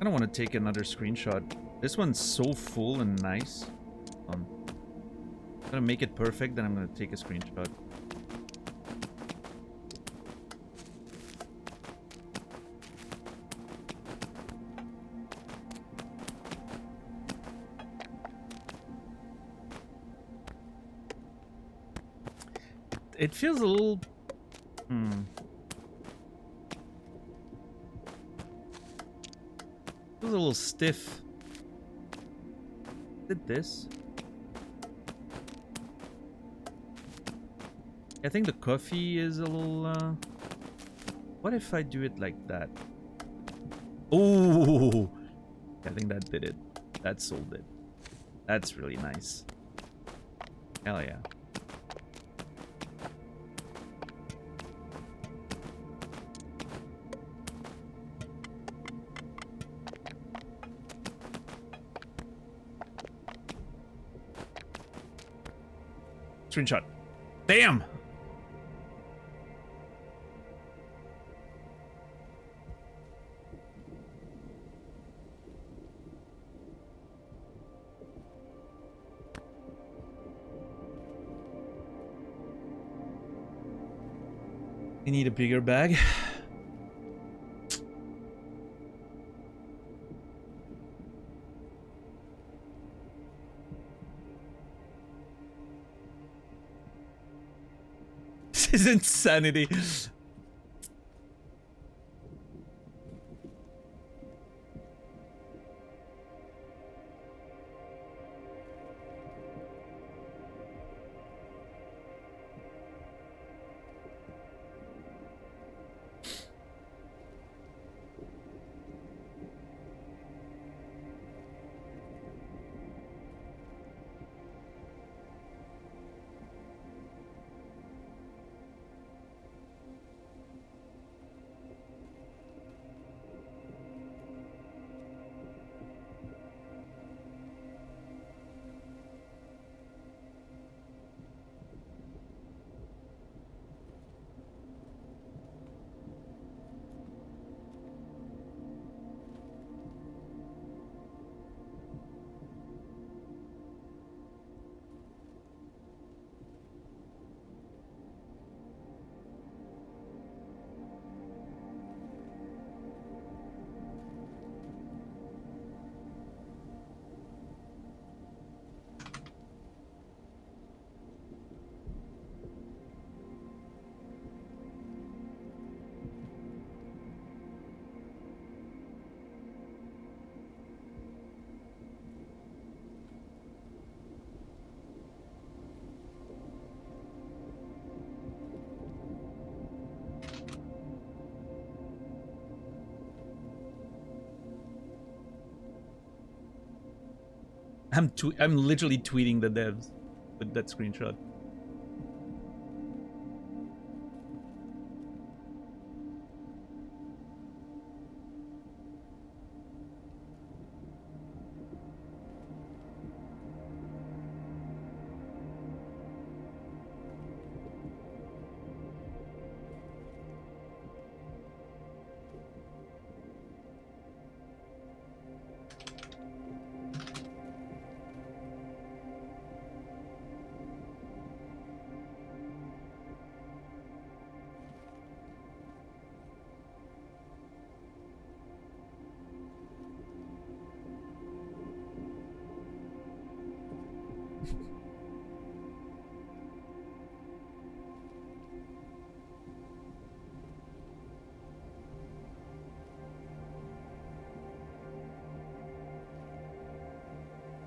I don't want to take another screenshot. This one's so full and nice. I'm gonna make it perfect, then I'm gonna take a screenshot. It feels a little... Feels a little stiff. Did this? I think the coffee is a little... What if I do it like that? Oh, I think that did it. That sold it. That's really nice. Hell yeah. Screenshot. Damn! I need a bigger bag. This is insanity. I'm literally tweeting the devs with that screenshot.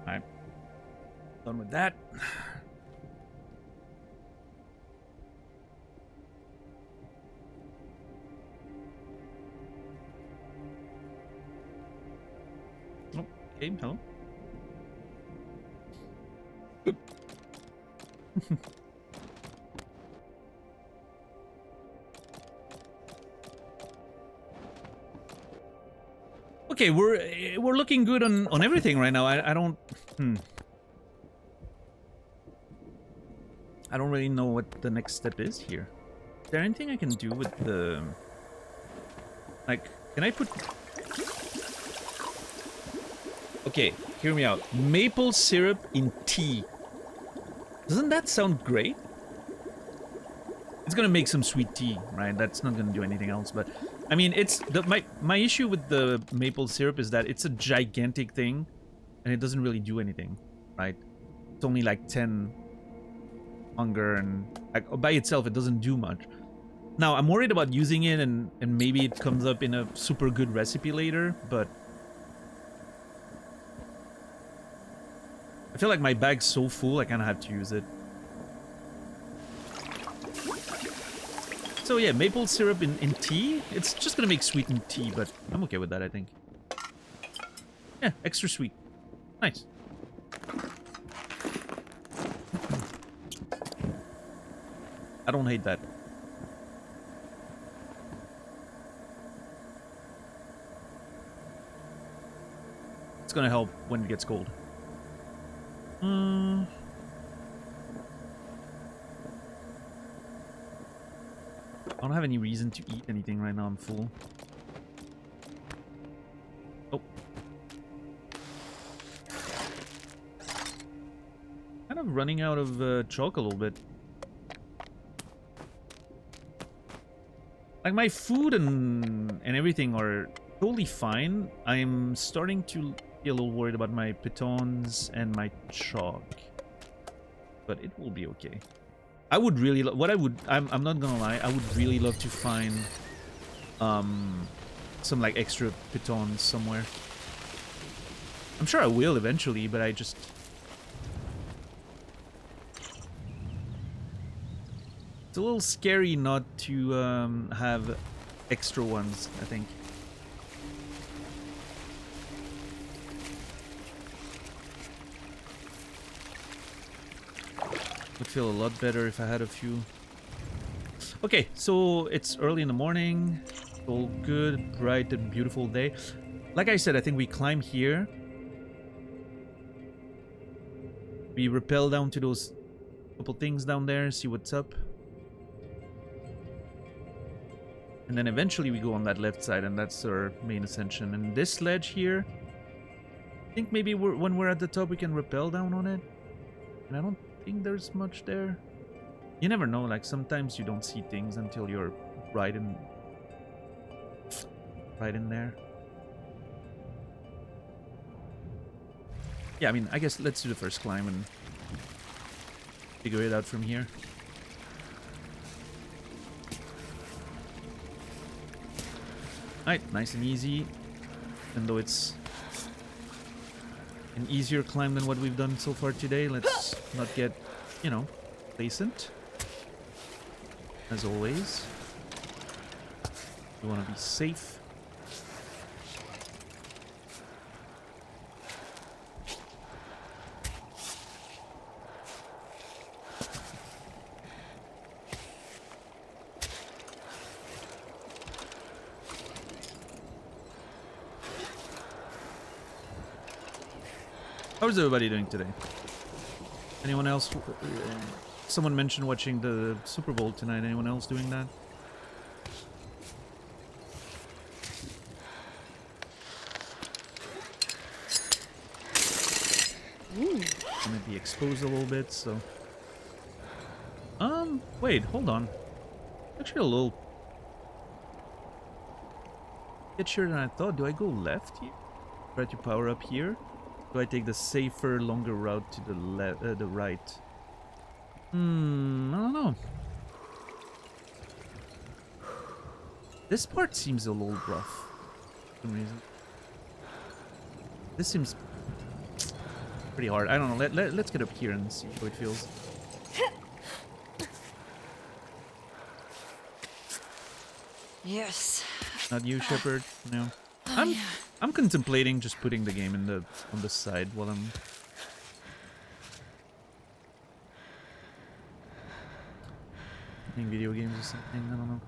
Alright. Done with that. Oh, okay, hello. Okay, we're looking good on everything right now. I don't I don't really know what the next step is here. Is there anything I can do with the... Like, can I put... Okay, hear me out. Maple syrup in tea. Doesn't that sound great? It's gonna make some sweet tea, right? That's not gonna do anything else, but... I mean, it's... my issue with the maple syrup is that it's a gigantic thing, and it doesn't really do anything, right? It's only like 10 hunger, and like, by itself, it doesn't do much. Now, I'm worried about using it, and maybe it comes up in a super good recipe later, but... I feel like my bag's so full, I kind of have to use it. So yeah, maple syrup in tea. It's just gonna make sweetened tea, but I'm okay with that, I think. Yeah, extra sweet. Nice. I don't hate that. It's gonna help when it gets cold. I don't have any reason to eat anything right now. I'm full. Oh. Kind of running out of chalk a little bit. Like, my food and everything are totally fine. I'm starting to be a little worried about my pitons and my chalk. But it will be okay. I would really I'm not gonna lie, I would really love to find some like extra pitons somewhere. I'm sure I will eventually, but I just... It's a little scary not to have extra ones, I think. Would feel a lot better if I had a few. Okay, so it's early in the morning. All good, bright and beautiful day. Like I said, I think we climb here. We rappel down to those couple things down there, see what's up. And then eventually we go on that left side, and that's our main ascension. And this ledge here, I think maybe when we're at the top we can rappel down on it. And I don't think there's much there. You never know, like sometimes you don't see things until you're right in there. Yeah, I mean, I guess let's do the first climb and figure it out from here. Alright, nice and easy. Even though it's an easier climb than what we've done so far today, let's not get, you know, complacent. As always. We want to be safe. How's everybody doing today? Anyone else? Someone mentioned watching the Super Bowl tonight. Anyone else doing that? I might be exposed a little bit, so... wait, hold on. Actually a little... itchier than I thought. Do I go left here? Try to power up here? Do I take the safer, longer route to the right? I don't know. This part seems a little rough for some reason. This seems pretty hard. I don't know. Let's get up here and see how it feels. Yes. Not you, Shepard. No. I'm contemplating just putting the game in on the side while I'm playing video games or something. I don't know.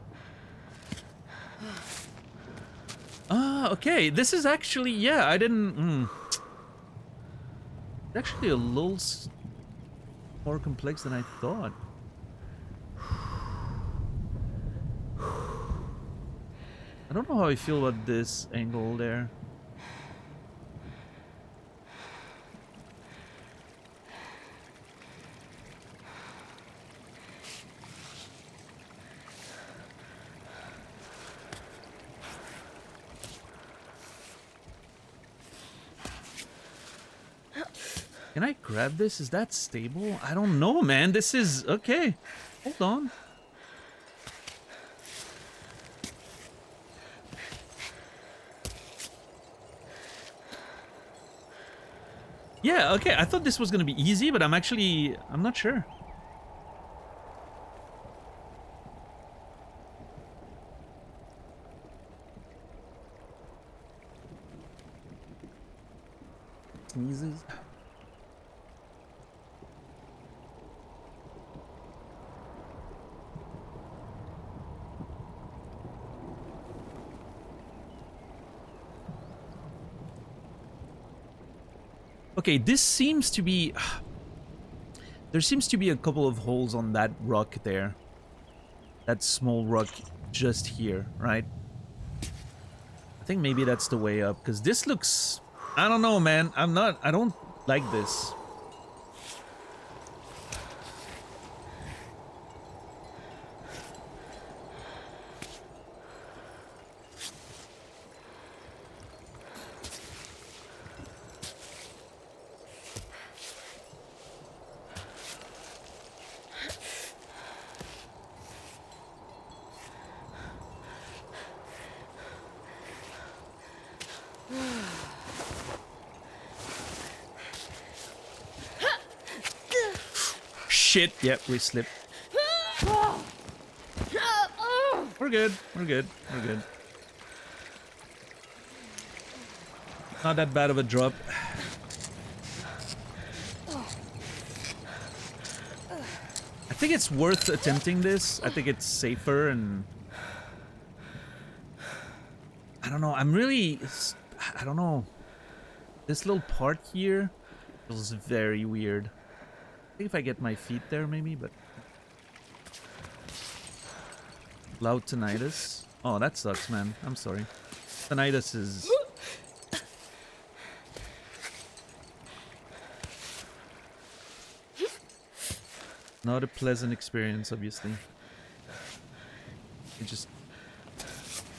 Ah, okay. This is actually, yeah, I didn't... It's actually a little more complex than I thought. I don't know how I feel about this angle there. Can I grab this? Is that stable? I don't know, man. This is... Okay. Hold on. Yeah, okay. I thought this was gonna be easy, but I'm not sure. Sneezes. Okay, this seems to be... There seems to be a couple of holes on that rock there. That small rock just here, right? I think maybe that's the way up, because this looks... I don't know, man. I don't like this. Shit. Yep, we slipped. We're good. We're good. We're good. Not that bad of a drop. I think it's worth attempting this. I think it's safer and... I don't know. I don't know. This little part here feels very weird. I think if I get my feet there, maybe, but... Loud tinnitus. Oh, that sucks, man. I'm sorry. Tinnitus is... not a pleasant experience, obviously. It just...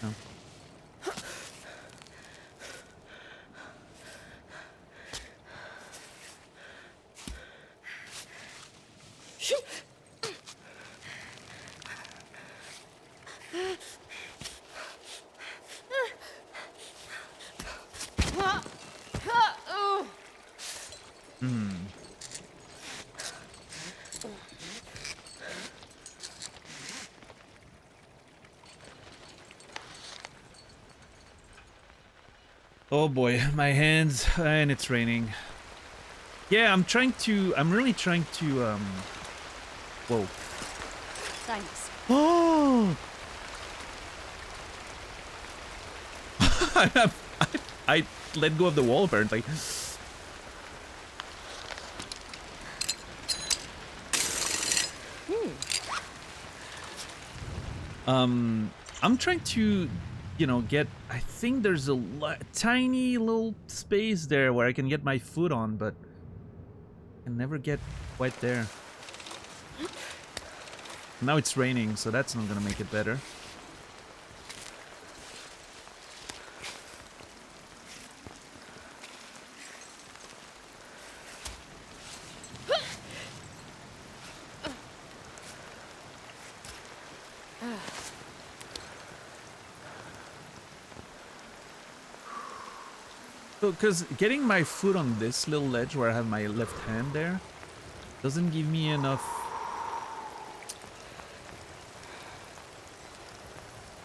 No. Oh boy, my hands, and it's raining. Yeah, I'm really trying to, whoa. Thanks. Oh! I let go of the wall, apparently. I'm trying to, you know, I think there's a tiny little space there where I can get my foot on, but I can never get quite there. Now it's raining, so that's not gonna make it better. Because getting my foot on this little ledge where I have my left hand there doesn't give me enough.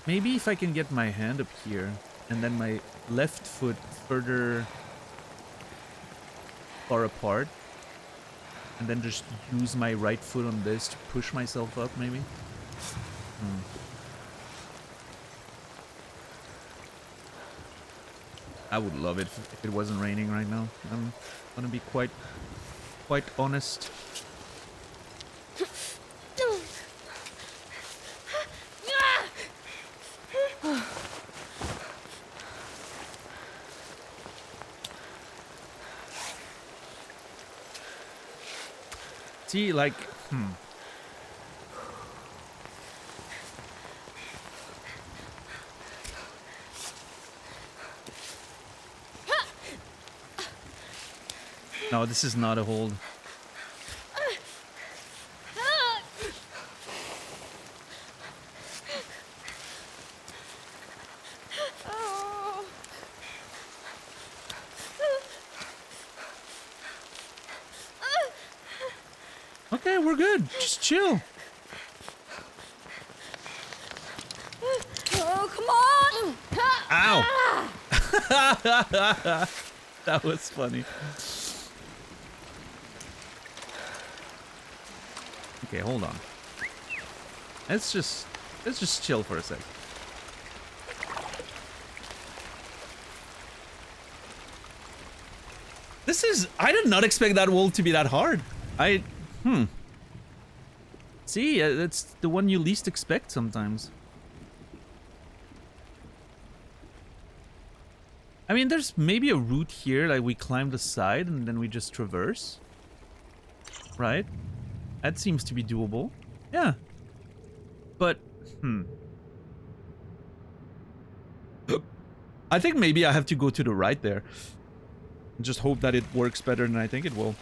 Maybe if I can get my hand up here and then my left foot further far apart and then just use my right foot on this to push myself up, maybe. I would love it if it wasn't raining right now. I'm gonna be quite honest. See, like, No, this is not a hold. Okay, we're good. Just chill. Oh, come on! Ow! That was funny. Okay, hold on. Let's just chill for a sec. I did not expect that wall to be that hard. See, that's the one you least expect sometimes. I mean, there's maybe a route here, like we climb the side and then we just traverse. Right? That seems to be doable. Yeah. But, I think maybe I have to go to the right there. And just hope that it works better than I think it will.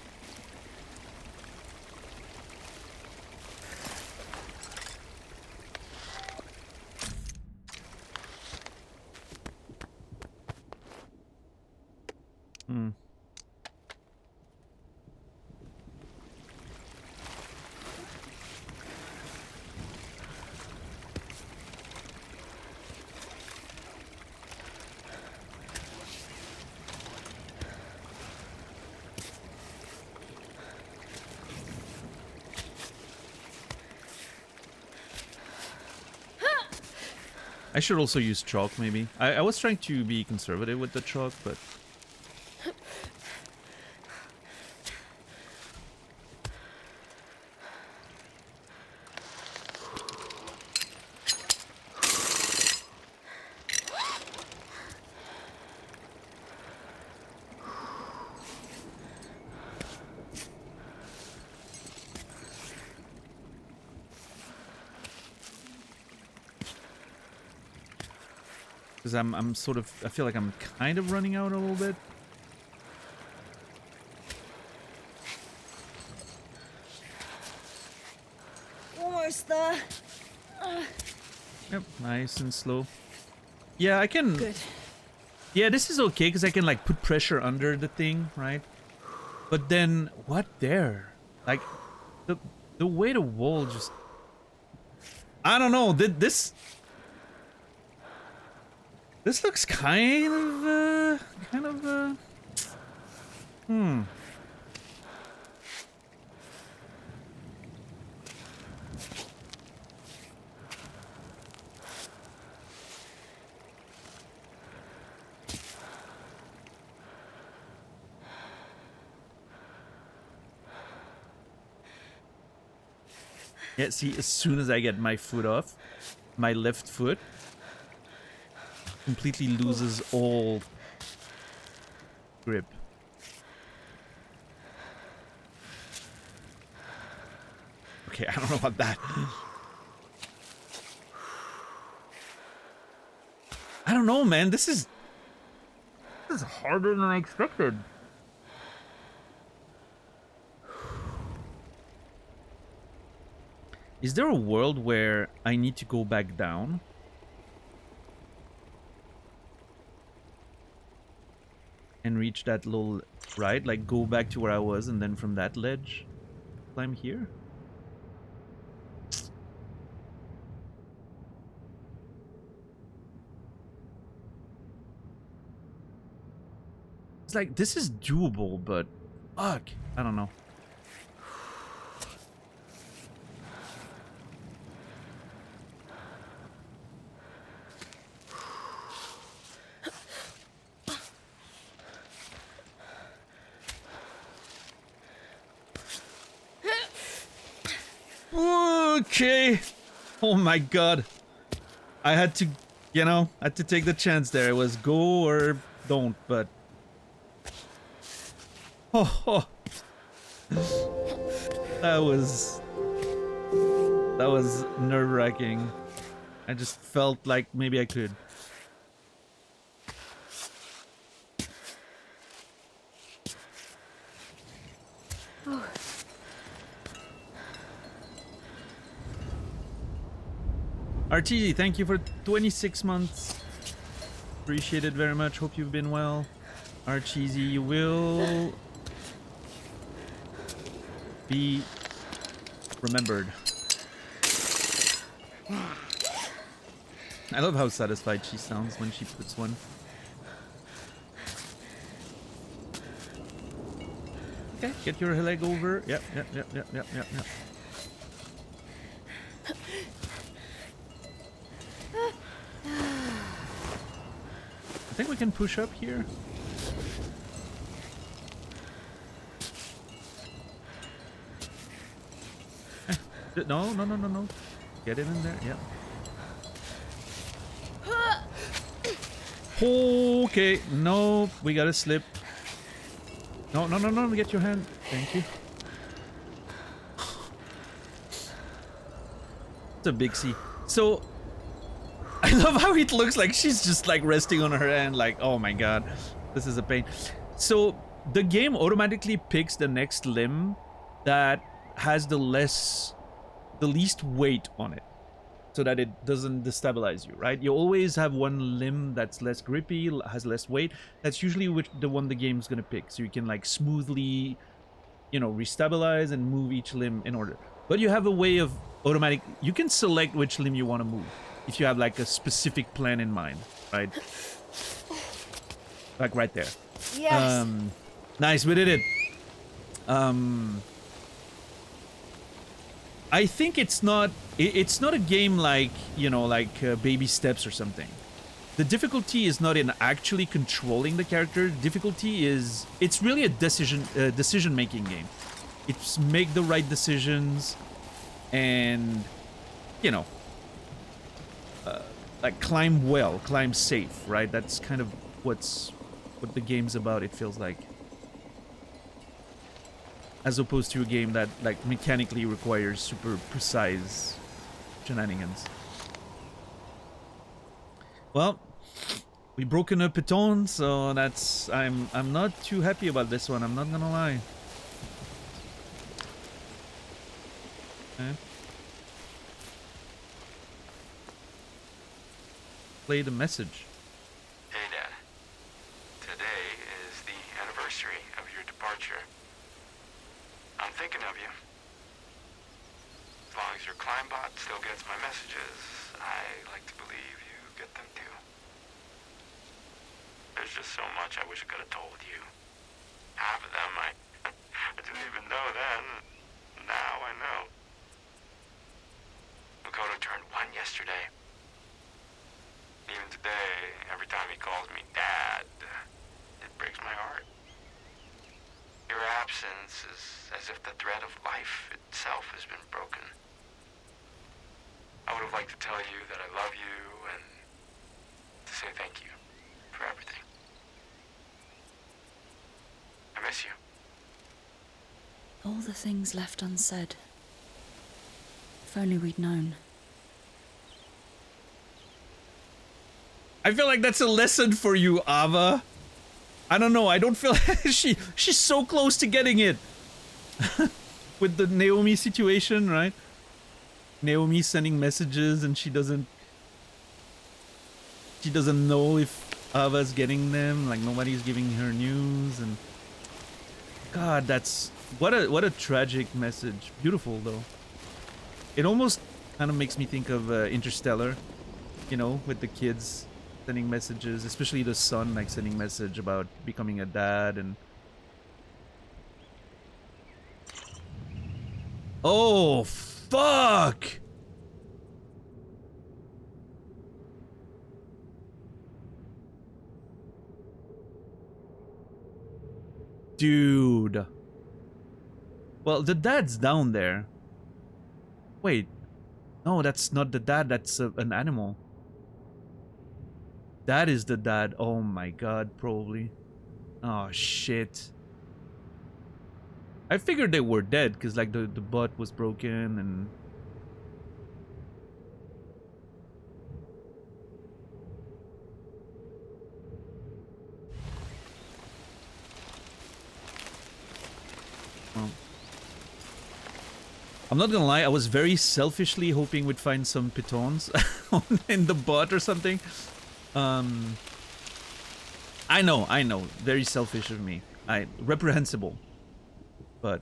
I should also use chalk, maybe. I was trying to be conservative with the chalk, but... Because I'm sort of... I feel like I'm kind of running out a little bit. Almost there. Yep, nice and slow. Yeah, I can... Good. Yeah, this is okay, because I can, like, put pressure under the thing, right? But then, what there? Like, the way the wall just... I don't know, this looks kind of, Yeah, see, as soon as I get my foot off, my left foot completely loses all grip. Okay, I don't know about that. I don't know, man. This is harder than I expected. Is there a world where I need to go back down? And reach that little, right? Like go back to where I was and then from that ledge climb here? It's like, this is doable, but fuck, I don't know. Okay. Oh my god. I had to, you know, I had to take the chance there. It was go or don't, but... Oh. That was nerve-wracking. I just felt like maybe I could. RTG, thank you for 26 months. Appreciate it very much. Hope you've been well. Archeesy, you will be remembered. I love how satisfied she sounds when she puts one. Okay, get your leg over. Yep. I think we can push up here. No. Get it in there. Yep. Okay, no, we gotta slip. No, get your hand. Thank you. It's a big C. So, I love how it looks like she's just like resting on her hand, like, oh my god, this is a pain. So, the game automatically picks the next limb that has the least weight on it, so that it doesn't destabilize you, right? You always have one limb that's less grippy, has less weight. That's usually the one the game's gonna pick, so you can like smoothly, you know, restabilize and move each limb in order. But you have a way of you can select which limb you want to move if you have like a specific plan in mind, right? Like right there. Yes. Nice, we did it. I think it's not a game like, you know, like Baby Steps or something. The difficulty is not in actually controlling the character. The difficulty is, it's really a decision making game. It's make the right decisions and, you know, like climb safe, right? That's kind of what the game's about, it feels like. As opposed to a game that like mechanically requires super precise shenanigans. Well, we broken a piton, so that's I'm not too happy about this one, I'm not gonna lie. Okay. Play the message. Hey Dad, today is the anniversary of your departure. I'm thinking of you. As long as your Climbot still gets my messages, I like to believe you get them too. There's just so much I wish I could have told you. Half of them I didn't even know then. Now I know. Makoto turned 1 yesterday. Even today, every time he calls me Dad, it breaks my heart. Your absence is as if the thread of life itself has been broken. I would have liked to tell you that I love you and to say thank you for everything. I miss you. All the things left unsaid. If only we'd known. I feel like that's a lesson for you, Ava. I don't know, I don't feel she's so close to getting it. With the Naomi situation, right? Naomi sending messages and she doesn't know if Ava's getting them, like nobody's giving her news, and God, that's what a tragic message. Beautiful though. It almost kind of makes me think of Interstellar, you know, with the kids sending messages, especially the son like sending message about becoming a dad. And oh fuck, dude. Well, the dad's down there. Wait, no, that's not the dad, that's an animal. That is the dad. Oh my god, probably. Oh shit. I figured they were dead because like the butt was broken and well. I'm not gonna lie, I was very selfishly hoping we'd find some pitons in the bot or something. I know, very selfish of me. Reprehensible. But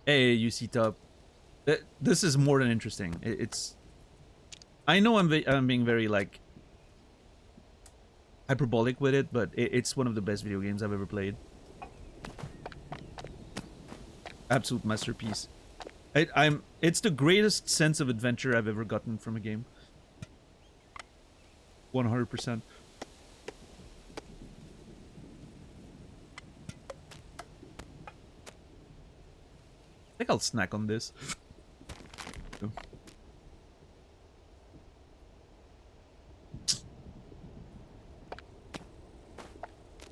hey, UC Top. This is more than interesting. It's. I know I'm being very like hyperbolic with it, but it's one of the best video games I've ever played. Absolute masterpiece. It's the greatest sense of adventure I've ever gotten from a game. 100%. I think I'll snack on this.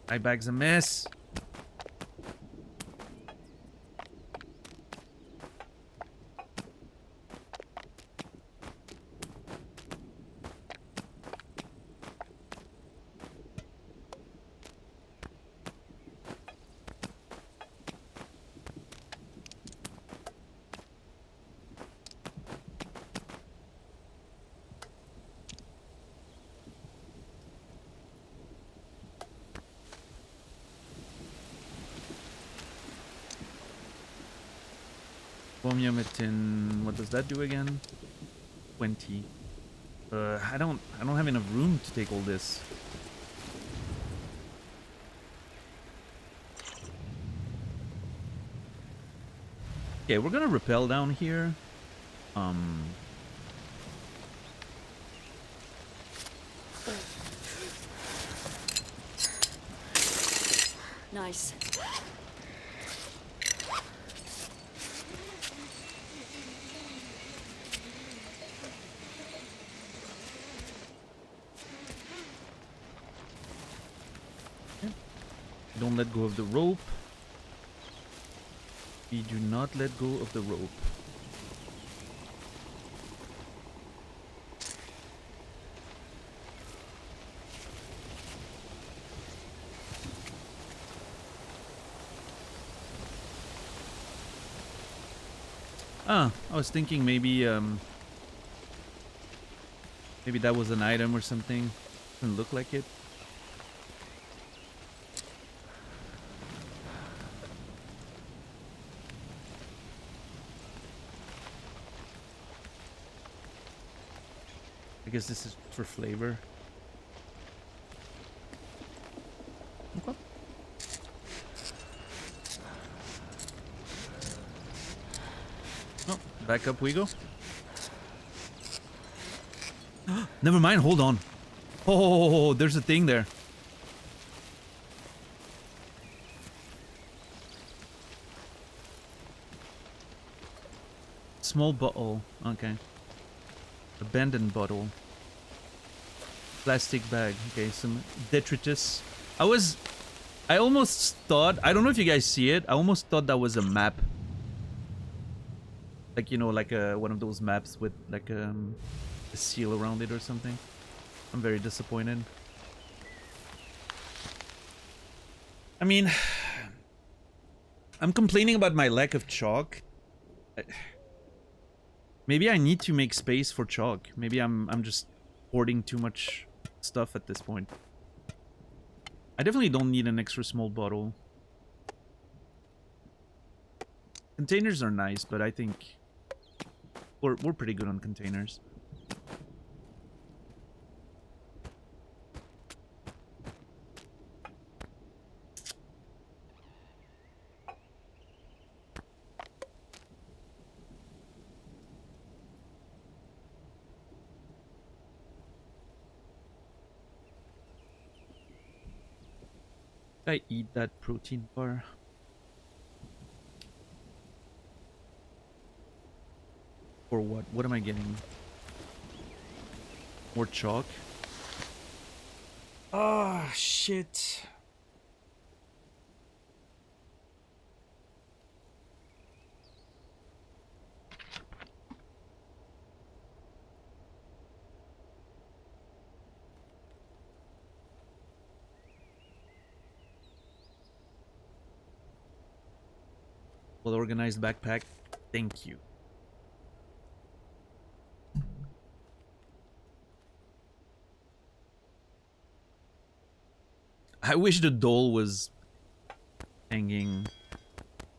My bag's a mess. Chromium, what does that do again? 20. I don't have enough room to take all this. Okay, we're gonna rappel down here. Nice. Don't let go of the rope. We do not let go of the rope. I was thinking maybe maybe that was an item or something. Doesn't look like it. I guess this is for flavor. Okay. Oh, back up we go. Never mind, hold on. Oh, there's a thing there. Small bottle. Okay. Abandoned bottle. Plastic bag. Okay, some detritus. I almost thought, I don't know if you guys see it, I almost thought that was a map. Like, you know, like one of those maps with like a seal around it or something. I'm very disappointed. I mean, I'm complaining about my lack of chalk. Maybe I need to make space for chalk. Maybe I'm just hoarding too much stuff at this point. I definitely don't need an extra small bottle. Containers are nice, but I think we're pretty good on containers. I eat that protein bar. Or what? What am I getting? More chalk? Ah, shit. Well organized backpack. Thank you. I wish the doll was hanging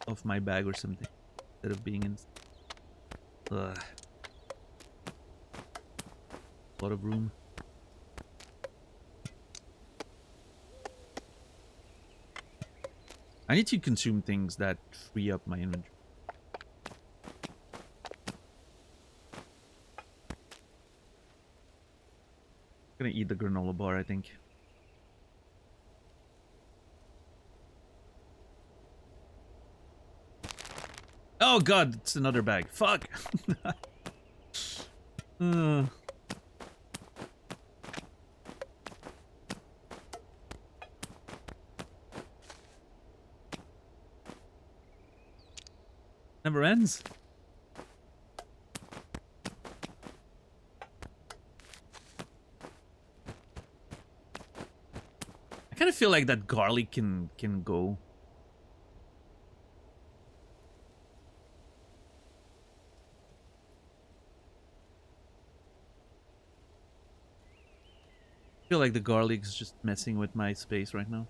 off my bag or something instead of being in. Ugh. A lot of room. I need to consume things that free up my inventory. I'm gonna eat the granola bar, I think. Oh god, it's another bag. Fuck. uh. Never ends. I kind of feel like that garlic can go. I feel like the garlic's just messing with my space right now.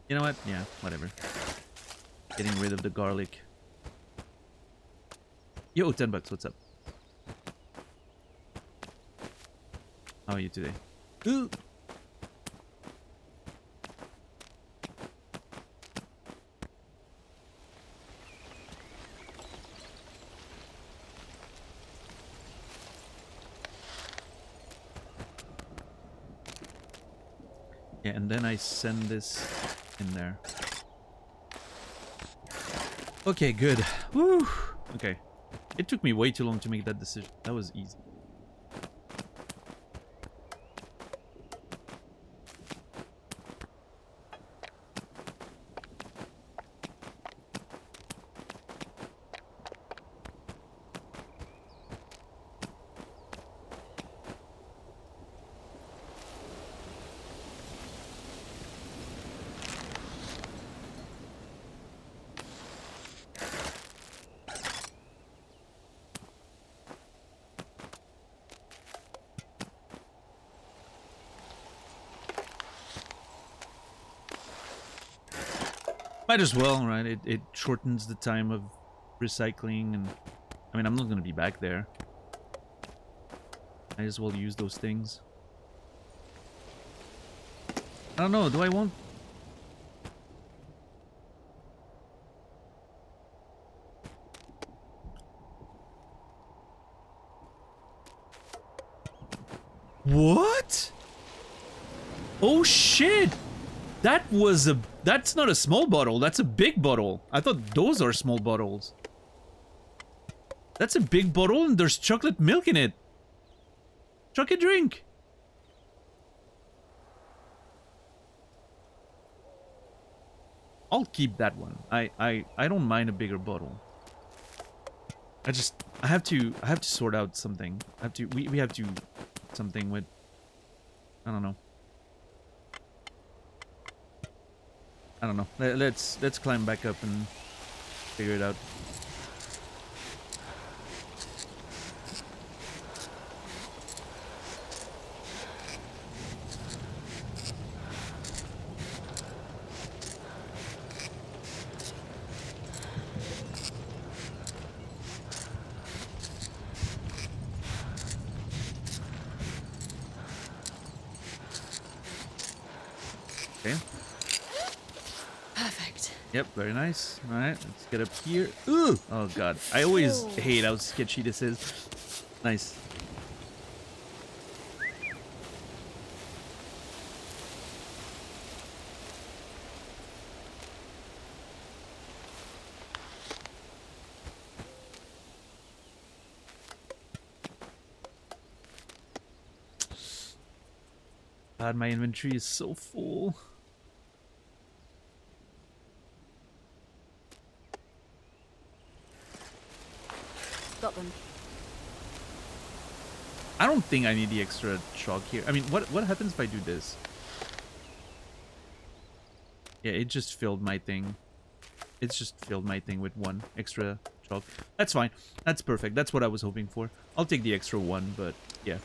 You know what? Yeah, whatever. Getting rid of the garlic. Yo, $10, what's up? How are you today? Ooh. Yeah, and then I send this in there. Okay, good. Woo. Okay. It took me way too long to make that decision. That was easy. Might as well, right? It shortens the time of recycling, and I mean, I'm not gonna be back there. Might as well use those things. I don't know, do I want... What? Oh shit! That was a... That's not a small bottle, that's a big bottle. I thought those are small bottles. That's a big bottle and there's chocolate milk in it. Chuck a drink. I'll keep that one. I don't mind a bigger bottle. I have to sort out something. We have to something with, I don't know. I don't know. Let's climb back up and figure it out. Okay. Perfect. Yep, very nice. Alright, let's get up here. Ooh! Oh god. I always hate how sketchy this is. Nice. God, my inventory is so full. Got them. I don't think I need the extra chalk here. I mean, what happens if I do this? Yeah, it just filled my thing. it's just filled my thing with 1 extra chalk. That's fine. That's perfect. That's what I was hoping for. I'll take the extra 1, but yeah.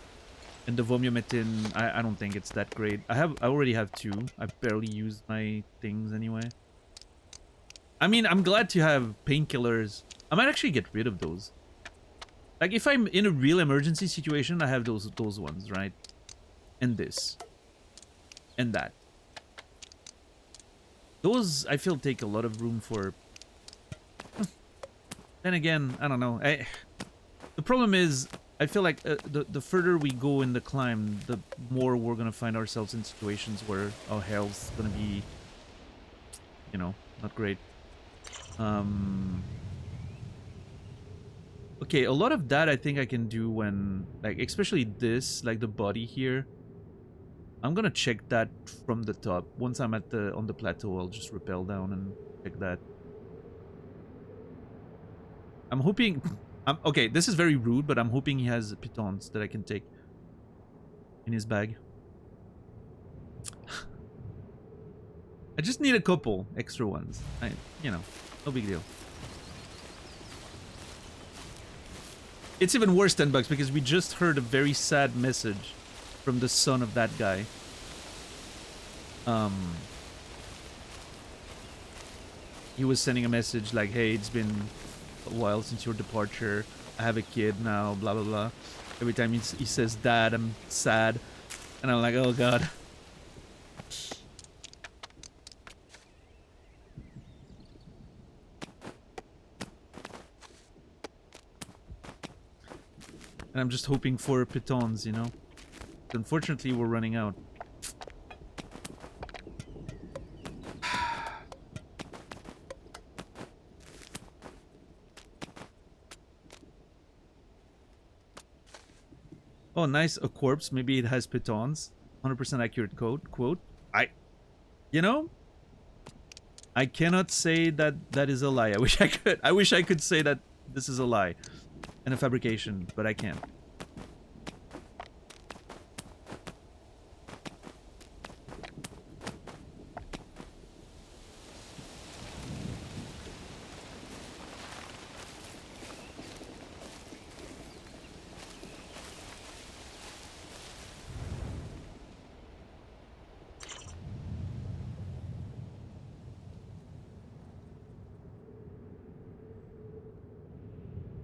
And the Vomiametin, I don't think it's that great. I already have 2. I barely used my things anyway. I mean, I'm glad to have painkillers. I might actually get rid of those. Like, if I'm in a real emergency situation, I have those ones, right? And this. And that. Those, I feel, take a lot of room for... Then again, I don't know. The problem is, I feel like the further we go in the climb, the more we're gonna find ourselves in situations where our health's gonna be, you know, not great. Okay, a lot of that I think I can do when, like, especially this, like the body here. I'm gonna check that from the top. Once I'm at on the plateau, I'll just rappel down and check that. I'm hoping... okay, this is very rude, but I'm hoping he has pitons that I can take in his bag. I just need a couple extra ones. You know, no big deal. It's even worse, 10 bucks, because we just heard a very sad message from the son of that guy. He was sending a message like, hey, it's been a while since your departure. I have a kid now, blah, blah, blah. Every time he says dad, I'm sad. And I'm like, oh, God. And I'm just hoping for pitons, you know? Unfortunately, we're running out. Oh, nice. A corpse. Maybe it has pitons. 100% accurate quote. You know? I cannot say that that is a lie. I wish I could. I wish I could say that this is a lie and a fabrication, but I can't.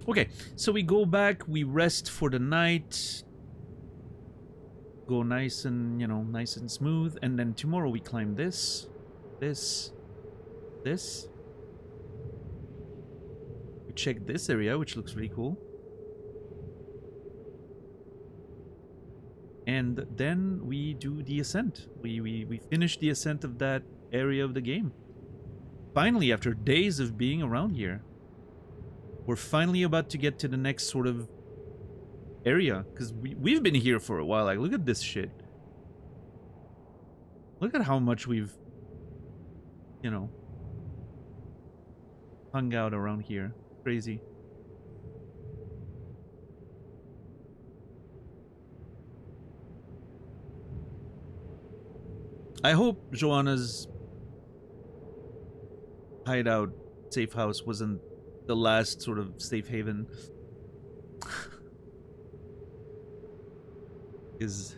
Okay, so we go back, we rest for the night, go nice and, you know, nice and smooth, and then tomorrow we climb this. We check this area, which looks really cool. And then we do the ascent. We finish the ascent of that area of the game. Finally, after days of being around here. We're finally about to get to the next sort of area, because we've been here for a while. Like, look at this shit. Look at how much we've, you know, hung out around here. Crazy. I hope Joanna's hideout safe house wasn't the last sort of safe haven. Is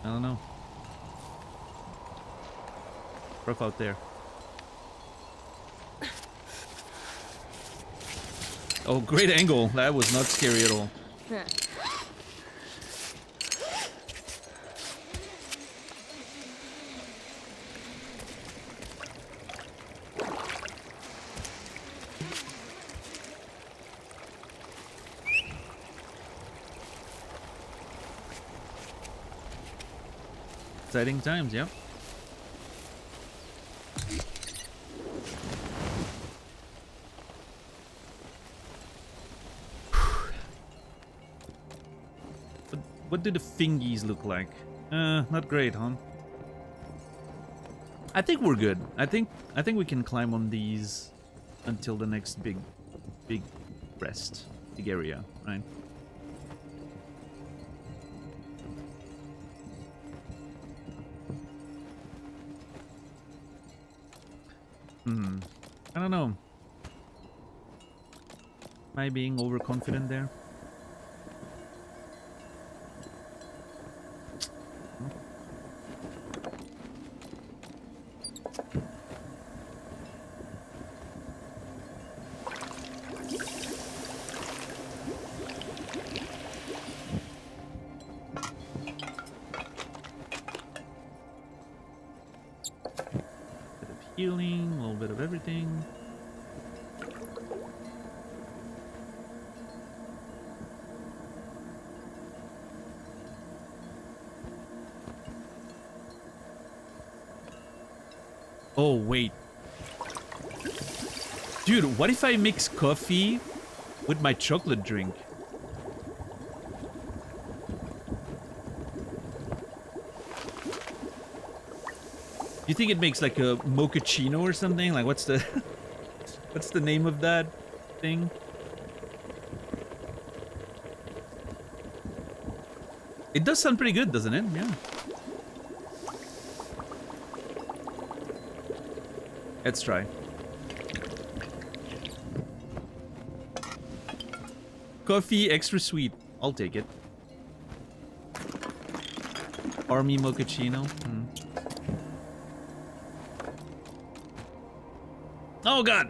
I don't know. Rough out there. Oh, great angle. That was not scary at all. Exciting times, yep. What do the fingies look like? Not great, huh? I think we're good. I think we can climb on these until the next big rest, big area, right? I don't know. Am I being overconfident there? Healing, a little bit of everything. Oh, wait. Dude, what if I mix coffee with my chocolate drink? Do you think it makes like a mochaccino or something? Like what's the what's the name of that thing? It does sound pretty good, doesn't it? Yeah. Let's try. Coffee extra sweet. I'll take it. Army mochaccino. Oh god.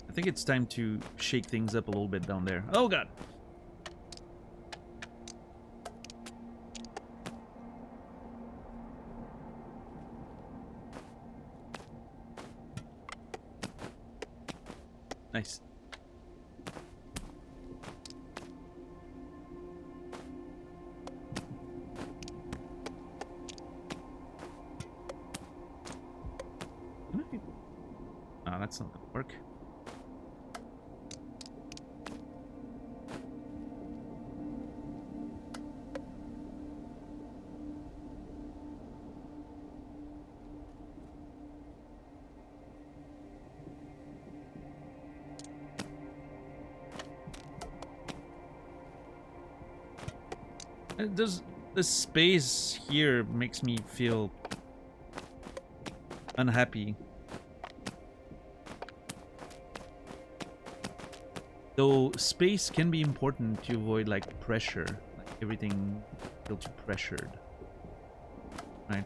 I think it's time to shake things up a little bit down there. Oh god. Nice. Oh, that's not gonna work. Does the space here makes me feel unhappy. Though space can be important to avoid like pressure, like everything feel too pressured, right?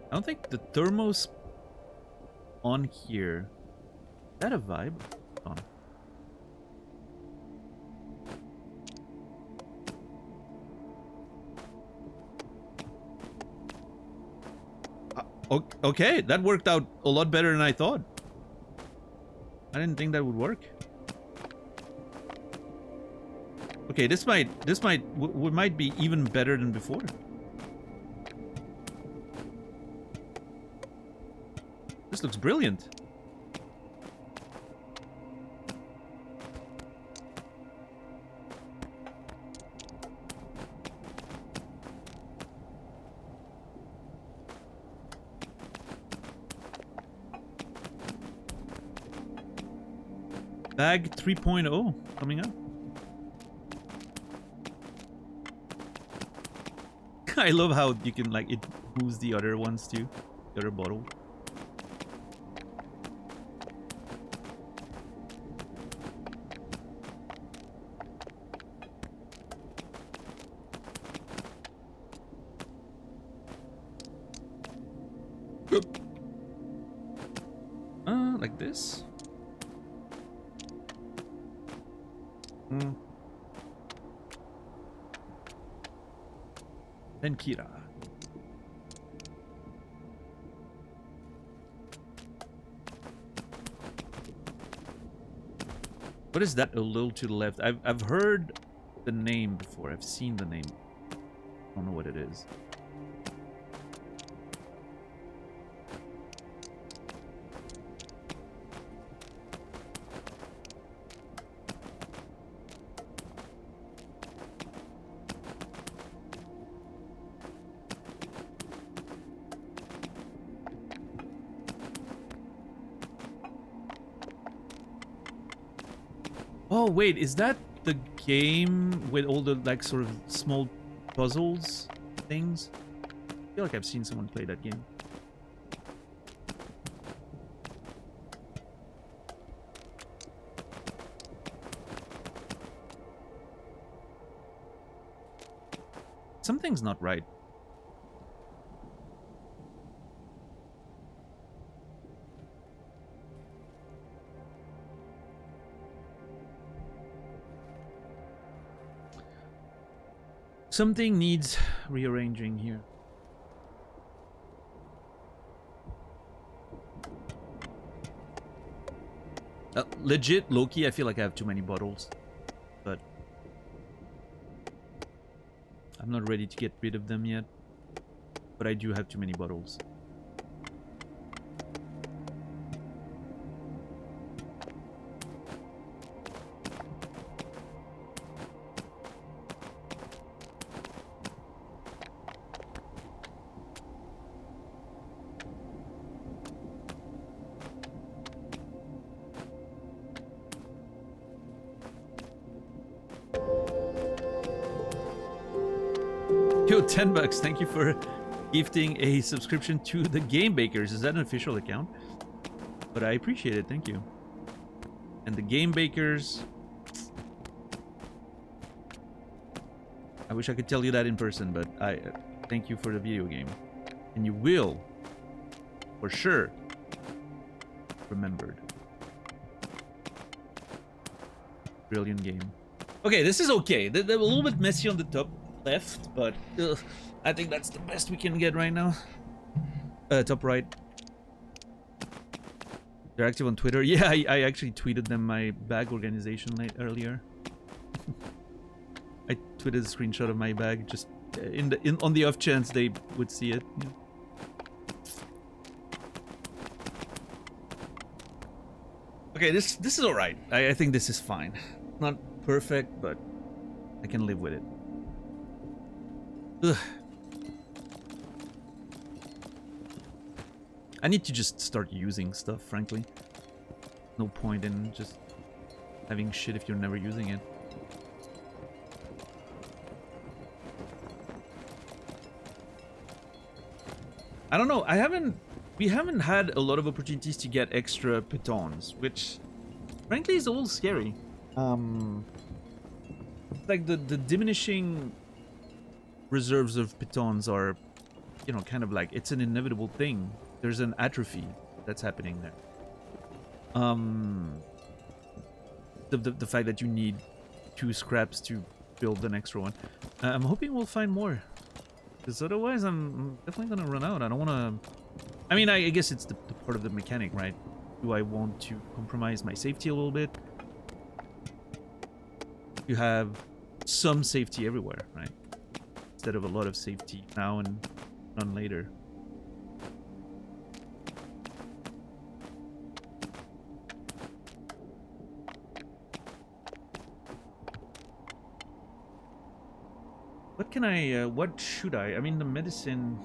I don't think the thermos on here. Is that a vibe? On. Okay, that worked out a lot better than I thought. I didn't think that would work. Okay, this might be even better than before. This looks brilliant. Bag 3.0 coming up. I love how you can like it moves the other ones too, the other bottle. Like this. Then Kira. What is that a little to the left? I've heard the name before. I've seen the name. I don't know what it is. Oh wait, is that the game with all the like sort of small puzzles things? I feel like I've seen someone play that game. Something's not right. Something needs rearranging here. Legit, Loki, I feel like I have too many bottles. But I'm not ready to get rid of them yet. But I do have too many bottles. Yo, $10. Thank you for gifting a subscription to the Game Bakers. Is that an official account? But I appreciate it. Thank you. And the Game Bakers. I wish I could tell you that in person, but I thank you for the video game. And you will, for sure, remembered. Brilliant game. Okay, this is okay. They're a little bit messy on the top left, but I think that's the best we can get right now. Top right. They're active on Twitter. Yeah, I actually tweeted them my bag organization earlier. I tweeted a screenshot of my bag just on the off chance they would see it. Yeah. Okay, this is all right. I think this is fine. Not perfect, but I can live with it. Ugh. I need to just start using stuff, frankly. No point in just having shit if you're never using it. I don't know, we haven't had a lot of opportunities to get extra pitons, which frankly is a little scary. Like the diminishing reserves of pitons are, you know, kind of like, it's an inevitable thing. There's an atrophy that's happening there. The fact that you need 2 scraps to build an extra one. I'm hoping we'll find more, because otherwise I'm definitely gonna run out. I don't want to. I mean, I guess it's the part of the mechanic, right? Do I want to compromise my safety a little bit? You have some safety everywhere, right? Instead of a lot of safety now and none later. What can I, what should I mean, the medicine...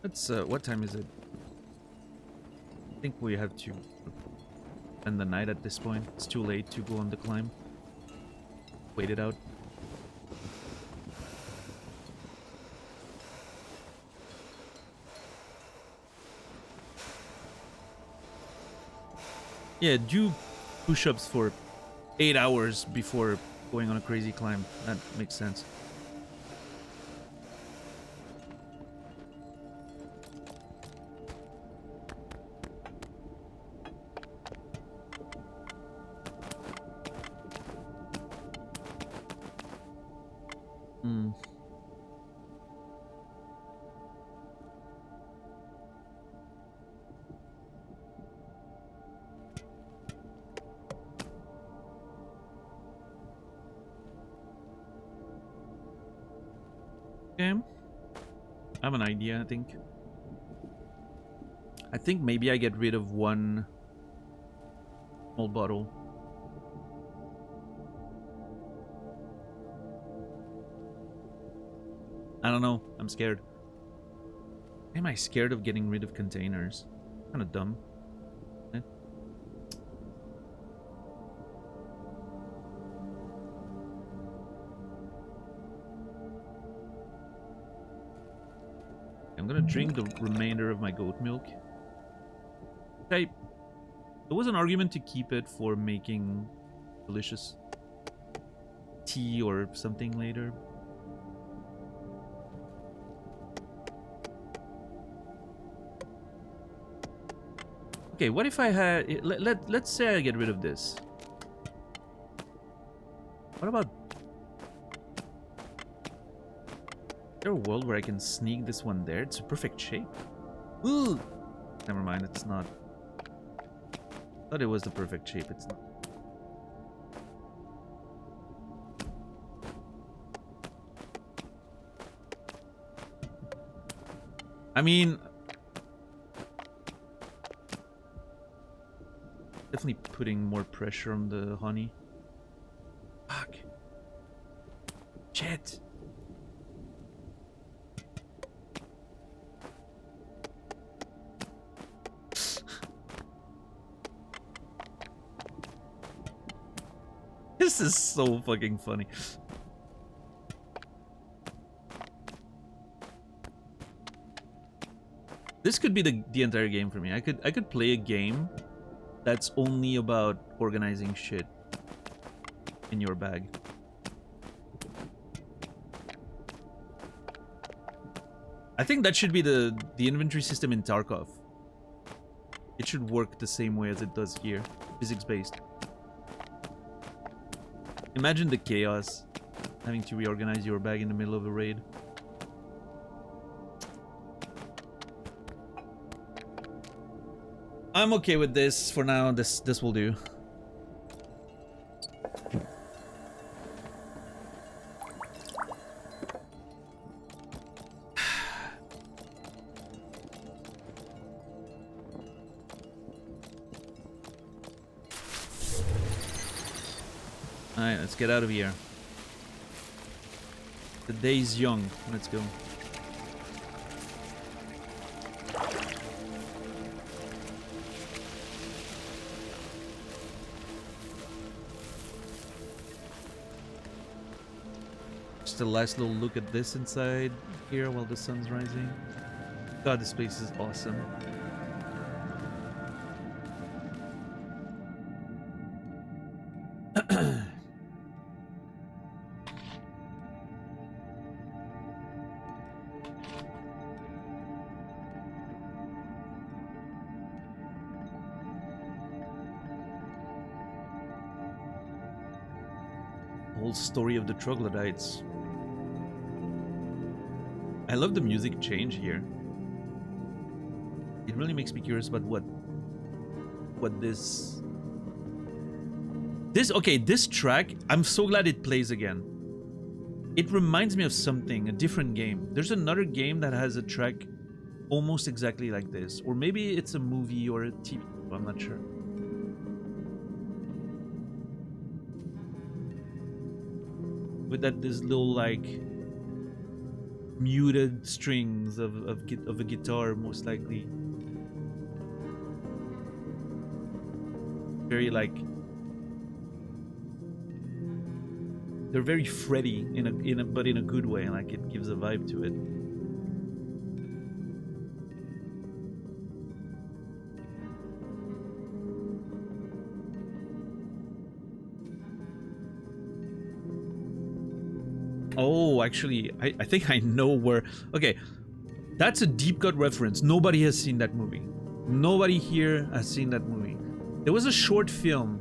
Let's, what time is it? I think we have to end the night at this point. It's too late to go on the climb. Wait it out. Yeah, do push-ups for 8 hours before going on a crazy climb. That makes sense. Okay. I have an idea, I think. I think maybe I get rid of one small bottle. I don't know. I'm scared. Am I scared of getting rid of containers? Kind of dumb. Eh? I'm gonna drink the remainder of my goat milk. Okay. There was an argument to keep it for making delicious tea or something later. Okay, what if I had... Let's say I get rid of this. What about... Is there a world where I can sneak this one there? It's a perfect shape. Ooh! Never mind, it's not. I thought it was the perfect shape, it's not. I mean... Definitely putting more pressure on the honey. Fuck. Shit. This is so fucking funny. This could be the entire game for me. I could play a game that's only about organizing shit in your bag. I think that should be the inventory system in Tarkov. It should work the same way as it does here, physics-based. Imagine the chaos, having to reorganize your bag in the middle of a raid. I'm okay with this for now. This will do. Alright, let's get out of here. The day's young. Let's go. Just a last little look at this inside here while the sun's rising. God, this place is awesome. Whole story of the troglodytes. I love the music change here. It really makes me curious about what this okay, this track, I'm so glad it plays again. It reminds me of something, a different game. There's another game that has a track almost exactly like this, or maybe it's a movie or a TV show, I'm not sure. With this little like muted strings of a guitar, most likely. Very like they're very fretty but in a good way, like it gives a vibe to it. Oh, actually, I think I know where... Okay, that's a deep cut reference. Nobody has seen that movie. Nobody here has seen that movie. There was a short film,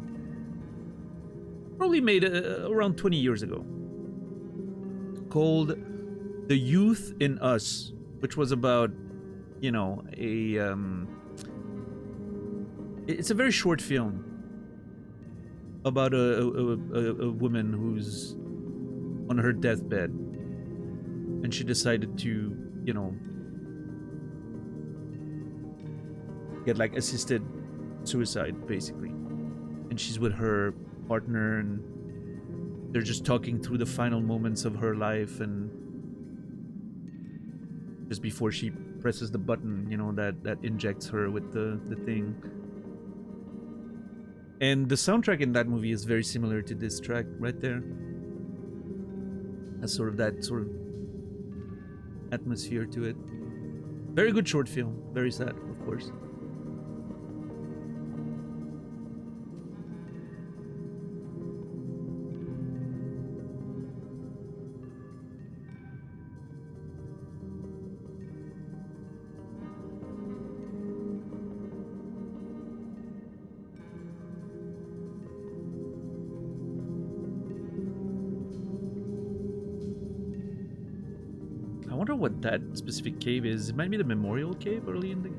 probably made around 20 years ago, called The Youth in Us, which was about, you know, it's a very short film about a woman who's on her deathbed, and she decided to, you know, get like assisted suicide basically, and she's with her partner and they're just talking through the final moments of her life, and just before she presses the button, you know, that injects her with the thing. And the soundtrack in that movie is very similar to this track right there. Has sort of that sort of atmosphere to it. Very good short film. Very sad, of course. I wonder what that specific cave is. It might be the Memorial Cave early in the game.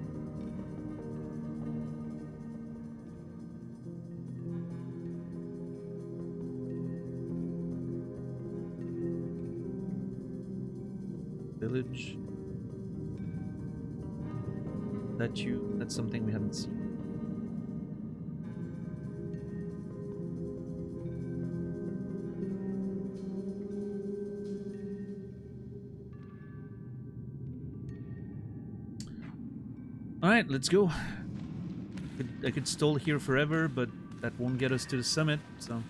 Village. That you? That's something we haven't seen. Alright, let's go. I could stall here forever, but that won't get us to the summit, so...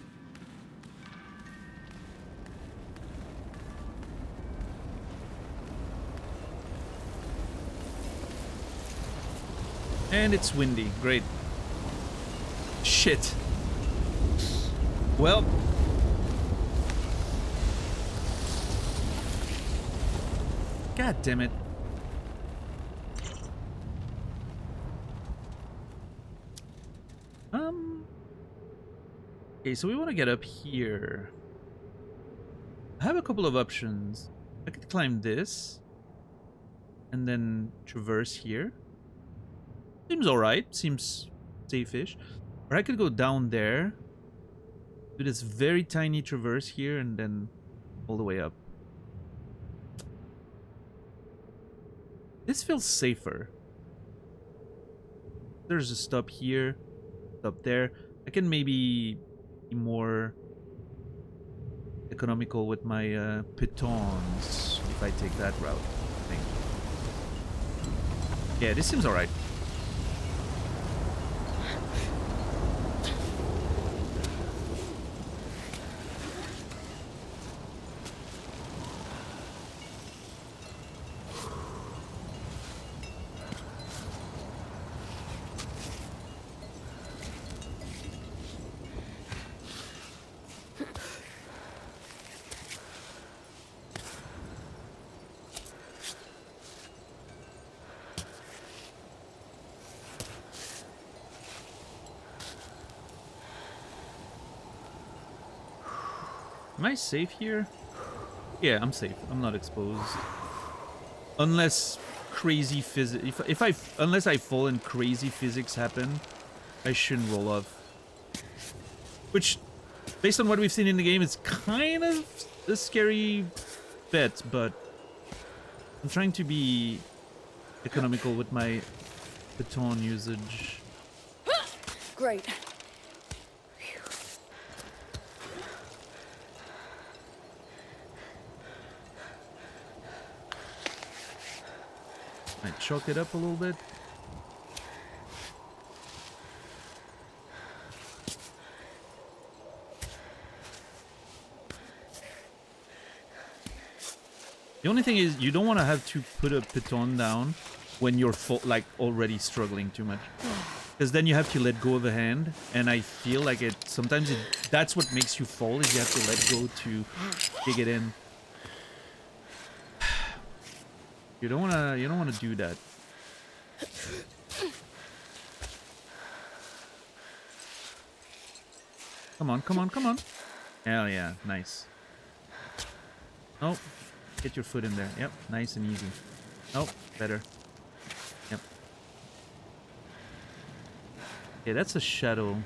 And it's windy. Great. Shit. Well... God damn it. Okay, so we want to get up here. I have a couple of options. I could climb this and then traverse here. Seems alright. Seems safe-ish. Or I could go down there, do this very tiny traverse here, and then all the way up. This feels safer. There's a stop here, stop there. I can maybe be more economical with my pitons if I take that route, I think. Yeah, this seems alright. Am I safe here? Yeah, I'm safe. I'm not exposed. Unless crazy physics... Unless I fall and crazy physics happen, I shouldn't roll off. Which, based on what we've seen in the game, is kind of a scary bet, but... I'm trying to be economical with my baton usage. Great. Might chalk it up a little bit. The only thing is, you don't want to have to put a piton down when you're like already struggling too much, because then you have to let go of a hand, and I feel like that's what makes you fall, is you have to let go to dig it in. You don't wanna do that. Come on, come on, come on. Hell yeah, nice. Oh, get your foot in there. Yep, nice and easy. Oh, better. Yep. Okay, that's a shadow.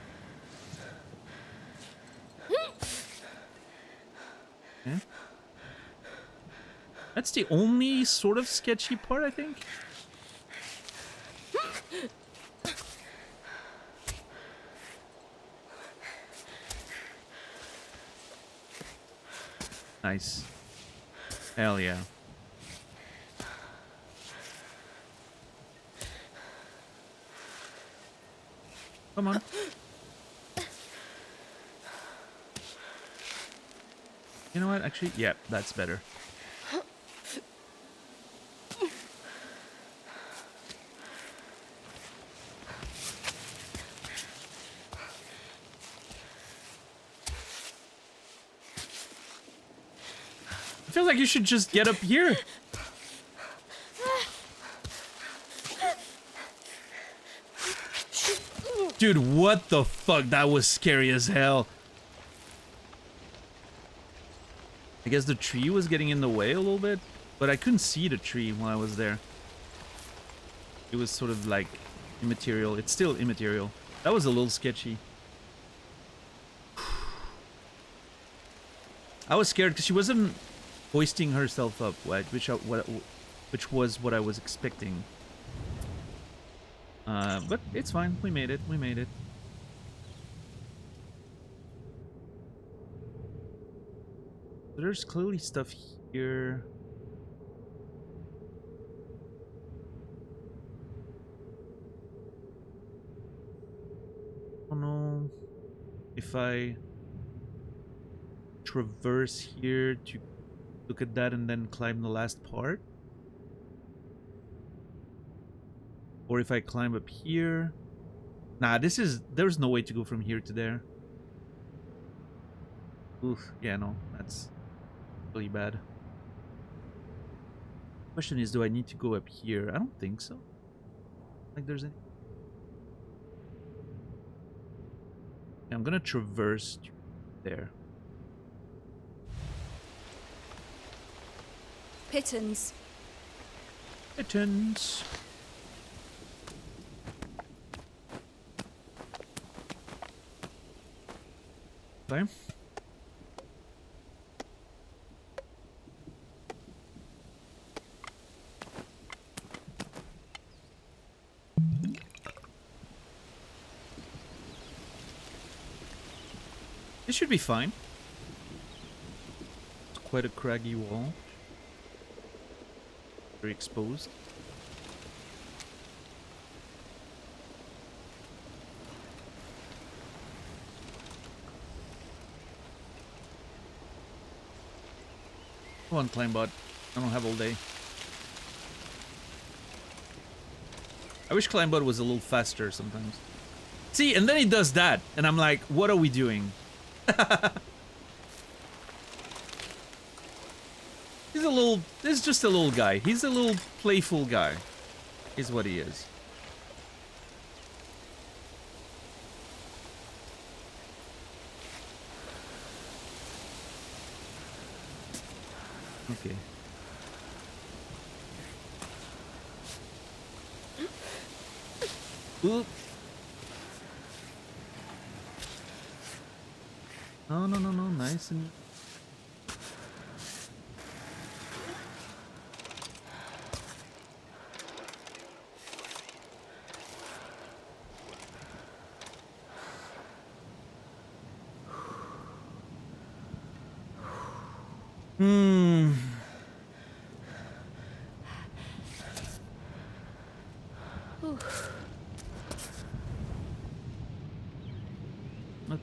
Okay. That's the only sort of sketchy part, I think. Nice. Hell yeah. Come on. You know what? Actually, yeah, that's better. I feel like you should just get up here. Dude, what the fuck? That was scary as hell. I guess the tree was getting in the way a little bit, but I couldn't see the tree while I was there. It was sort of like immaterial. It's still immaterial. That was a little sketchy. I was scared because she wasn't hoisting herself up, right? Which was what I was expecting. But it's fine. We made it. We made it. There's clearly stuff here. I don't know if I traverse here to look at that and then climb the last part, or if I climb up here. Nah, there's no way to go from here to there. Oof, yeah, no, that's really bad. Question is, do I need to go up here? I don't think so. Like there's any. Yeah, I'm gonna traverse there. Pittons. Pittons. Okay. This should be fine. It's quite a craggy wall. Very exposed. Come on, climb bot. I don't have all day. I wish Climbbot was a little faster sometimes. See, and then he does that, and I'm like, what are we doing? He's just a little guy. He's a little playful guy, is what he is. Okay. Oop. No, no, no, no, nice and...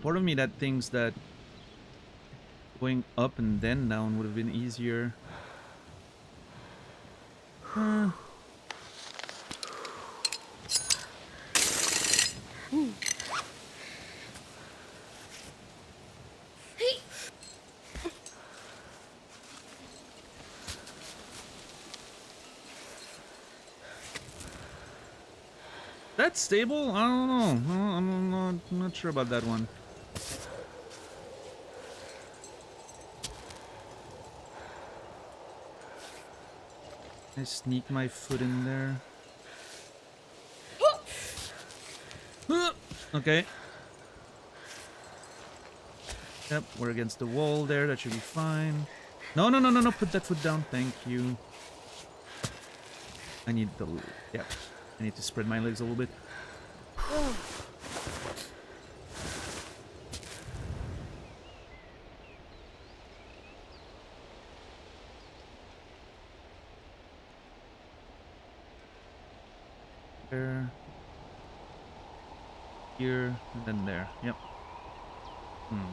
Part of me that thinks that going up and then down would have been easier. That's stable? I don't know. No, I'm not sure about that one. I sneak my foot in there. Okay. Yep, we're against the wall there. That should be fine. No, no, no, no, no. Put that foot down. Thank you. I need the... Yeah. I need to spread my legs a little bit. There. here, and then there. Yep. Hmm.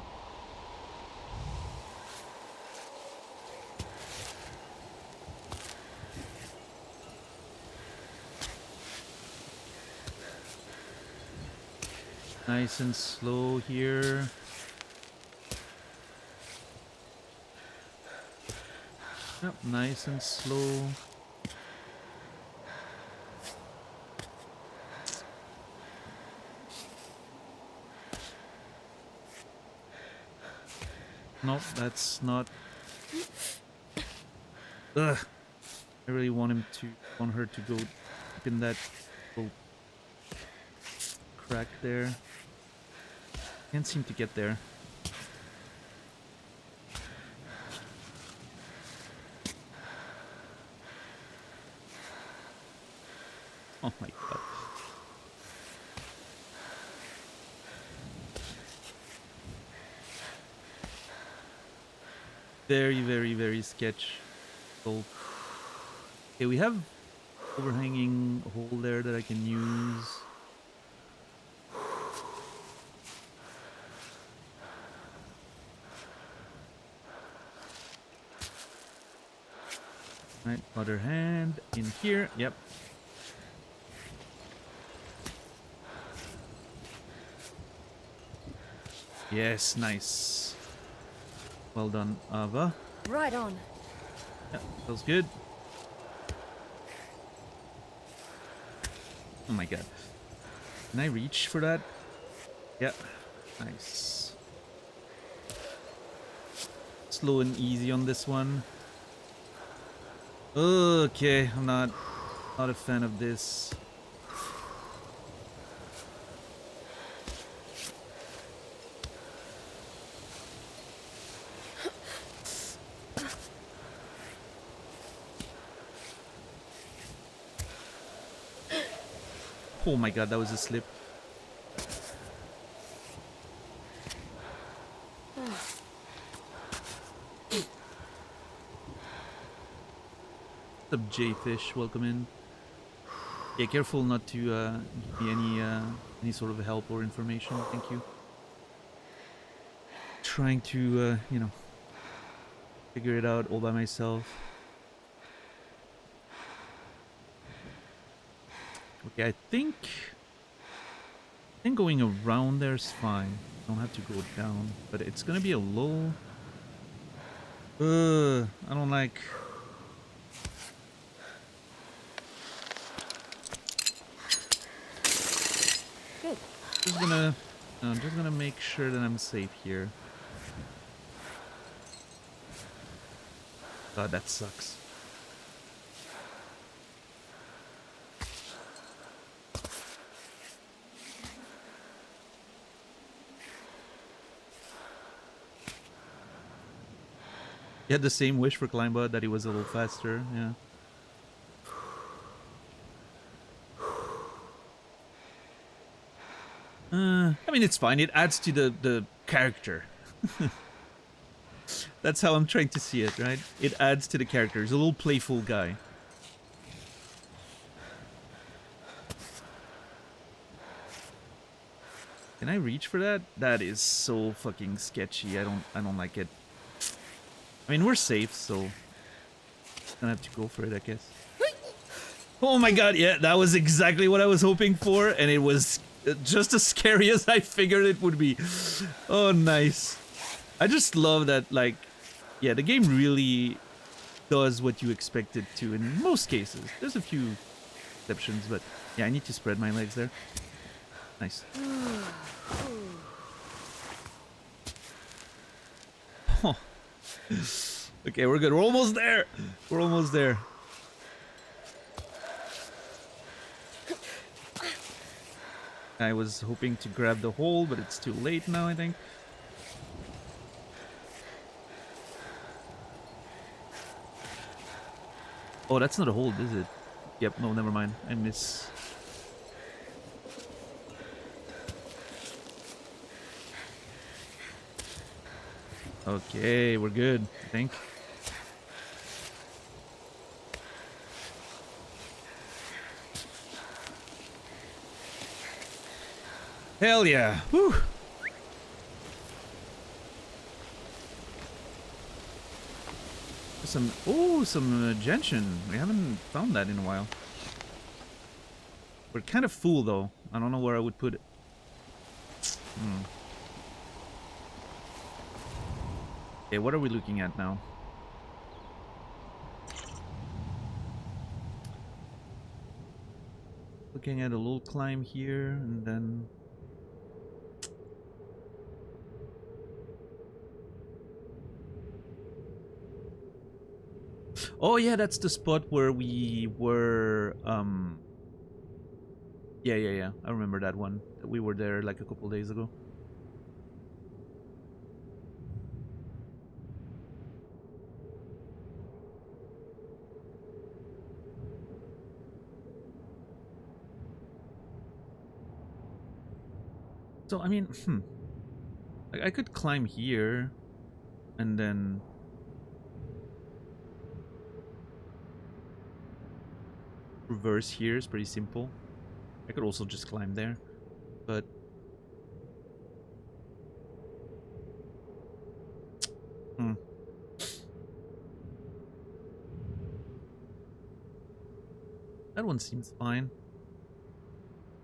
Nice and slow here. Yep, nice and slow. Nope, that's not. Ugh. I really want her to go in that little crack there. Can't seem to get there. Oh my god. Very, very, very sketch. So, okay, we have overhanging hole there that I can use. Right, other hand in here. Yep. Yes, nice. Well done, Ava. Right on. Yeah, feels good. Oh my god. Can I reach for that? Yeah. Nice. Slow and easy on this one. Okay, I'm not a fan of this. Oh my god, that was a slip. What's up, J-Fish? Welcome in. Yeah, careful not to give me any sort of help or information. Thank you. Trying to, you know, figure it out all by myself. Okay, I think going around there is fine. Don't have to go down, but it's gonna be a low. I don't like. Good. I'm just gonna make sure that I'm safe here. God, that sucks. He had the same wish for Climba, that he was a little faster, yeah. I mean, it's fine. It adds to the character. That's how I'm trying to see it, right? It adds to the character. He's a little playful guy. Can I reach for that? That is so fucking sketchy. I don't like it. I mean, we're safe, so gonna have to go for it, I guess. Oh my god, yeah, that was exactly what I was hoping for, and it was just as scary as I figured it would be. Oh, nice. I just love that, like, yeah, the game really does what you expect it to in most cases. There's a few exceptions, but yeah, I need to spread my legs there. Nice. Oh. Okay, we're good. We're almost there. We're almost there. I was hoping to grab the hole, but it's too late now, I think. Oh, that's not a hold, is it? Yep, no, never mind. I miss. Okay, we're good, I think. Hell yeah. Whew. Some gentian. We haven't found that in a while. We're kind of full though. I don't know where I would put it. Okay, what are we looking at now? Looking at a little climb here, and then... Oh yeah, that's the spot where we were, Yeah, I remember that one. We were there like a couple days ago. So, I mean, like, I could climb here, and then... reverse here is pretty simple. I could also just climb there, but... That one seems fine.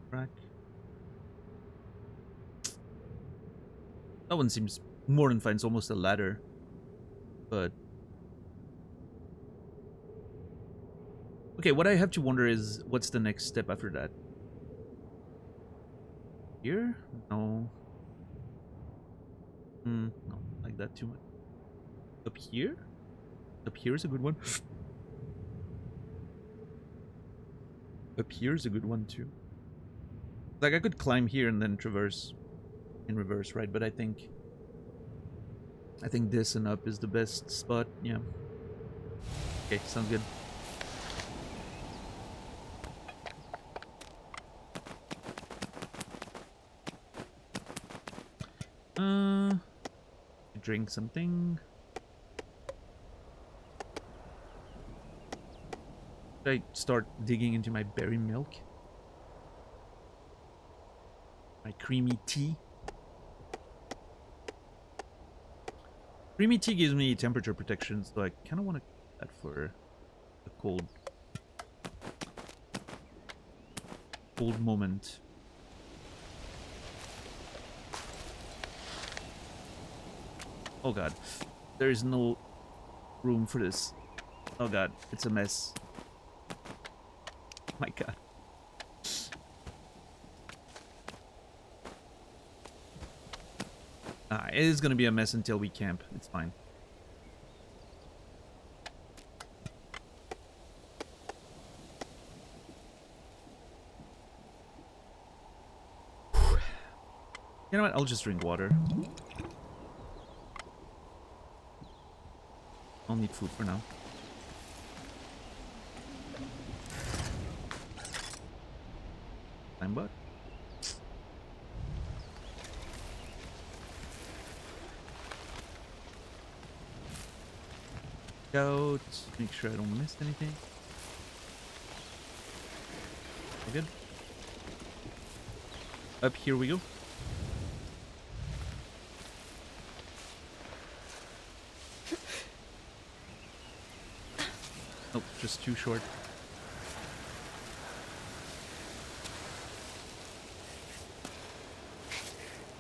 Track. That one seems more than fine. It's almost a ladder. But... okay, what I have to wonder is, what's the next step after that? Here? No. No, like that too much. Up here? Up here is a good one. Up here is a good one too. Like, I could climb here and then traverse in reverse, right? But I think this and up is the best spot. Yeah. Okay, sounds good. Drink something. Should I start digging into my berry milk? My creamy tea. Creamy tea gives me temperature protection, so I kind of want to get that for a cold moment. Oh god, there is no room for this. Oh god, it's a mess. My god. It is gonna be a mess until we camp. It's fine. You know what? I'll just drink water. I'll need food for now. Time bot. Out. Make sure I don't miss anything. All good. Up here we go. Nope, just too short.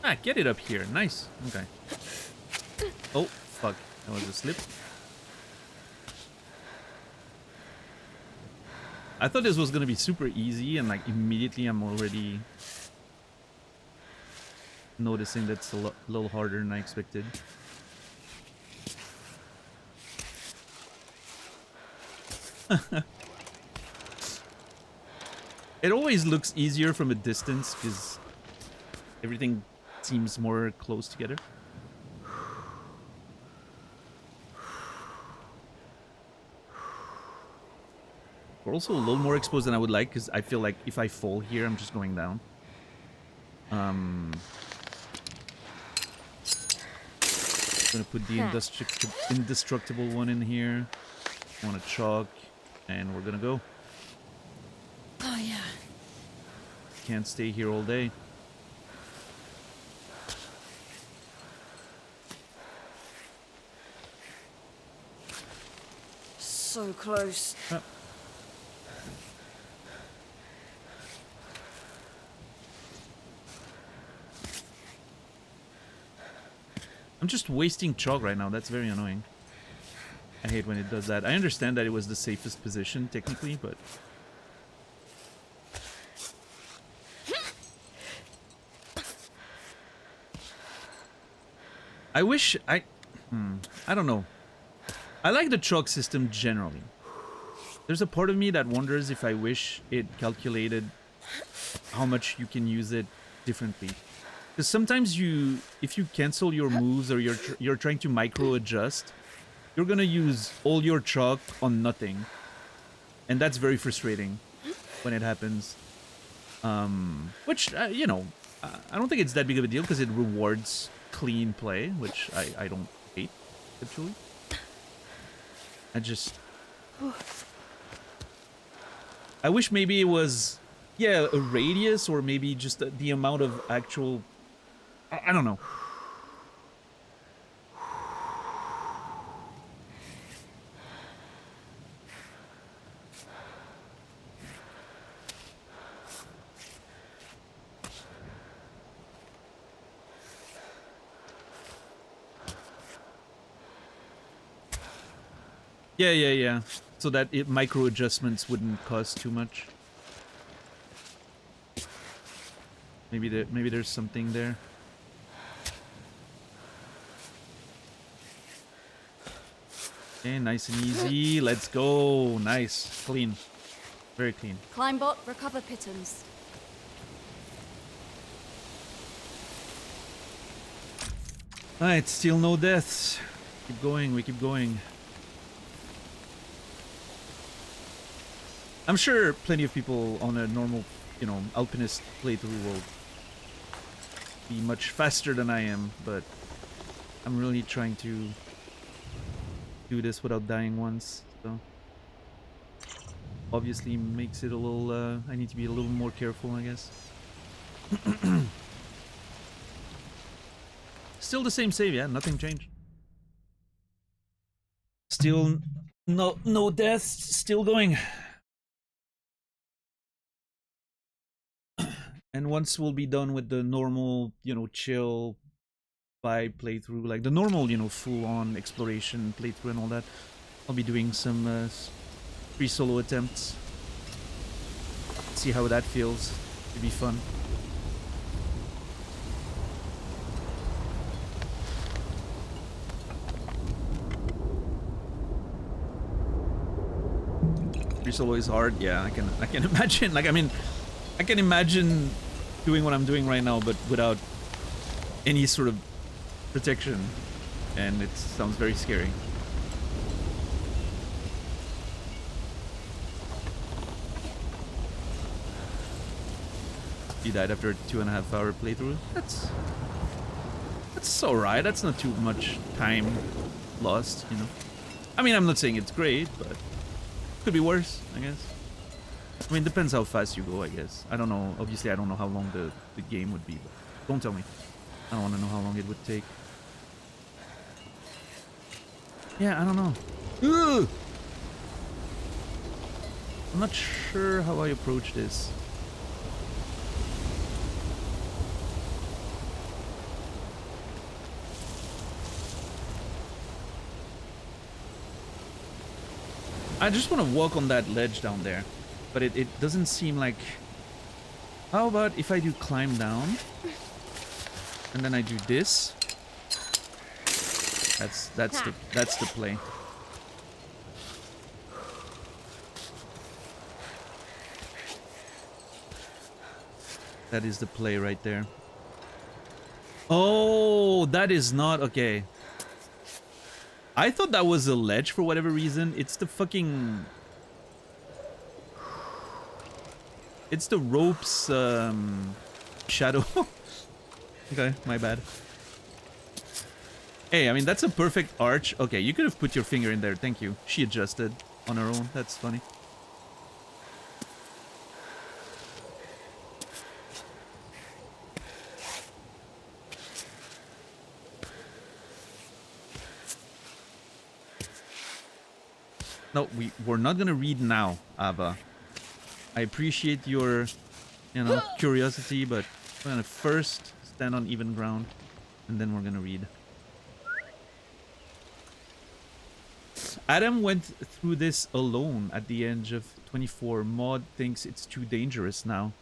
Ah, get it up here. Nice. Okay. Oh, fuck. That was a slip. I thought this was gonna be super easy, and like immediately I'm already noticing that's a little harder than I expected. It always looks easier from a distance because everything seems more close together. We're also a little more exposed than I would like because I feel like if I fall here, I'm just going down. Gonna put the indestructible one in here. Want to chalk, and we're gonna go. Oh yeah. Can't stay here all day. So close. I'm just wasting chalk right now. That's very annoying. I hate when it does that. I understand that it was the safest position, technically, but... I wish I don't know. I like the chalk system generally. There's a part of me that wonders if I wish it calculated how much you can use it differently. Because sometimes if you cancel your moves or you're trying to micro adjust, you're gonna use all your chalk on nothing, and that's very frustrating when it happens. Which you know, I don't think it's that big of a deal because it rewards clean play, which I don't hate actually. I wish maybe it was, yeah, a radius, or maybe just the amount of actual... I don't know. Yeah. So that micro adjustments wouldn't cost too much. Maybe there's something there. Okay, nice and easy. Let's go. Nice. Clean. Very clean. Climb bot, recover pittance. Alright, still no deaths. Keep going, we keep going. I'm sure plenty of people on a normal, you know, alpinist playthrough will be much faster than I am, but I'm really trying to do this without dying once, so obviously makes it a little, I need to be a little more careful, I guess. Still the same save, yeah, nothing changed. Still no deaths, still going. And once we'll be done with the normal, you know, chill vibe playthrough, like the normal, you know, full-on exploration playthrough and all that, I'll be doing some free solo attempts. See how that feels. It'd be fun. Free solo is hard. Yeah, I can imagine. Like, I mean, I can imagine doing what I'm doing right now, but without any sort of protection, and it sounds very scary. You died after a 2.5 hour playthrough? That's alright. That's not too much time lost, you know. I mean, I'm not saying it's great, but could be worse, I guess. I mean, depends how fast you go, I guess. I don't know. Obviously, I don't know how long the game would be, but don't tell me. I don't want to know how long it would take. Yeah, I don't know. Ugh! I'm not sure how I approach this. I just want to walk on that ledge down there, but it doesn't seem like... How about if I do climb down, and then I do this? That's the play. That is the play right there. Oh, that is not okay. I thought that was a ledge for whatever reason. It's the fucking... It's the rope's shadow. Okay, my bad. Hey, I mean, that's a perfect arch. Okay, you could have put your finger in there. Thank you. She adjusted on her own. That's funny. No, we're not gonna read now, Ava. I appreciate your, curiosity, but we're gonna first stand on even ground, and then we're gonna read. Adam went through this alone at the age of 24. Maud thinks it's too dangerous now.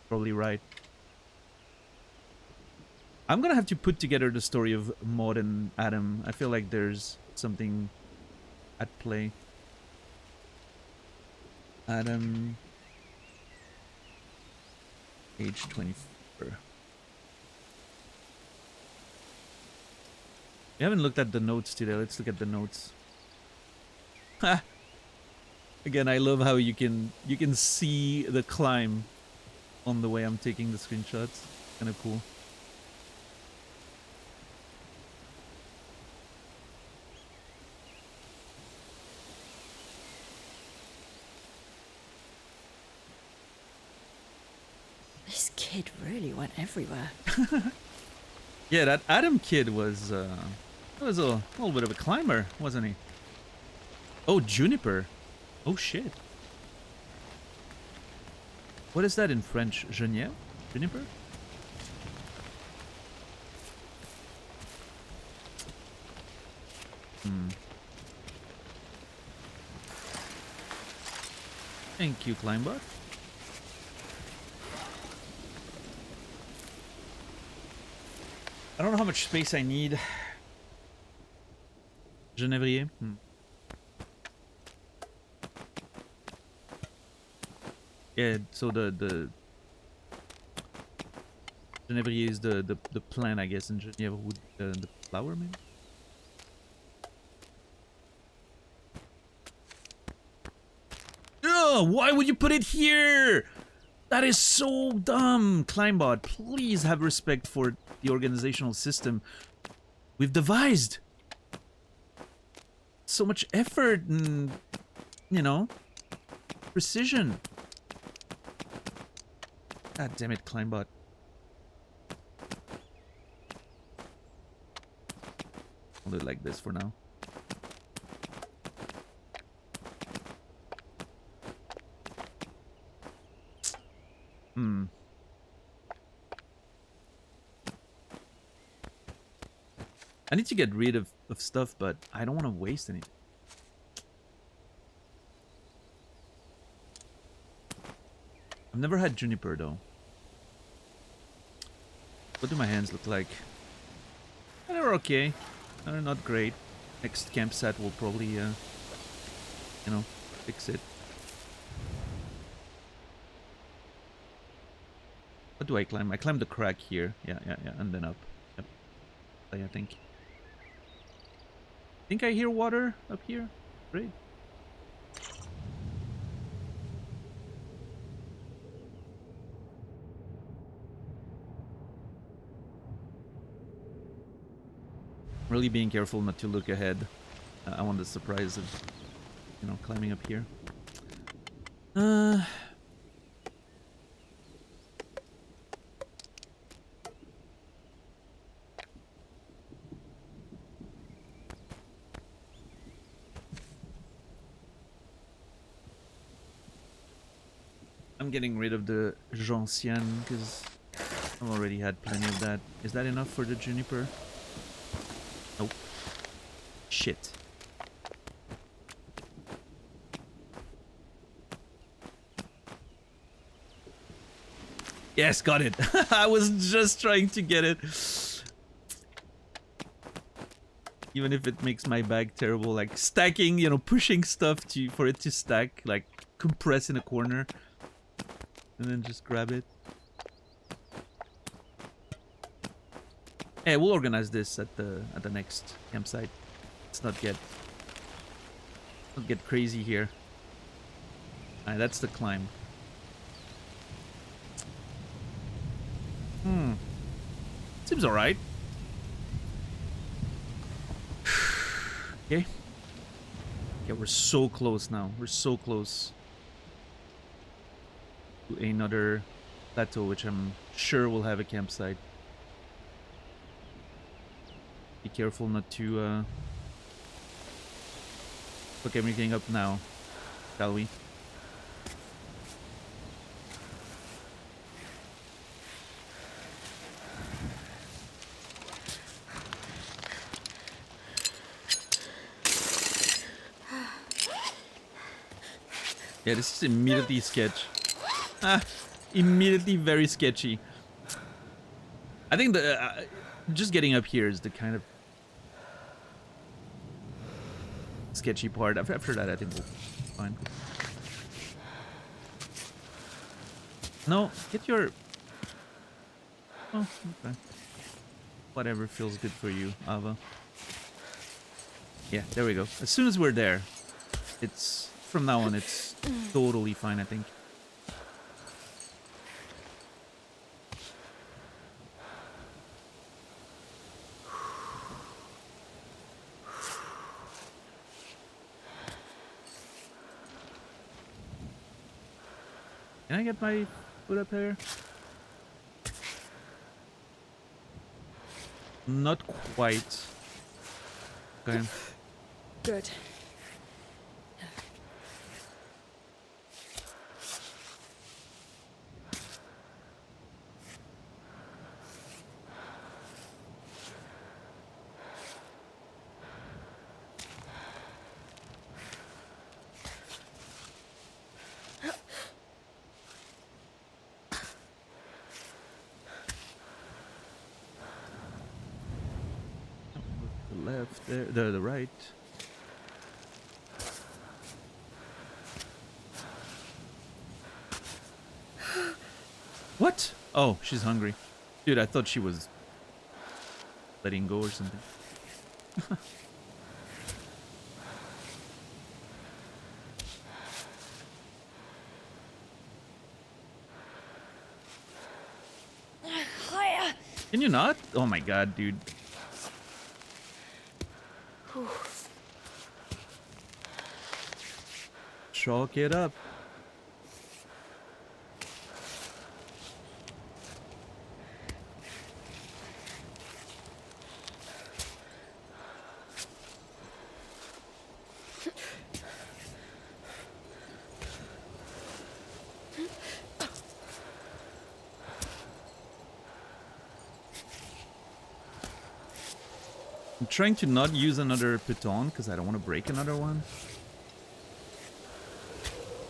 Probably right. I'm gonna have to put together the story of Maud and Adam. I feel like there's something at play. Adam, age 24. We haven't looked at the notes today. Let's look at the notes. Ha! Again, I love how you can see the climb on the way I'm taking the screenshots. Kind of cool. This kid really went everywhere. Yeah, that Adam kid was a little bit of a climber, wasn't he? Oh, juniper. Oh shit. What is that in French? Genièvre? Juniper? Thank you, Climber. I don't know how much space I need. Genévrier. Yeah, so the Genévrier is the plant, I guess, and Genèvre would the flower, maybe. Ugh, why would you put it here? That is so dumb. Climbot, please have respect for the organizational system we've devised. So much effort and, precision. God damn it, Climbot. I'll do it like this for now. I need to get rid of stuff, but I don't want to waste anything. I've never had juniper, though. What do my hands look like? They're okay. They're not great. Next campsite will probably, fix it. What do I climb? I climb the crack here. Yeah, and then up. Yep. I think. Think I hear water up here? Great. Really being careful not to look ahead. I want the surprise of, climbing up here. I'm getting rid of the gentiane because I've already had plenty of that. Is that enough for the juniper? Nope. Shit. Yes, got it. I was just trying to get it. Even if it makes my bag terrible, like stacking, pushing stuff for it to stack, like compress in a corner. And then just grab it. Hey, we'll organize this at the next campsite. Let's not get crazy here. Alright, that's the climb. Seems alright. Okay. Okay, we're so close now. We're so close to another plateau, which I'm sure will have a campsite. Be careful not to Look everything up now, shall we? Yeah, this is immediately sketch. Ah, immediately very sketchy. I think the just getting up here is the kind of sketchy part. After that, I think we'll be fine. No, get your... Oh, okay. Whatever feels good for you, Ava. Yeah, there we go. As soon as we're there, it's... From now on, it's totally fine, I think. Can I get my foot up here? Not quite. Okay. Good. The left there, the right. What? Oh, she's hungry. Dude, I thought she was letting go or something. Higher. Can you not? Oh my god, dude. Chalk it up. I'm trying to not use another piton because I don't want to break another one.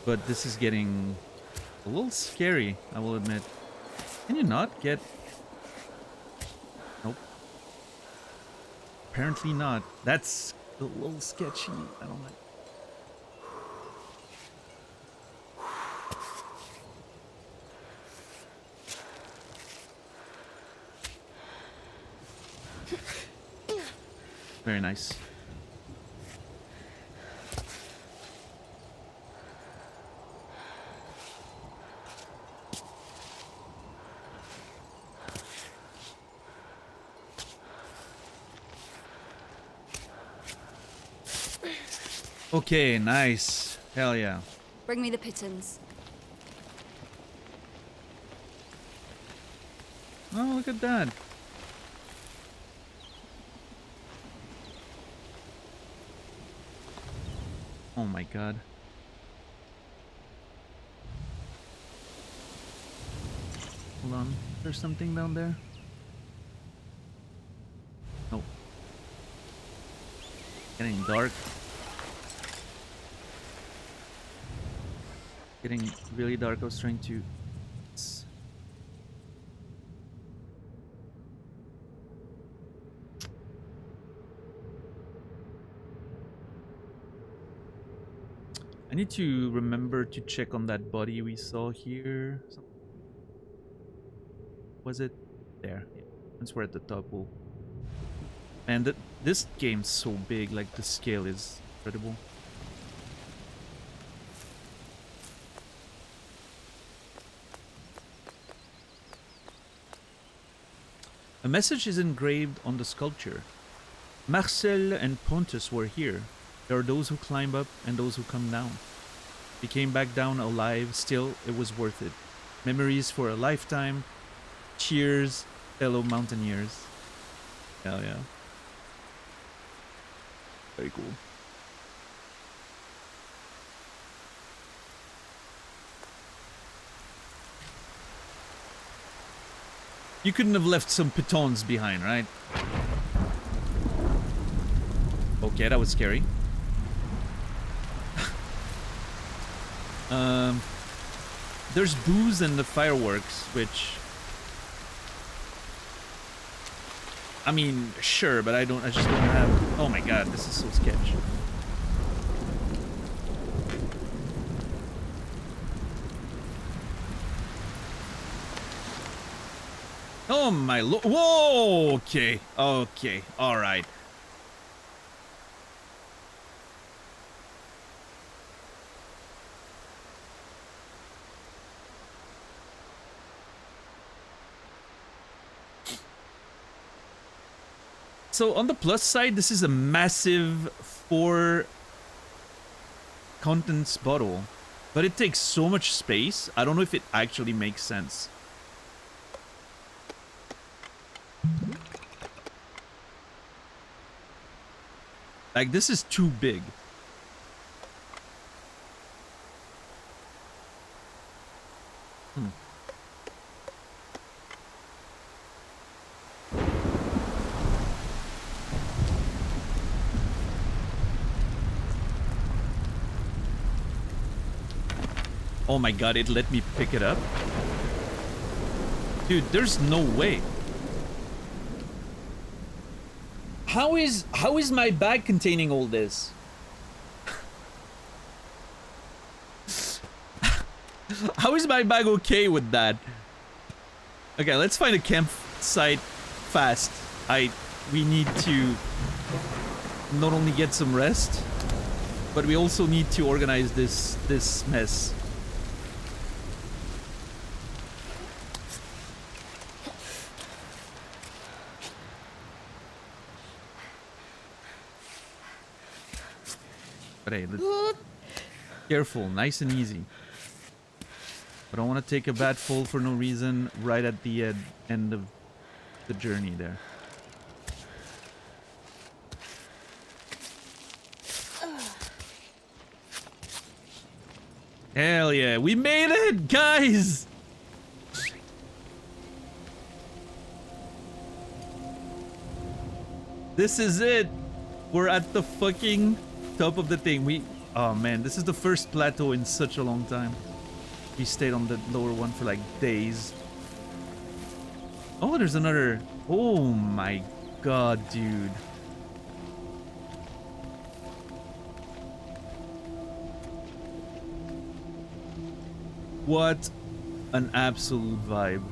But this is getting a little scary, I will admit. Can you not get... Nope. Apparently not. That's a little sketchy. I don't like... Very nice. Okay, nice. Hell yeah. Bring me the pitons. Oh, look at that. Oh my god. Hold on. There's something down there? Nope. Getting dark. Getting really dark. I was trying to... I need to remember to check on that body we saw here. Was it? There. Yeah. Once we're at the top, we'll... Man, this game's so big. Like, the scale is incredible. A message is engraved on the sculpture. Marcel and Pontus were here. There are those who climb up and those who come down. We came back down alive, still it was worth it. Memories for a lifetime. Cheers, fellow mountaineers. Hell yeah. Very cool. You couldn't have left some pitons behind, right? Okay, that was scary. There's booze and the fireworks, which... I mean, sure, but I just don't have... Oh my god, this is so sketch. Oh my lord. Whoa! Okay. Okay. Alright. So on the plus side, this is a massive 4 contents bottle, but it takes so much space. I don't know if it actually makes sense. Like, this is too big. Oh my god, it let me pick it up? Dude, there's no way. How is my bag containing all this? How is my bag okay with that? Okay, let's find a campsite fast. We need to not only get some rest, but we also need to organize this mess. But hey, careful, nice and easy. I don't want to take a bad fall for no reason right at the end of the journey there. Hell yeah, we made it, guys! This is it. We're at the fucking top of the thing. Oh man, this is the first plateau in such a long time. We stayed on the lower one for like days. Oh, there's another. Oh my god, dude. What an absolute vibe.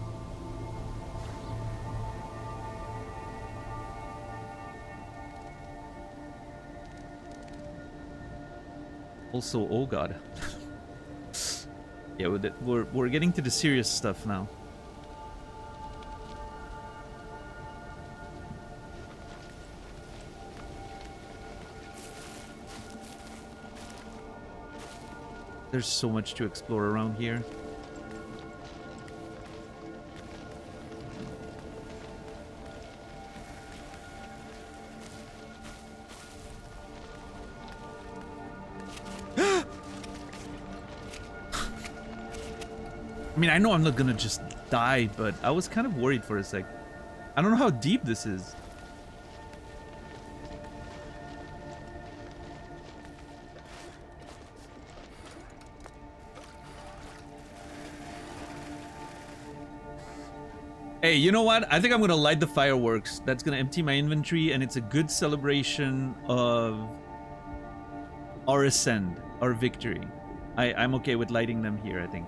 Also, oh god. Yeah, we're getting to the serious stuff now. There's so much to explore around here. I mean, I know I'm not gonna just die, but I was kind of worried for a sec. I don't know how deep this is. Hey, you know what? I think I'm gonna light the fireworks. That's gonna empty my inventory, and it's a good celebration of our ascend, our victory. I'm okay with lighting them here, I think.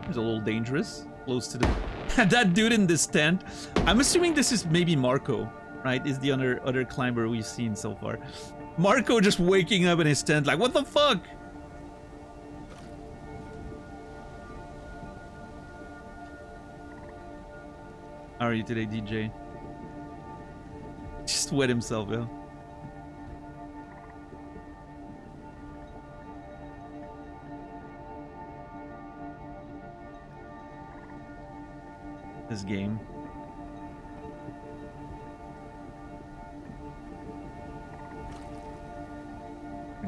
It's a little dangerous, close to the... that dude in this tent. I'm assuming this is maybe Marco, right? Is the other climber we've seen so far. Marco just waking up in his tent like, what the fuck? How are you today, DJ? Just wet himself, yeah. This game.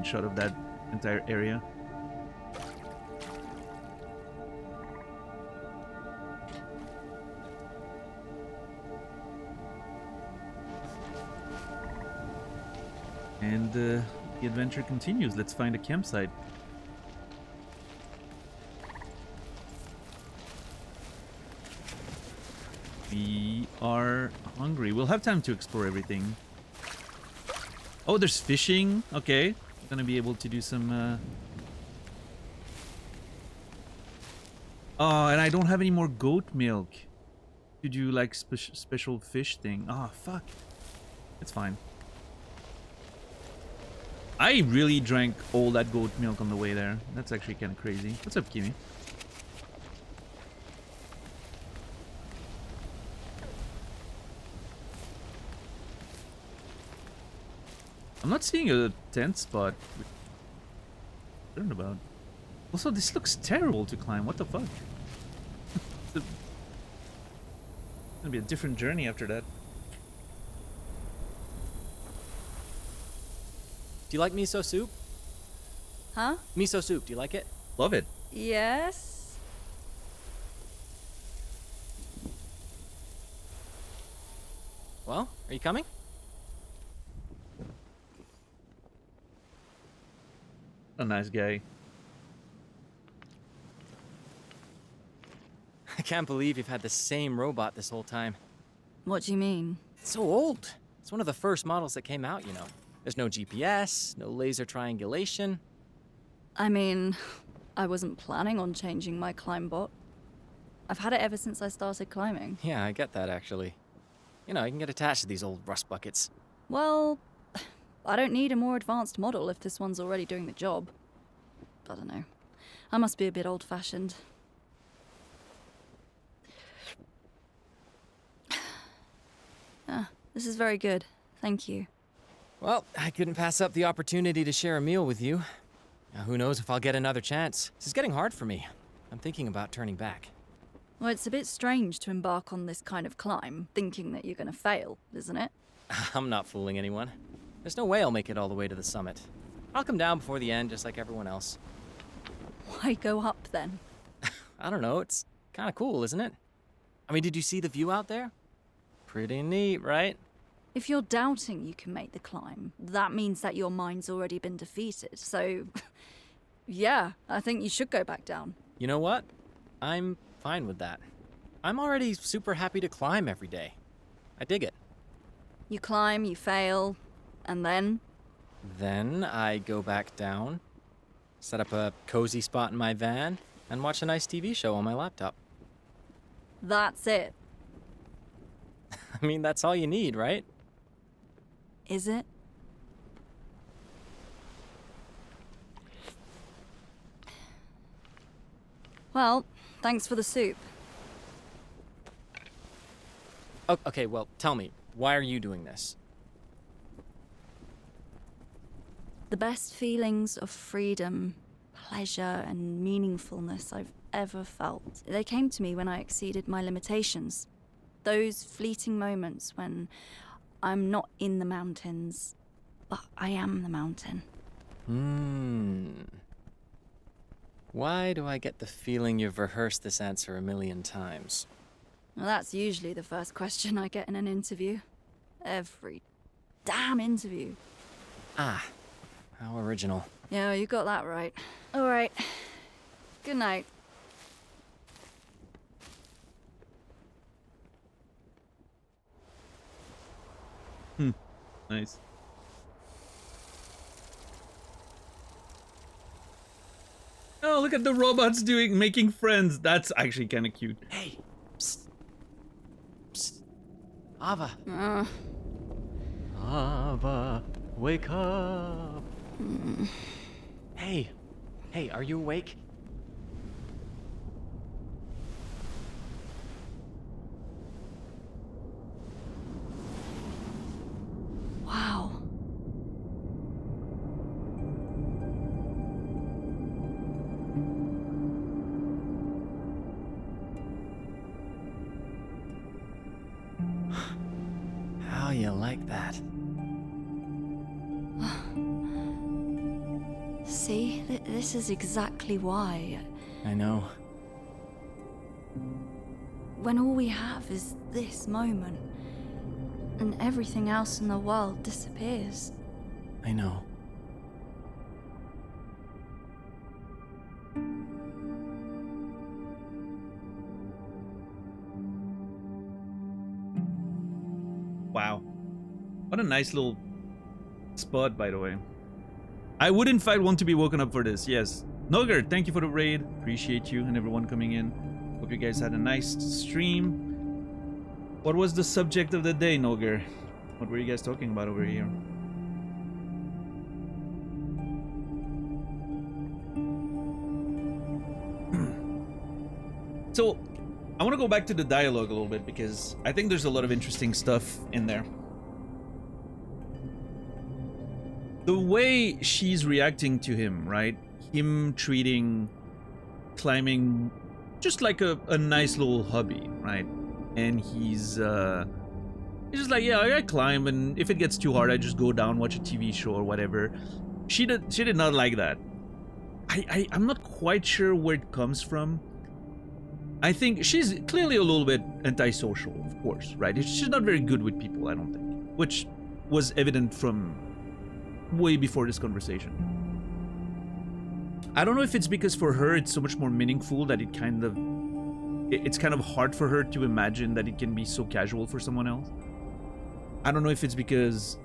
screenshot of that entire area. And the adventure continues. Let's find a campsite. We are hungry. We'll have time to explore everything. Oh, there's fishing. Okay. I'm gonna be able to do some... Oh, and I don't have any more goat milk to do like special fish thing. Oh, fuck. It's fine. I really drank all that goat milk on the way there. That's actually kind of crazy. What's up, Kimmy? I'm not seeing a tent spot. What are you about? Also, this looks terrible to climb. What the fuck? It's gonna be a different journey after that. Do you like miso soup? Huh? Miso soup, do you like it? Love it. Yes? Well, are you coming? A nice guy. I can't believe you've had the same robot this whole time. What do you mean? It's so old. It's one of the first models that came out, you know. There's no GPS, no laser triangulation. I mean, I wasn't planning on changing my climb bot. I've had it ever since I started climbing. Yeah, I get that, actually. You know, you can get attached to these old rust buckets. Well, I don't need a more advanced model if this one's already doing the job. I don't know. I must be a bit old-fashioned. Ah, this is very good. Thank you. Well, I couldn't pass up the opportunity to share a meal with you. Now, who knows if I'll get another chance. This is getting hard for me. I'm thinking about turning back. Well, it's a bit strange to embark on this kind of climb, thinking that you're gonna fail, isn't it? I'm not fooling anyone. There's no way I'll make it all the way to the summit. I'll come down before the end, just like everyone else. Why go up then? I don't know, it's kind of cool, isn't it? I mean, did you see the view out there? Pretty neat, right? If you're doubting you can make the climb, that means that your mind's already been defeated. So, yeah, I think you should go back down. You know what? I'm fine with that. I'm already super happy to climb every day. I dig it. You climb, you fail, and then? Then I go back down, set up a cozy spot in my van, and watch a nice TV show on my laptop. That's it. I mean, that's all you need, right? Is it? Well, thanks for the soup. Okay, well, tell me, why are you doing this? The best feelings of freedom, pleasure, and meaningfulness I've ever felt. They came to me when I exceeded my limitations. Those fleeting moments when I'm not in the mountains, but I am the mountain. Why do I get the feeling you've rehearsed this answer a million times? Well, that's usually the first question I get in an interview. Every damn interview. Ah, how original. Yeah, you got that right. All right. Good night. Nice. Oh, look at the robots making friends. That's actually kind of cute. Hey, psst. Psst. Ava. Ava, wake up. Hey, are you awake? Wow. How you like that? This is exactly why. I know. When all we have is this moment, and everything else in the world disappears. I know. Wow. What a nice little spot, by the way. I would in fact want to be woken up for this, yes. Noger, thank you for the raid. Appreciate you and everyone coming in. Hope you guys had a nice stream. What was the subject of the day, Noger? What were you guys talking about over here? So, I want to go back to the dialogue a little bit because I think there's a lot of interesting stuff in there. The way she's reacting to him, right? Him treating climbing just like a nice little hobby, right? And he's just like, yeah, I climb, and if it gets too hard, I just go down, watch a TV show or whatever. She did not like that. I'm not quite sure where it comes from. I think she's clearly a little bit antisocial, of course, right? She's not very good with people, I don't think, which was evident from way before this conversation. I don't know if it's because for her it's so much more meaningful that it's kind of hard for her to imagine that it can be so casual for someone else. I don't know if it's because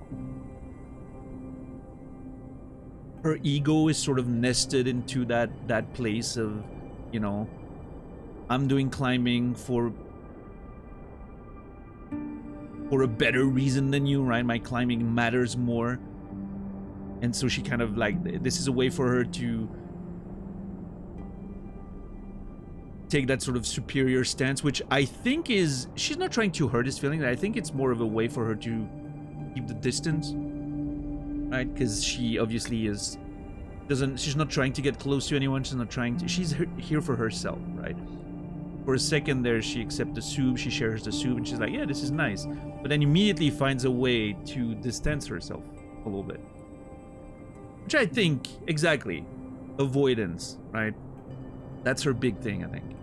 her ego is sort of nested into that place of, you know, I'm doing climbing for a better reason than you, right? My climbing matters more. And so she kind of like, this is a way for her to take that sort of superior stance, which I think is, she's not trying to hurt his feelings. I think it's more of a way for her to keep the distance, right? Because she obviously she's not trying to get close to anyone. She's not trying to, she's here for herself, right? For a second there, she accepts the soup, she shares the soup, and she's like, yeah, this is nice. But then immediately finds a way to distance herself a little bit. Which I think, exactly, avoidance, right? That's her big thing, I think.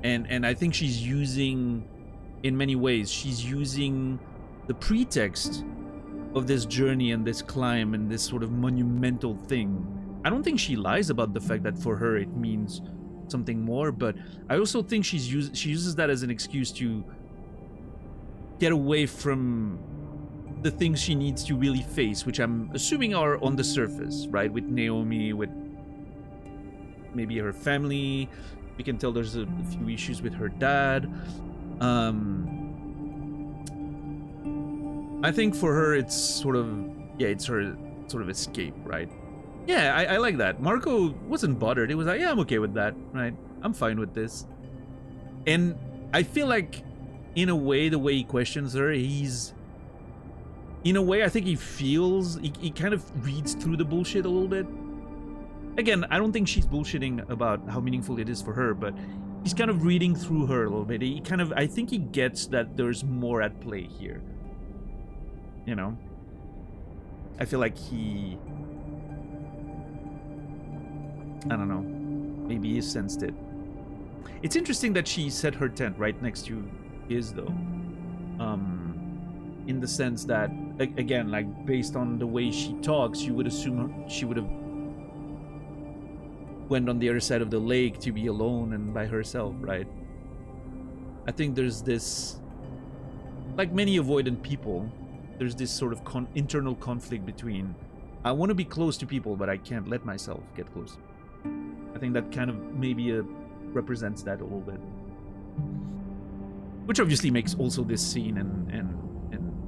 And I think she's using, in many ways, she's using the pretext of this journey and this climb and this sort of monumental thing. I don't think she lies about the fact that for her it means something more, but I also think she uses that as an excuse to get away from the things she needs to really face, which I'm assuming are on the surface, right? With Naomi, with maybe her family. We can tell there's a few issues with her dad. I think for her it's sort of, yeah, it's her sort of escape, right? Yeah, I like that. Marco wasn't bothered. He was like, yeah, I'm okay with that, right? I'm fine with this. And I feel like, in a way, the way he questions her, in a way, I think he feels, he kind of reads through the bullshit a little bit. Again, I don't think she's bullshitting about how meaningful it is for her, but he's kind of reading through her a little bit. He kind of, I think he gets that there's more at play here. You know? I feel like he, I don't know, maybe he sensed it. It's interesting that she set her tent right next to his, though. In the sense that, again, like, based on the way she talks, you would assume she would have went on the other side of the lake to be alone and by herself, right? I think there's this, like many avoidant people, there's this sort of internal conflict between, I want to be close to people, but I can't let myself get close. I think that kind of maybe represents that a little bit. Which obviously makes also this scene and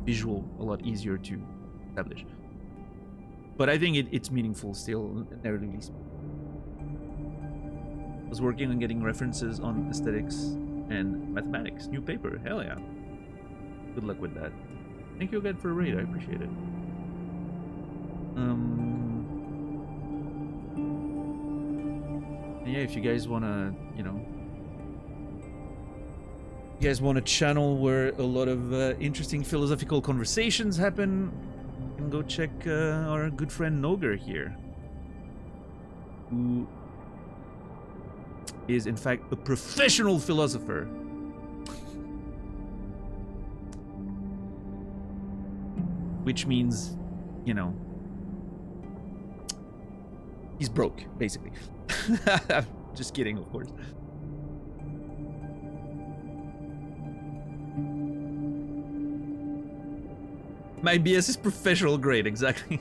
visual a lot easier to establish. But I think it's meaningful still, narratively speaking. I was working on getting references on aesthetics and mathematics. New paper, hell yeah. Good luck with that. Thank you again for a raid, I appreciate it. Yeah, if you guys wanna, you know, you guys want a channel where a lot of interesting philosophical conversations happen, you can go check our good friend Noger here. who is in fact a professional philosopher. Which means, you know, he's broke, basically. Just kidding, of course. My BS is professional grade, exactly.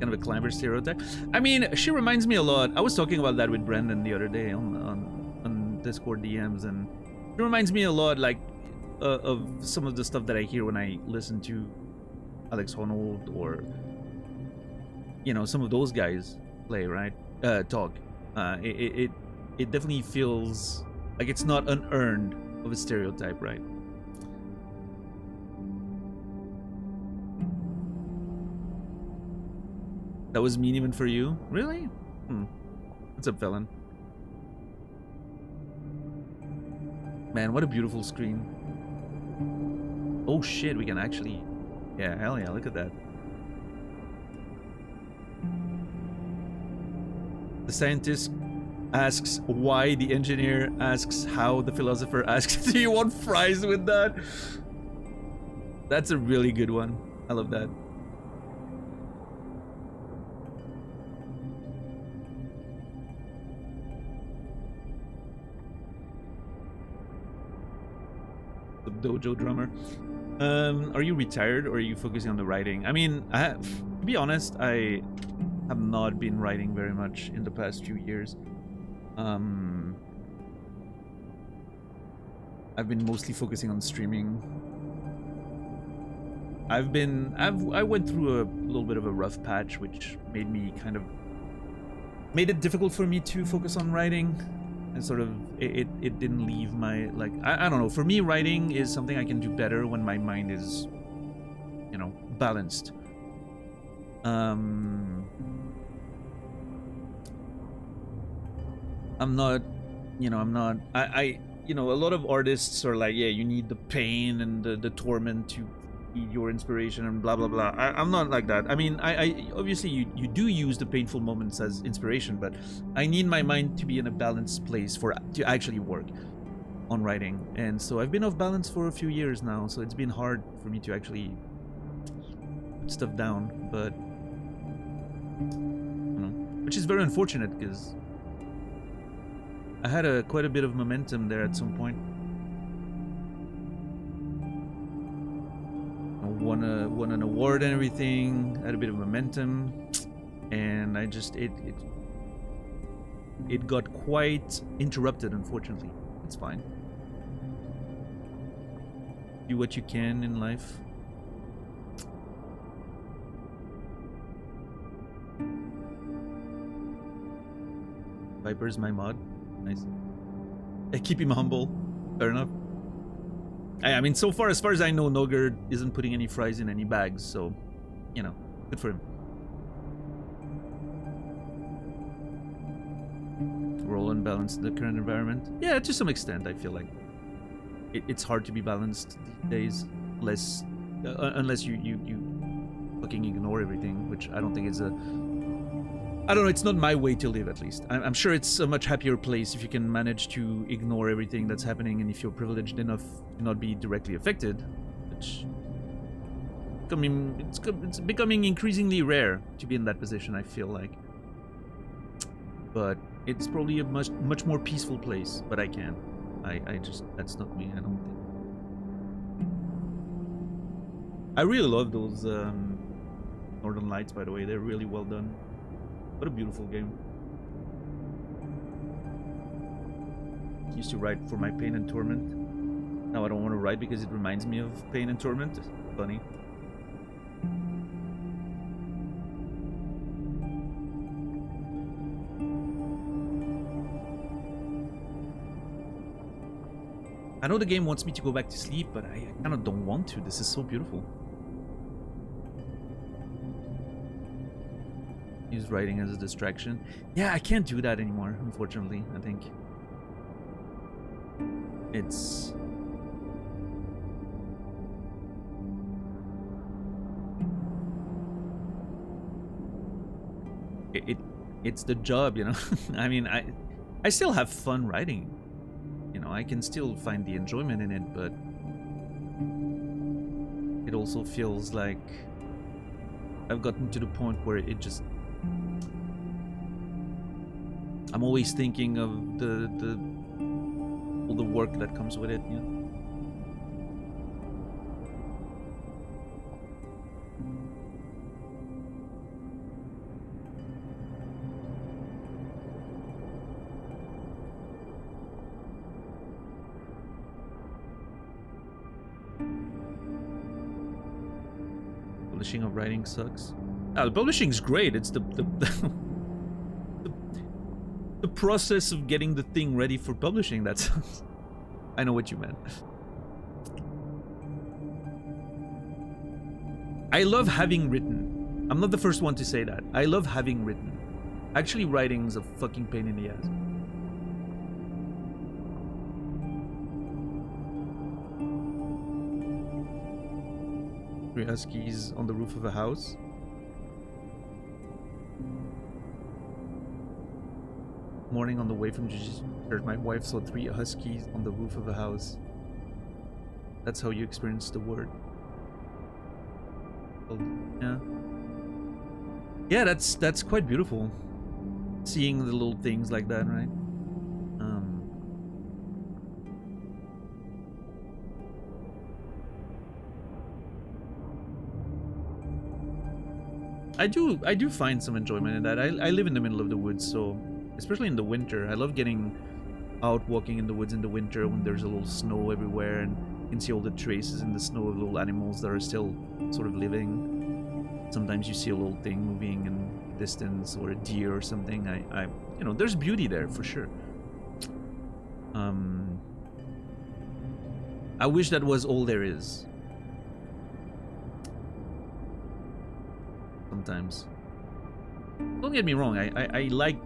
Kind of a climber stereotype. I mean, she reminds me a lot. I was talking about that with Brendan the other day on Discord DMs, and she reminds me a lot, like, of some of the stuff that I hear when I listen to Alex Honnold or, you know, some of those guys play, right? Talk. It definitely feels like it's not unearned of a stereotype, right? That was mean even for you? Really? What's up, Felon? Man, what a beautiful screen. Oh shit, we can actually... Yeah, hell yeah, look at that. The scientist asks why, the engineer asks how, the philosopher asks, do you want fries with that? That's a really good one. I love that. The dojo drummer. Are you retired or are you focusing on the writing? I mean, to be honest, I have not been writing very much in the past few years. I've been mostly focusing on streaming. I went through a little bit of a rough patch, which made it difficult for me to focus on writing. And sort of, it didn't leave my, like, I don't know. For me, writing is something I can do better when my mind is, you know, balanced. I'm not, you know, you know, a lot of artists are like, yeah, you need the pain and the torment to feed your inspiration and blah, blah, blah. I'm not like that. I mean, I obviously you do use the painful moments as inspiration, but I need my mind to be in a balanced place to actually work on writing. And so I've been off balance for a few years now, so it's been hard for me to actually put stuff down, but, you know, which is very unfortunate because I had quite a bit of momentum there at some point. I won an award and everything, had a bit of momentum, and I just it got quite interrupted, unfortunately. It's fine. Do what you can in life. Viper's my mod. Nice. I keep him humble. Fair enough. I mean, so far as I know, Nogard isn't putting any fries in any bags, so, you know, good for him. We're all unbalanced in the current environment. Yeah, to some extent, I feel like it's hard to be balanced these days, unless you fucking ignore everything, which I don't think is I don't know, it's not my way to live, at least. I'm sure it's a much happier place if you can manage to ignore everything that's happening and if you're privileged enough to not be directly affected, which it's becoming increasingly rare to be in that position, I feel like. But it's probably a much more peaceful place, but I can. I just, that's not me, I don't think. I really love those Northern Lights, by the way, they're really well done. What a beautiful game. Used to write for my Pain and Torment. Now I don't want to write because it reminds me of Pain and Torment. Funny. I know the game wants me to go back to sleep, but I kind of don't want to. This is so beautiful. Use writing as a distraction. Yeah, I can't do that anymore, unfortunately, I think. It's... it's the job, you know. I mean, I still have fun writing. You know, I can still find the enjoyment in it, but it also feels like I've gotten to the point where it just, I'm always thinking of all the work that comes with it, you know. Publishing of writing sucks. The publishing's great. It's the process of getting the thing ready for publishing that sucks. I know what you meant. I love having written. I'm not the first one to say that. I love having written. Actually, writing's a fucking pain in the ass. Three huskies on the roof of a house. Morning on the way from church, my wife saw 3 huskies on the roof of a house. That's how you experience the word. Yeah. Yeah, that's quite beautiful. Seeing the little things like that, right? I do find some enjoyment in that. I live in the middle of the woods, so especially in the winter, I love getting out walking in the woods in the winter when there's a little snow everywhere and you can see all the traces in the snow of little animals that are still sort of living. Sometimes you see a little thing moving in the distance, or a deer or something. I you know, there's beauty there for sure. I wish that was all there is. Sometimes. Don't get me wrong, I like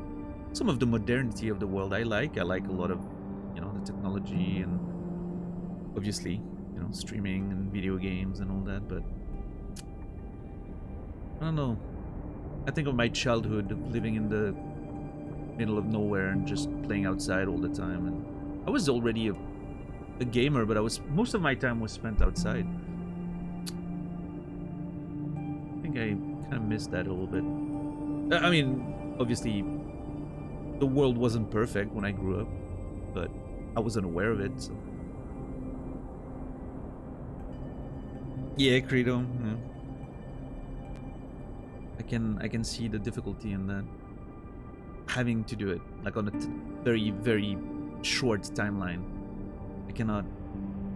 some of the modernity of the world. I like a lot of, you know, the technology and obviously, you know, streaming and video games and all that, but I don't know. I think of my childhood of living in the middle of nowhere and just playing outside all the time, and I was already a gamer, but most of my time was spent outside. I think I kind of missed that a little bit. I mean, obviously, the world wasn't perfect when I grew up, but I wasn't aware of it, so. Yeah, Credo. Yeah. I can see the difficulty in that. Having to do it, like on a very, very short timeline. I cannot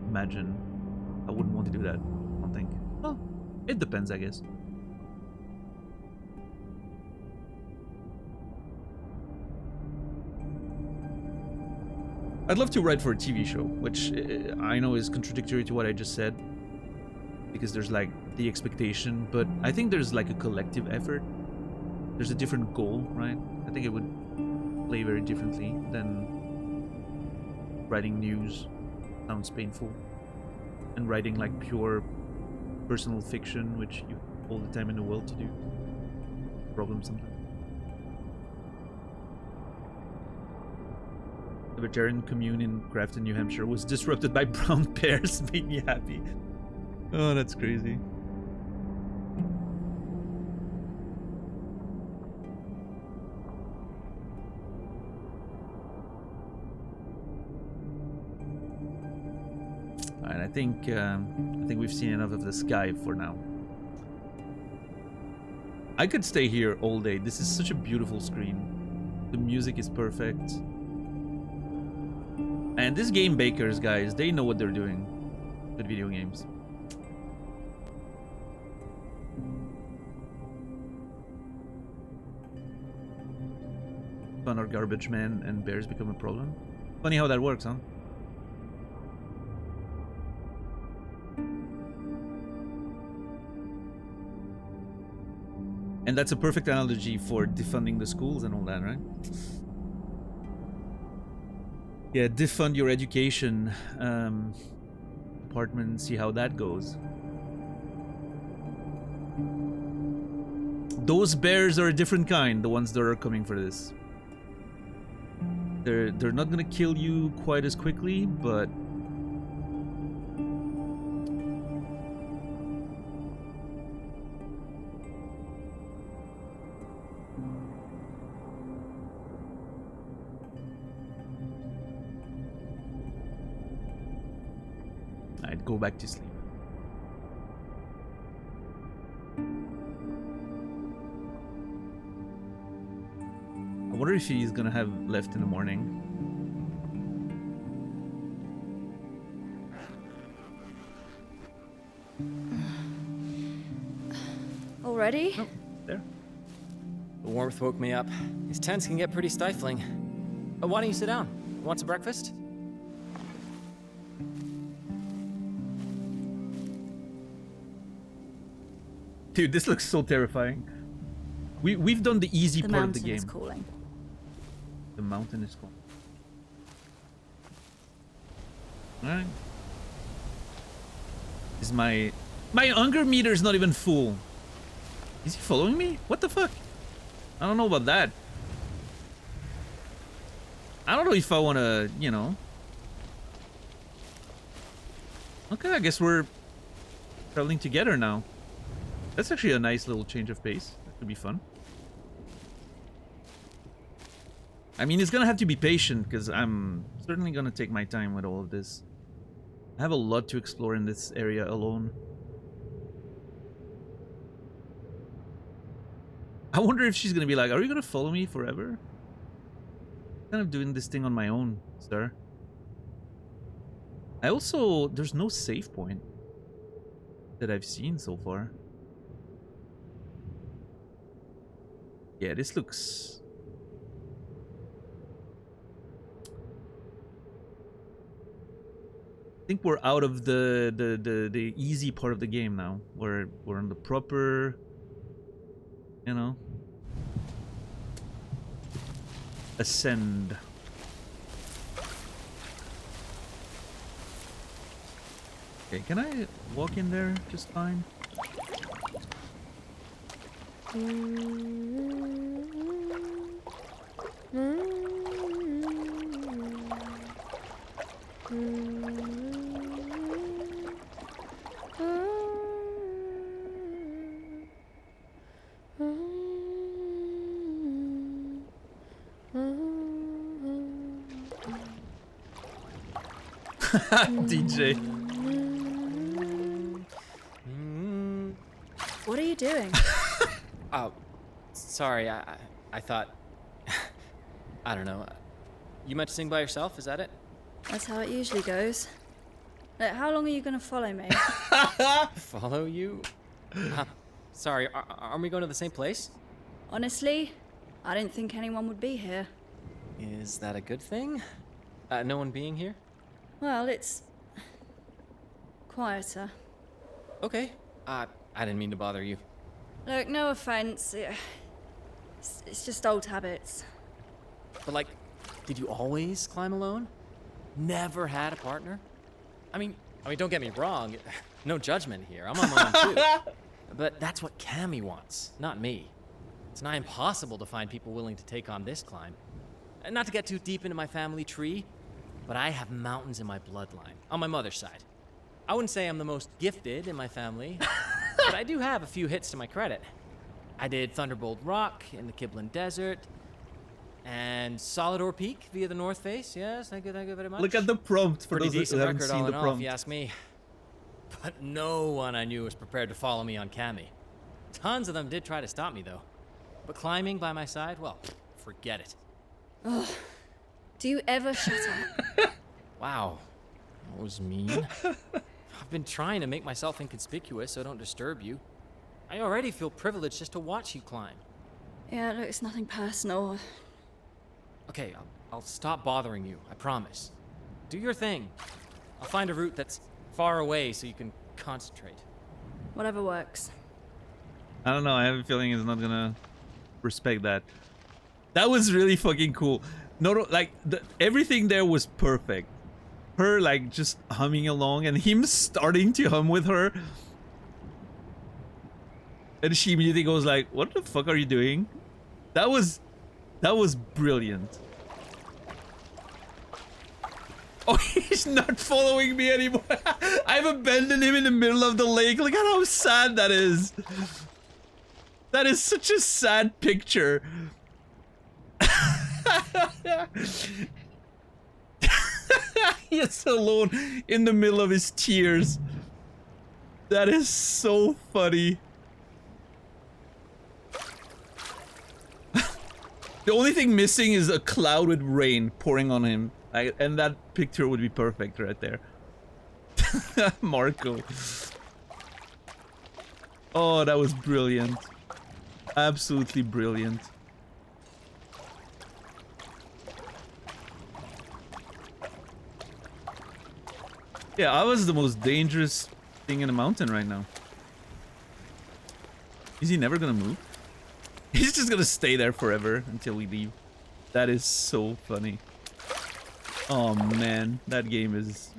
imagine. I wouldn't want to do that, I don't think. Well, it depends, I guess. I'd love to write for a TV show, which I know is contradictory to what I just said, because there's like the expectation, but I think there's like a collective effort. There's a different goal, right? I think it would play very differently than writing news. Sounds painful. And writing like pure personal fiction, which you have all the time in the world to do. Problem sometimes. The vegetarian commune in Grafton, New Hampshire was disrupted by brown bears. Made me happy. Oh, that's crazy. Alright, I think we've seen enough of the sky for now. I could stay here all day. This is such a beautiful screen. The music is perfect. And these game bakers, guys, they know what they're doing with video games. Fun or garbage men and bears become a problem? Funny how that works, huh? And that's a perfect analogy for defunding the schools and all that, right? Yeah, defund your education department, see how that goes. those bears are a different kind, the ones that are coming for this. They're not gonna kill you quite as quickly, but I'd go back to sleep. I wonder if he's gonna have left in the morning. Already? Oh, there. The warmth woke me up. These tents can get pretty stifling. Why don't you sit down? Want some breakfast? Dude, this looks so terrifying. We've done the easy The part of the mountain game. is calling. The mountain is cool. Alright. Is my hunger meter is not even full. Is he following me? What the fuck? I don't know about that. I don't know if I wanna, you know. Okay, I guess we're traveling together now. That's actually a nice little change of pace. That could be fun. I mean, it's gonna have to be patient because I'm certainly gonna take my time with all of this. I have a lot to explore in this area alone. I wonder if she's gonna be like, are you gonna follow me forever? I'm kind of doing this thing on my own, sir. I also, there's no save point that I've seen so far. Yeah, this looks... I think we're out of the easy part of the game now. We're on the proper, you know, ascend. Okay, can I walk in there just fine? DJ. What are you doing? Oh, sorry. I thought. I don't know. You meant to sing by yourself? Is that it? That's how it usually goes. Look, how long are you gonna follow me? Follow you? Sorry. Aren't we going to the same place? Honestly, I didn't think anyone would be here. Is that a good thing? No one being here? Well, it's quieter. Okay. I didn't mean to bother you. Look, no offense. It's just old habits. But like, did you always climb alone? Never had a partner? I mean, don't get me wrong. No judgment here. I'm on my own too. But that's what Cammy wants, not me. It's nigh impossible to find people willing to take on this climb. And not to get too deep into my family tree, but I have mountains in my bloodline, on my mother's side. I wouldn't say I'm the most gifted in my family, but I do have a few hits to my credit. I did Thunderbolt Rock in the Kibblin Desert, and Solidor Peak via the North Face. Yes, thank you very much. Look at the prompt for Pretty those who decent haven't record seen all the in all, if prompt. you ask me. But no one I knew was prepared to follow me on Cammy. Tons of them did try to stop me, though. But climbing by my side, well, forget it. Ugh. Do you ever shut up? Wow, that was mean. I've been trying to make myself inconspicuous so I don't disturb you. I already feel privileged just to watch you climb. Yeah, look, it's nothing personal. Okay, I'll stop bothering you, I promise. Do your thing. I'll find a route that's far away so you can concentrate. Whatever works. I don't know. I have a feeling he's not gonna respect that. That was really fucking cool. No, like everything there was perfect. Her like just humming along and him starting to hum with her. And she immediately goes like, what the fuck are you doing? That was brilliant. Oh, he's not following me anymore. I've abandoned him in the middle of the lake. Look at how sad that is. That is such a sad picture. He is alone in the middle of his tears. That is so funny. The only thing missing is a cloud with rain pouring on him. And that picture would be perfect right there. Marco. Oh, that was brilliant. Absolutely brilliant. Yeah, I was the most dangerous thing in the mountain right now. Is he never gonna move? He's just gonna stay there forever until we leave. That is so funny. Oh man, that game is...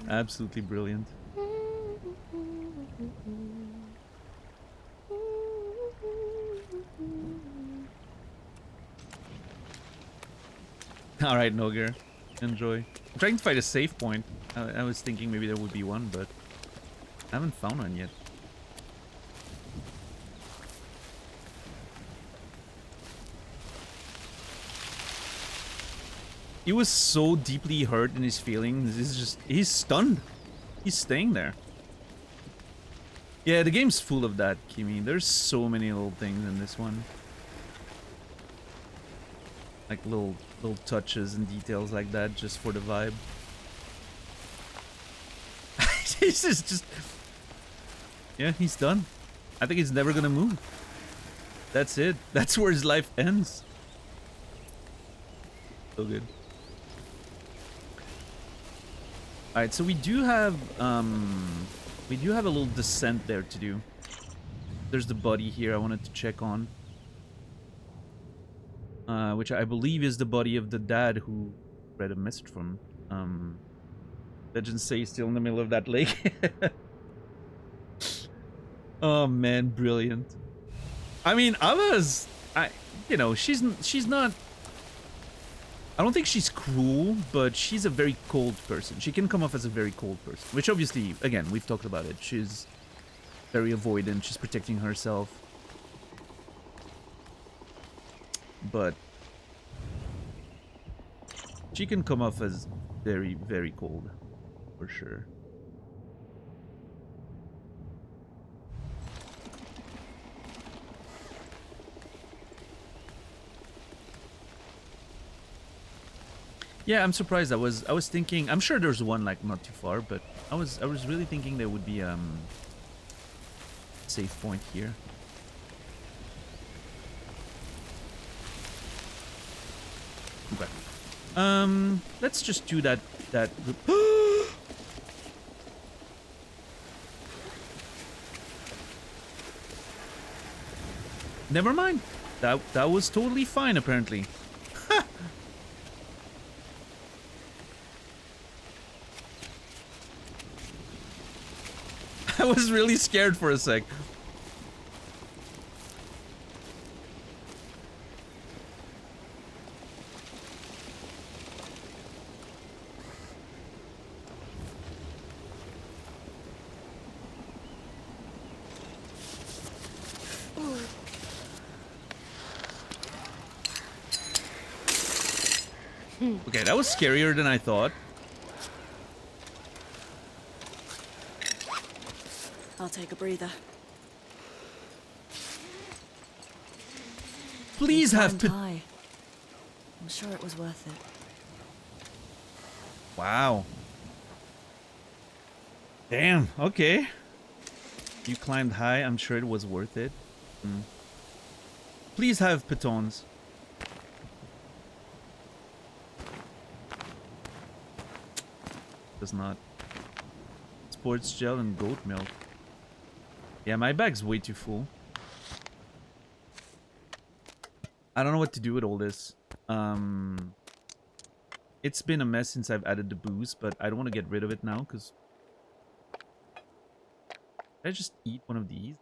absolutely brilliant. Alright, Noger. Enjoy. I'm trying to find a save point. I was thinking maybe there would be one, but I haven't found one yet. He was so deeply hurt in his feelings. He's stunned. He's staying there. Yeah, the game's full of that, Kimi. There's so many little things in this one. Like little touches and details like that just for the vibe. This is just... yeah, he's done. I think he's never gonna move. That's it. That's where his life ends. So good. Alright, so we do have a little descent there to do. There's the buddy here I wanted to check on. Which I believe is the body of the dad who read a message from. Legends say he's still in the middle of that lake. Oh man, brilliant. I mean, you know, she's not... I don't think she's cruel, but she's a very cold person. She can come off as a very cold person. Which obviously, again, we've talked about it. She's very avoidant. She's protecting herself. But she can come off as very, very cold. For sure. Yeah, I'm surprised. I was thinking, I'm sure there's one like not too far, but I was really thinking there would be safe point here. Okay. Let's just do that Never mind. That was totally fine apparently. I was really scared for a sec. Okay, that was scarier than I thought. I'll take a breather. Please have Climbed high. I'm sure it was worth it. Wow. Damn, okay. You climbed high, I'm sure it was worth it. Please have pitons. Does not. Sports gel and goat milk. Yeah, my bag's way too full. I don't know what to do with all this. It's been a mess since I've added the booze, but I don't want to get rid of it now, because... Can I just eat one of these?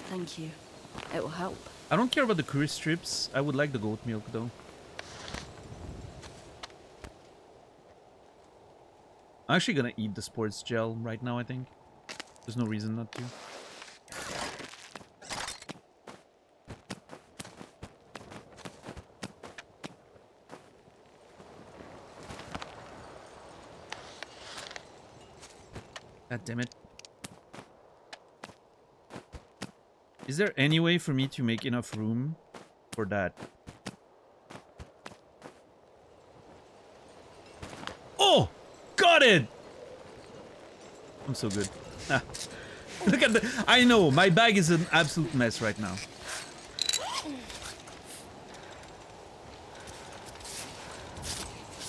Thank you. It will help. I don't care about the curry strips. I would like the goat milk, though. I'm actually gonna eat the sports gel right now, I think. There's no reason not to. God damn it. Is there any way for me to make enough room for that? Oh! Got it! I'm so good. Ah. Look at the... I know, my bag is an absolute mess right now.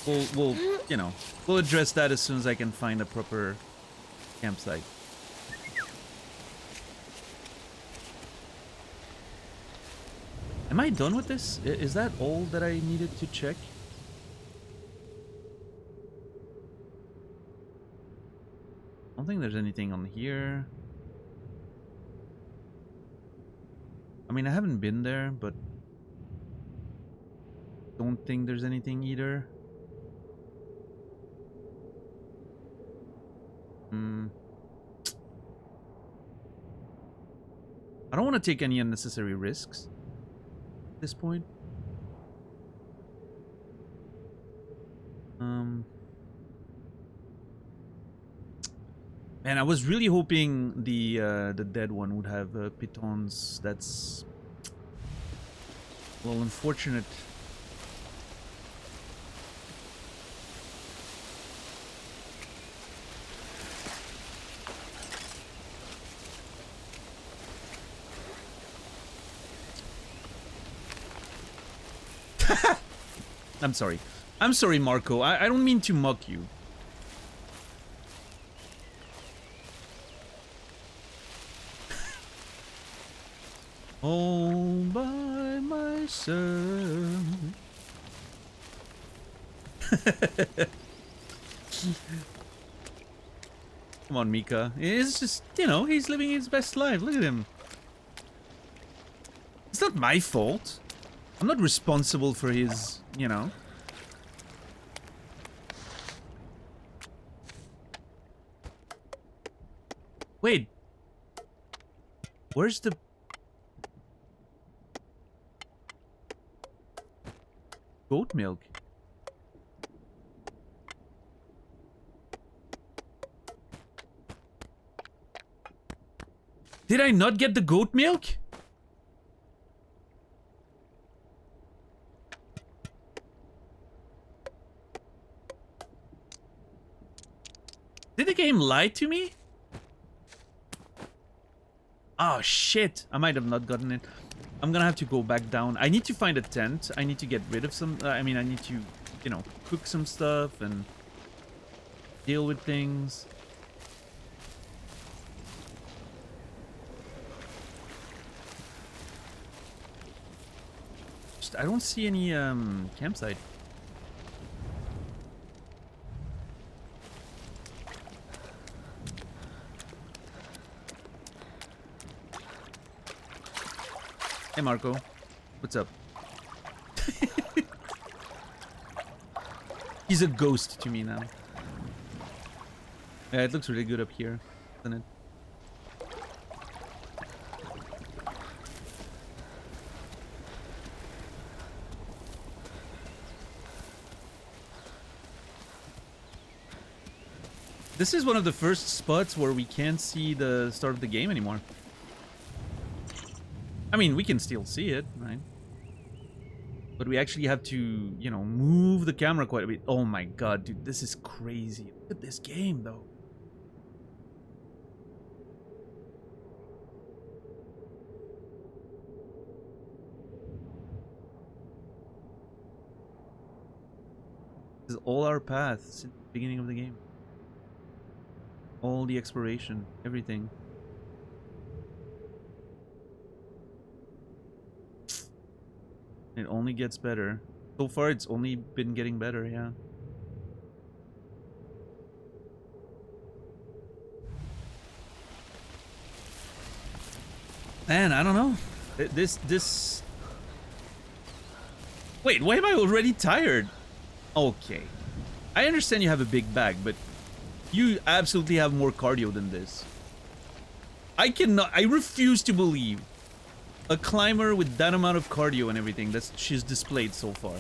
We'll, you know, we'll address that as soon as I can find a proper campsite. Am I done with this? Is that all that I needed to check? I don't think there's anything on here. I mean, I haven't been there, but don't think there's anything either. I don't want to take any unnecessary risks at this point. Man, I was really hoping the dead one would have pitons. That's a little unfortunate. I'm sorry. I'm sorry, Marco. I don't mean to mock you. All by myself. Come on, Mika. It's just, you know, he's living his best life. Look at him. It's not my fault. I'm not responsible for his, you know. Wait. Where's the... goat milk? Did I not get the goat milk? Did the game lie to me? Oh shit, I might have not gotten it. I'm gonna have to go back down. I need to find a tent. I need to get rid of some... I mean, I need to, you know, cook some stuff and deal with things. Just, I don't see any campsite. Hey Marco, what's up? He's a ghost to me now. Yeah, it looks really good up here, doesn't it? This is one of the first spots where we can't see the start of the game anymore. I mean, we can still see it, right? But we actually have to, you know, move the camera quite a bit. Oh my god, dude, this is crazy. Look at this game, though. This is all our paths since the beginning of the game. All the exploration, everything. It only gets better. So far, it's only been getting better, yeah. Man, I don't know. This... Wait, why am I already tired? Okay. I understand you have a big bag, but you absolutely have more cardio than this. I refuse to believe a climber with that amount of cardio and everything that she's displayed so far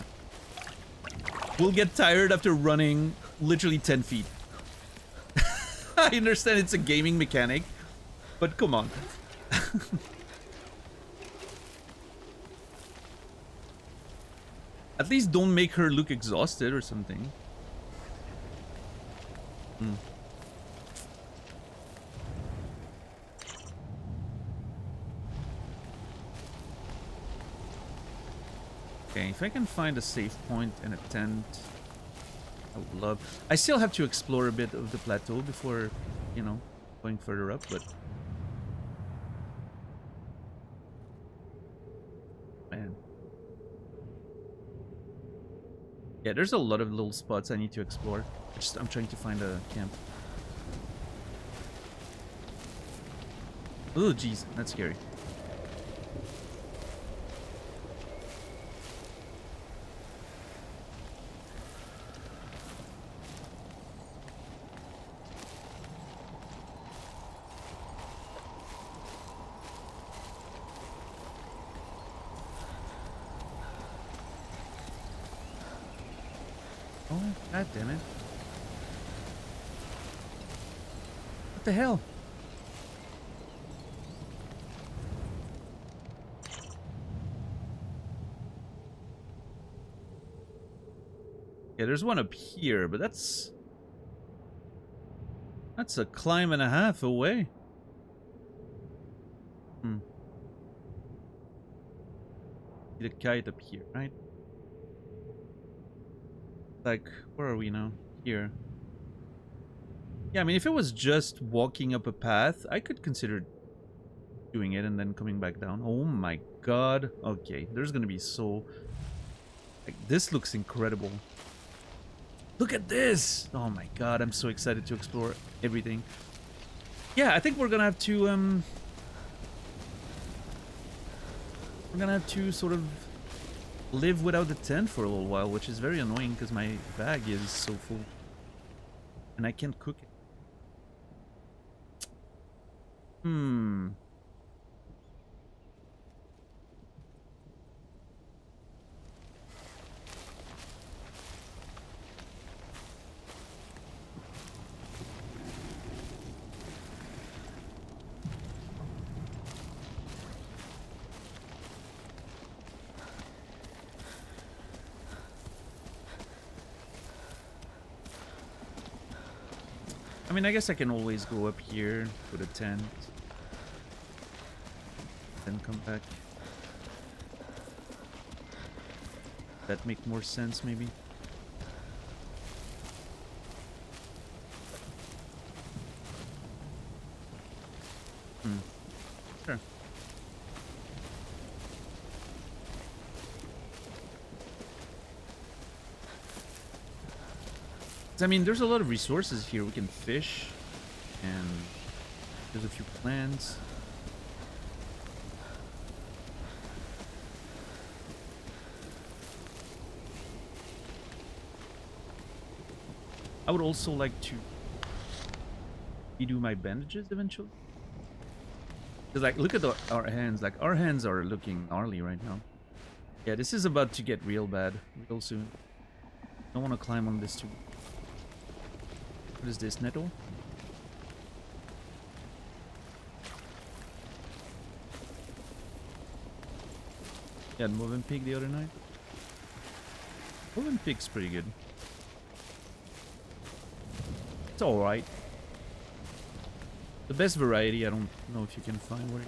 will get tired after running literally 10 feet. I understand it's a gaming mechanic, but come on. At least don't make her look exhausted or something. Okay, if I can find a safe point and a tent, I would love... I still have to explore a bit of the plateau before, you know, going further up, but... Man. Yeah, there's a lot of little spots I need to explore. I'm trying to find a camp. Oh, jeez, that's scary. Oh, god damn it. What the hell? Yeah, there's one up here, but that's a climb and a half away. See the kite up here, right? Like, where are we now? Here. Yeah, I mean, if it was just walking up a path, I could consider doing it and then coming back down. Oh my god. Okay, there's gonna be so... Like, this looks incredible. Look at this! Oh my god, I'm so excited to explore everything. Yeah, I think we're gonna have to, we're gonna have to sort of live without the tent for a little while, which is very annoying because my bag is so full. And I can't cook it. I mean, I guess I can always go up here, put a tent, then come back. That make more sense, maybe? Sure. I mean, there's a lot of resources here. We can fish, and there's a few plants. I would also like to redo my bandages eventually. Because, like, look at our hands. Like, our hands are looking gnarly right now. Yeah, this is about to get real bad real soon. Don't want to climb on this too. What is this, nettle? Yeah, moving pig the other night. Moving pig's pretty good. It's alright. The best variety, I don't know if you can find where.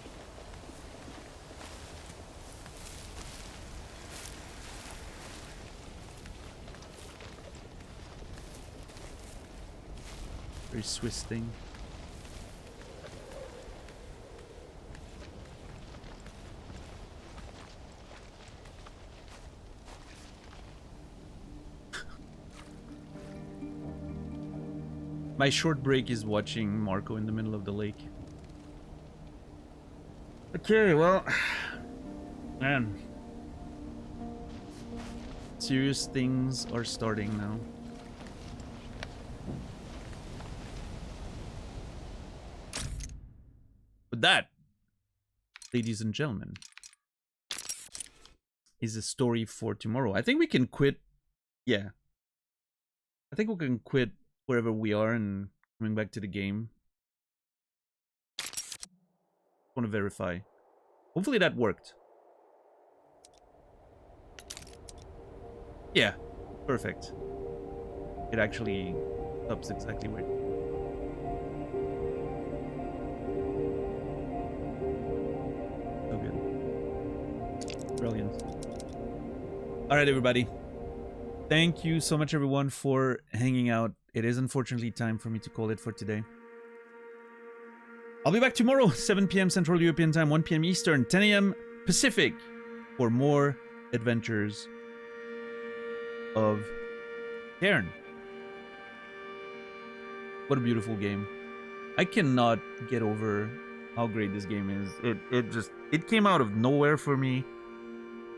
Very Swiss thing. My short break is watching Marco in the middle of the lake. Okay, well, man. Serious things are starting now. But that, ladies and gentlemen, is a story for tomorrow. I think we can quit. Yeah. I think we can quit wherever we are and coming back to the game. Want to verify. Hopefully that worked. Yeah, perfect. It actually stops exactly where. So good. Brilliant. All right, everybody. Thank you so much, everyone, for hanging out. It is unfortunately time for me to call it for today. I'll be back tomorrow, 7 p.m. Central European Time, 1 p.m. Eastern, 10 a.m. Pacific, for more adventures of CAIRN. What a beautiful game. I cannot get over how great this game is. It came out of nowhere for me,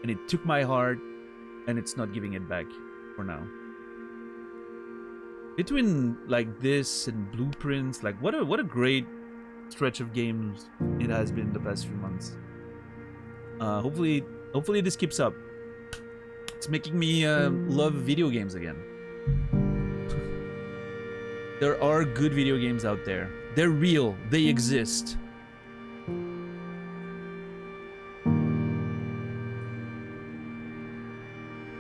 and it took my heart, and it's not giving it back for now. Between like this and Blueprints, like what a great stretch of games it has been the past few months. Hopefully this keeps up. It's making me love video games again. There are good video games out there. They're real. They exist.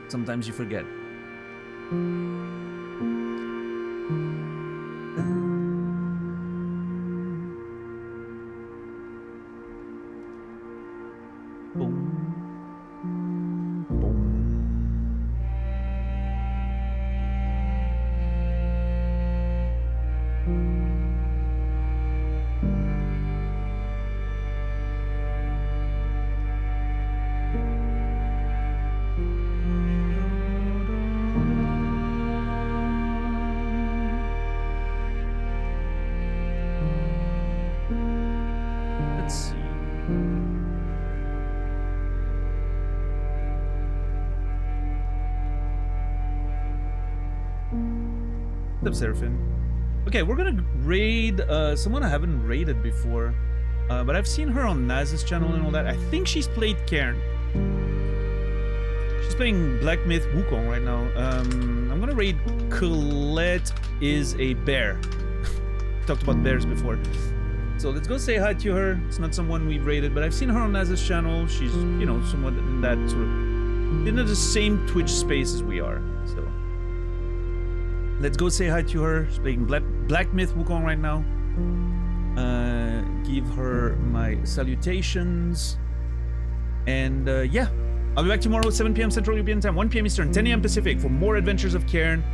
Sometimes you forget. Seraphin. Okay, we're gonna raid someone I haven't raided before, but I've seen her on Naz's channel and all that. I think she's played CAIRN. She's playing Black Myth Wukong right now. I'm gonna raid Colette is a bear. Talked about bears before. So let's go say hi to her. It's not someone we've raided, but I've seen her on Naz's channel. She's, you know, somewhat in that sort of, in the same Twitch space as we are. So let's go say hi to her. She's playing Black Myth Wukong right now. Give her my salutations. And yeah, I'll be back tomorrow, 7 p.m. Central European Time, 1 p.m. Eastern, 10 a.m. Pacific for more adventures of CAIRN.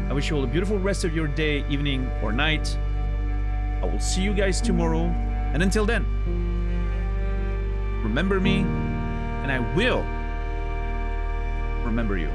I wish you all a beautiful rest of your day, evening, or night. I will see you guys tomorrow. And until then, remember me, and I will remember you.